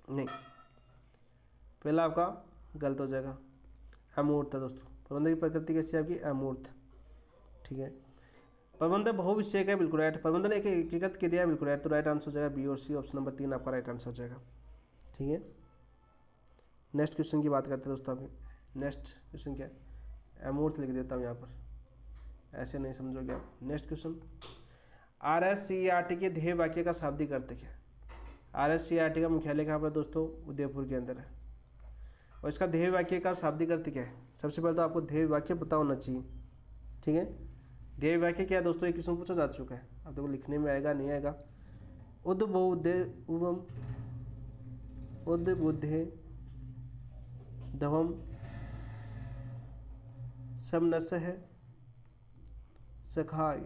नहीं, पहला आपका गलत हो जाएगा, अमूर्त है दोस्तों। प्रबंध की प्रकृति कैसी है आपकी, अमूर्त, ठीक है। प्रबंधन बहुविषयक है, बिल्कुल राइट। प्रबंधन एक एकीकृत क्रिया है, बिल्कुल राइट। तो राइट आंसर हो जाएगा बी और सी, ऑप्शन नंबर 3 आपका राइट आंसर हो जाएगा, ठीक है। नेक्स्ट क्वेश्चन की बात करते हैं दोस्तों आपके। नेक्स्ट क्वेश्चन क्या है, अमूर्त लिख देता हूँ यहाँ पर, ऐसे नहीं समझोगे आप। नेक्स्ट क्वेश्चन, RSCERT के ध्येय वाक्य का शाब्दिक अर्थ क्या है। RSCERT का मुख्यालय कहाँ पर दोस्तों, उदयपुर के अंदर है। और इसका ध्येय वाक्य का शाब्दिक अर्थ क्या है, सबसे पहले तो आपको ध्येय वाक्य पता होना चाहिए, ठीक है। ध्येय वाक्य क्या है दोस्तों, एक क्वेश्चन पूछा जा चुका है, अब देखो लिखने में आएगा नहीं आएगा। उद्बुद्धे धवम समनसः सखाय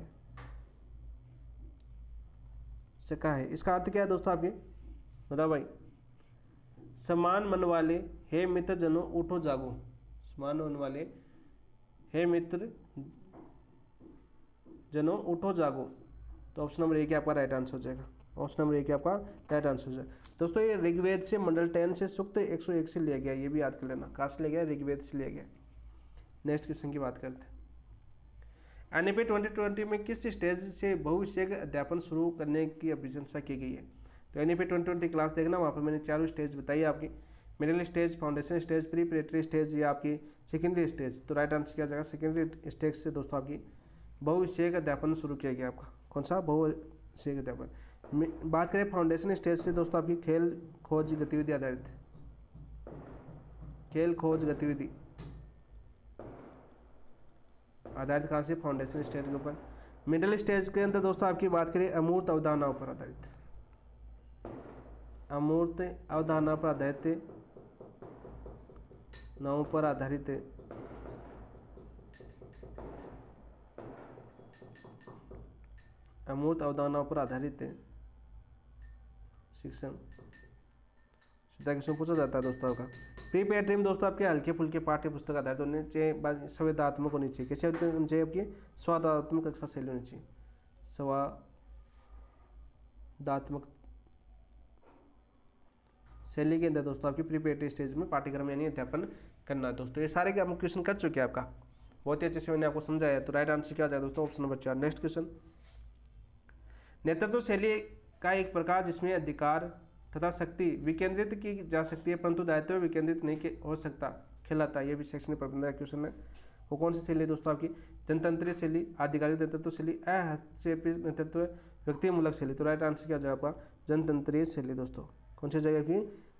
है, इसका अर्थ क्या है दोस्तों आपके, बताओ भाई। समान मन वाले हे मित्र जनों उठो जागो, समान मन वाले हे मित्र जनों उठो जागो। तो ऑप्शन नंबर 1 आपका राइट आंसर हो जाएगा, ऑप्शन नंबर 1 आपका राइट आंसर हो जाएगा। दोस्तों ये ऋग्वेद से मंडल 10 से सूक्त 101 से लिया गया, ये भी याद कर लेना, कहाँ से लिया गया, ऋग्वेद से लिया गया। नेक्स्ट क्वेश्चन की बात करते हैं। NEP 2020 में किस स्टेज से बहुविषयक अध्यापन शुरू करने की अभिशंसा की गई है। तो NEP 2020 क्लास देखना, वहाँ पर मैंने 4 स्टेज बताई आपकी, middle stage, foundation stage, preparatory stage, या आपकी सेकेंडरी स्टेज। तो राइट आंसर क्या जाएगा, सेकेंडरी स्टेज से दोस्तों आपकी बहुविषयक अध्यापन शुरू किया गया आपका। कौन सा, बहुविषयक अध्यापन। बात करें फाउंडेशन स्टेज से दोस्तों आपकी खेल खोज गतिविधि आधारित, खेल खोज गतिविधि आधारित, कहाँ से, फाउंडेशन स्टेज के ऊपर। मिडिल स्टेज के अंदर दोस्तों आपकी बात करें अमूर्त अवधारणाओं पर आधारित, अमूर्त अवधारणा पर आधारित, नावों पर आधारित, अमूर्त अवधारणाओं पर आधारित शिक्षण, सीधा क्वेश्चन पूछा जाता है दोस्तों का। प्रीपरेटरी में दोस्तों आपके हल्के फुल्के पाठ्य पुस्तक आधारित होने चाहिए, संवेदात्मक होनी चाहिए। कैसे होनी चाहिए आपकी, स्वादात्मक कक्षा शैली होनी चाहिए, स्वादात्मक शैली के अंदर दोस्तों आपकी प्रीपरेटरी स्टेज में पाठ्यक्रम यानी अध्यापन करना है दोस्तों। ये सारे के हम क्वेश्चन कर चुके हैं आपका, बहुत ही अच्छे से मैंने आपको समझाया। तो राइट आंसर क्या जाए दोस्तों, ऑप्शन नंबर 4। नेक्स्ट क्वेश्चन, नेतृत्व शैली का एक प्रकार जिसमें अधिकार तथा शक्ति विकेंद्रित की जा सकती है परंतु दायित्व विकेंद्रित नहीं हो सकता कहलाता है। ये भी शैक्षणिक प्रबंधन का क्वेश्चन है। वो कौन सी शैली है दोस्तों आपकी, जनतंत्रीय शैली, आधिकारिक नेतृत्व शैली, अहस्तक्षेपी नेतृत्व, व्यक्तिमूलक शैली। तो राइट आंसर क्या जाएगा आपका, जनतंत्रीय शैली दोस्तों। कौन सी जगह की,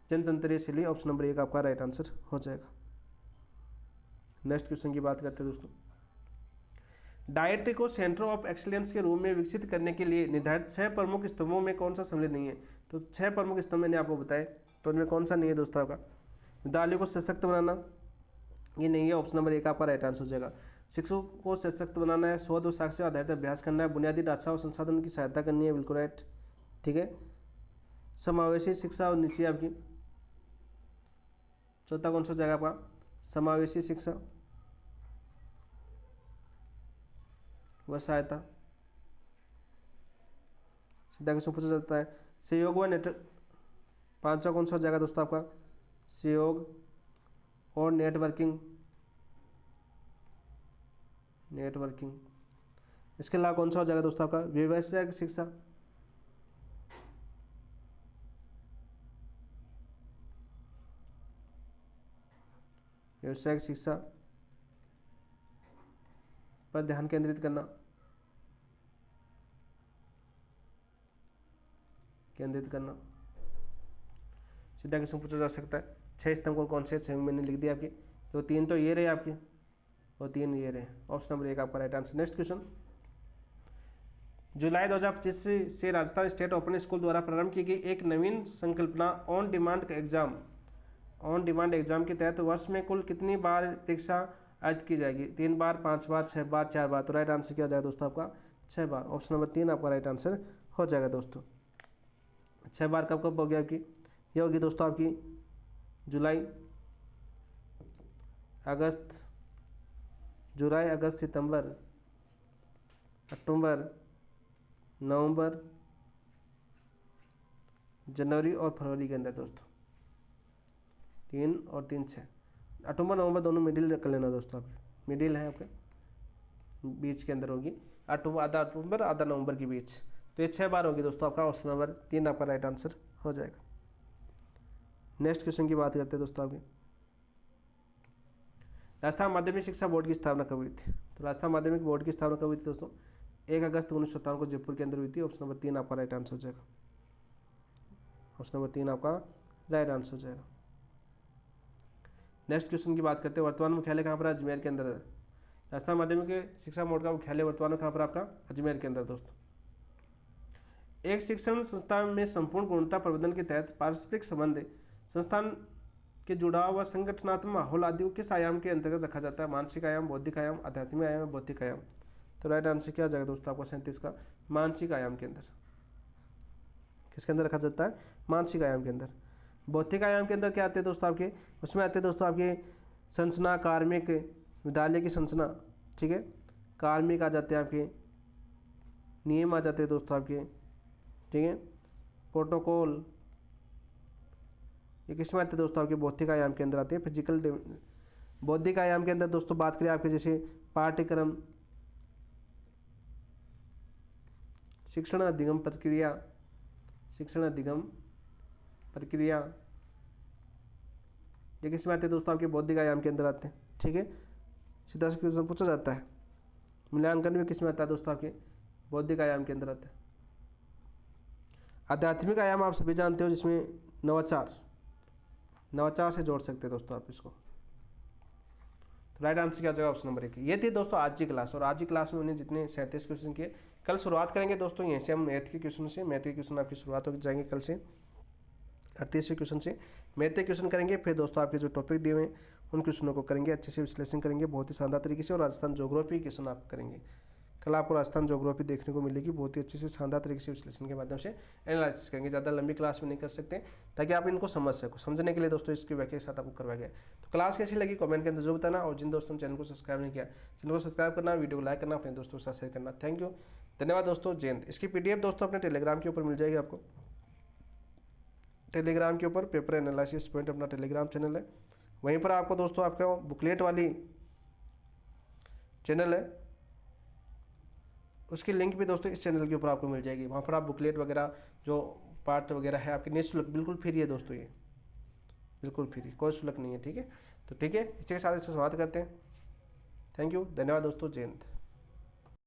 जनतंत्रीय शैली, ऑप्शन नंबर 1 आपका राइट आंसर हो जाएगा। नेक्स्ट क्वेश्चन की बात करते हैं दोस्तों। डाइट को सेंटर ऑफ एक्सीलेंस के रूप में विकसित करने के लिए निर्धारित 6 प्रमुख स्तंभों में कौन सा सम्मिलित नहीं है। तो 6 प्रमुख स्तंभ मैंने आपको बताए, तो उनमें कौन सा नहीं है दोस्तों आपका, विद्यालयों को सशक्त बनाना, ये नहीं है, ऑप्शन नंबर 1 आपका राइट आंसर हो जाएगा। शिक्षकों को सशक्त बनाना है, शोध और साक्ष्य आधारित अभ्यास करना है, बुनियादी ढांचा और संसाधन की सहायता करनी है, बिल्कुल राइट, ठीक है। समावेशी शिक्षा और नीचे आपकी, चौथा कौन सा हो जाएगा आपका, समावेशी शिक्षा व सहायता। सीधा क्वेश्चन पूछा जाता है। सहयोग व नेटवर्क, 5वां कौन सा हो जाएगा दोस्तों आपका, सहयोग और नेटवर्किंग, इसके अलावा कौन सा हो जाएगा दोस्तों आपका, व्यावसायिक शिक्षा, व्यावसायिक शिक्षा पर ध्यान केंद्रित करना, सीधा क्वेश्चन पूछा जा सकता है। 6 स्तंभ कौन से 6 मैंने लिख दिया आपके, तो 3 तो ये रहे आपके और 3 ये रहे। ऑप्शन नंबर 1 आपका राइट आंसर। नेक्स्ट क्वेश्चन, जुलाई 2025 से राजस्थान स्टेट ओपन स्कूल द्वारा प्रारंभ की गई एक नवीन संकल्पना ऑन डिमांड एग्जाम के तहत वर्ष में कुल कितनी बार परीक्षा आयोजित की जाएगी? 3 बार, 5 बार, 6 बार, 4 बार। तो राइट आंसर क्या हो जाएगा दोस्तों आपका 6 बार। ऑप्शन नंबर 3 आपका राइट आंसर हो जाएगा दोस्तों। 6 बार कब कब हो गया आपकी? ये होगी दोस्तों आपकी जुलाई, अगस्त, सितंबर, अक्टूबर, नवंबर, जनवरी और फरवरी के अंदर दोस्तों। 3 और 3 6, अक्टूबर नवंबर दोनों मिडिल कर लेना दोस्तों, आपके मिडिल है आपके बीच के अंदर होगी, आधा अक्टूबर आधा नवंबर के बीच। तो ये 6 बार होगी दोस्तों आपका। ऑप्शन नंबर 3 आपका राइट आंसर हो जाएगा। नेक्स्ट क्वेश्चन की बात करते हैं दोस्तों आपके, राजस्थान माध्यमिक शिक्षा बोर्ड की स्थापना कब हुई थी? तो राजस्थान माध्यमिक बोर्ड की स्थापना कब हुई थी दोस्तों? 1 अगस्त 1957 को जयपुर के अंदर हुई थी। ऑप्शन नंबर 3 आपका राइट आंसर हो जाएगा। ऑप्शन नंबर 3 आपका राइट आंसर हो जाएगा। नेक्स्ट क्वेश्चन की बात करते हैं, वर्तमान मुख्यालय कहाँ पर? अजमेर के अंदर है। राजस्थान माध्यमिक शिक्षा बोर्ड का मुख्यालय वर्तमान में कहाँ पर आपका? अजमेर के अंदर दोस्तों। एक शिक्षण संस्थान में संपूर्ण गुणवत्ता प्रबंधन के तहत पारस्परिक संबंध, संस्थान के जुड़ाव व संगठनात्मक माहौल आदि को किस आयाम के अंतर्गत रखा जाता है? मानसिक आयाम, बौद्धिक आयाम, आध्यात्मिक आयाम, भौतिक आयाम। तो राइट आंसर क्या आ जाएगा दोस्तों आपका 37 का? मानसिक आयाम के अंदर। किसके अंदर रखा जाता है? मानसिक आयाम के अंदर। भौतिक आयाम के अंदर क्या आते हैं दोस्तों आपके? उसमें आते हैं दोस्तों आपके संरचना, कार्मिक, विद्यालय की संरचना, ठीक है, कार्मिक आ जाते हैं आपके, नियम आ जाते हैं दोस्तों आपके, ठीक है, प्रोटोकॉल, ये किसमें आते हैं दोस्तों आपके? भौतिक आयाम के अंदर आते हैं। फिजिकल। बौद्धिक आयाम के अंदर दोस्तों बात करें आपके, जैसे पाठ्यक्रम, शिक्षण अधिगम प्रक्रिया, ये किसमें आते हैं दोस्तों आपके? बौद्धिक आयाम के अंदर आते हैं, ठीक है। सीधा से क्वेश्चन पूछा जाता है। मूल्यांकन भी किसमें आता है दोस्तों आपके? बौद्धिक आयाम के अंदर आता है। आध्यात्मिक आयाम आप सभी जानते हो, जिसमें नवाचार से जोड़ सकते हैं दोस्तों आप इसको। तो राइट आंसर क्या जाएगा? Option number 1। ये थी दोस्तों आज की क्लास, और आज की क्लास में उन्हें जितने 37 क्वेश्चन किए। कल शुरुआत करेंगे दोस्तों यहीं से हम मैथ के क्वेश्चन से। मैथ के क्वेश्चन आपकी शुरुआत हो जाएंगे कल से 38वें क्वेश्चन से। मैथ के क्वेश्चन करेंगे, फिर दोस्तों आपके जो टॉपिक दिए हुए हैं उन क्वेश्चनों को करेंगे, अच्छे से विश्लेषण करेंगे बहुत ही शानदार तरीके से। और राजस्थान ज्योग्राफी क्वेश्चन आप करेंगे। कल आपको राजस्थान ज्योग्राफी देखने को मिलेगी, बहुत ही अच्छे से शानदार तरीके से विश्लेषण के माध्यम से एनालिसिस करेंगे। ज़्यादा लंबी क्लास में नहीं कर सकते, ताकि आप इनको समझ सको। समझने के लिए दोस्तों इसकी व्याख्या के साथ आपको करवाया गया। तो क्लास कैसी लगी कमेंट के अंदर जरूर बताना, और जिन दोस्तों ने चैनल को सब्सक्राइब नहीं किया, चैनल को सब्सक्राइब करना, वीडियो को लाइक करना, अपने दोस्तों के साथ शेयर करना। थैंक यू, धन्यवाद दोस्तों। जय हिंद। इसकी PDF दोस्तों अपने टेलीग्राम के ऊपर मिल जाएगी आपको। टेलीग्राम के ऊपर पेपर एनालिसिस पॉइंट अपना टेलीग्राम चैनल है, वहीं पर आपको दोस्तों आपका बुकलेट वाली चैनल है, उसकी लिंक भी दोस्तों इस चैनल के ऊपर आपको मिल जाएगी। वहाँ पर आप बुकलेट वगैरह जो पार्ट वगैरह है आपकी निःशुल्क, बिल्कुल फ्री है दोस्तों, ये बिल्कुल फ्री, कोई शुल्क नहीं है, ठीक है। तो ठीक है, इसी के साथ इसको समाप्त करते हैं। थैंक यू, धन्यवाद दोस्तों। जय हिंद।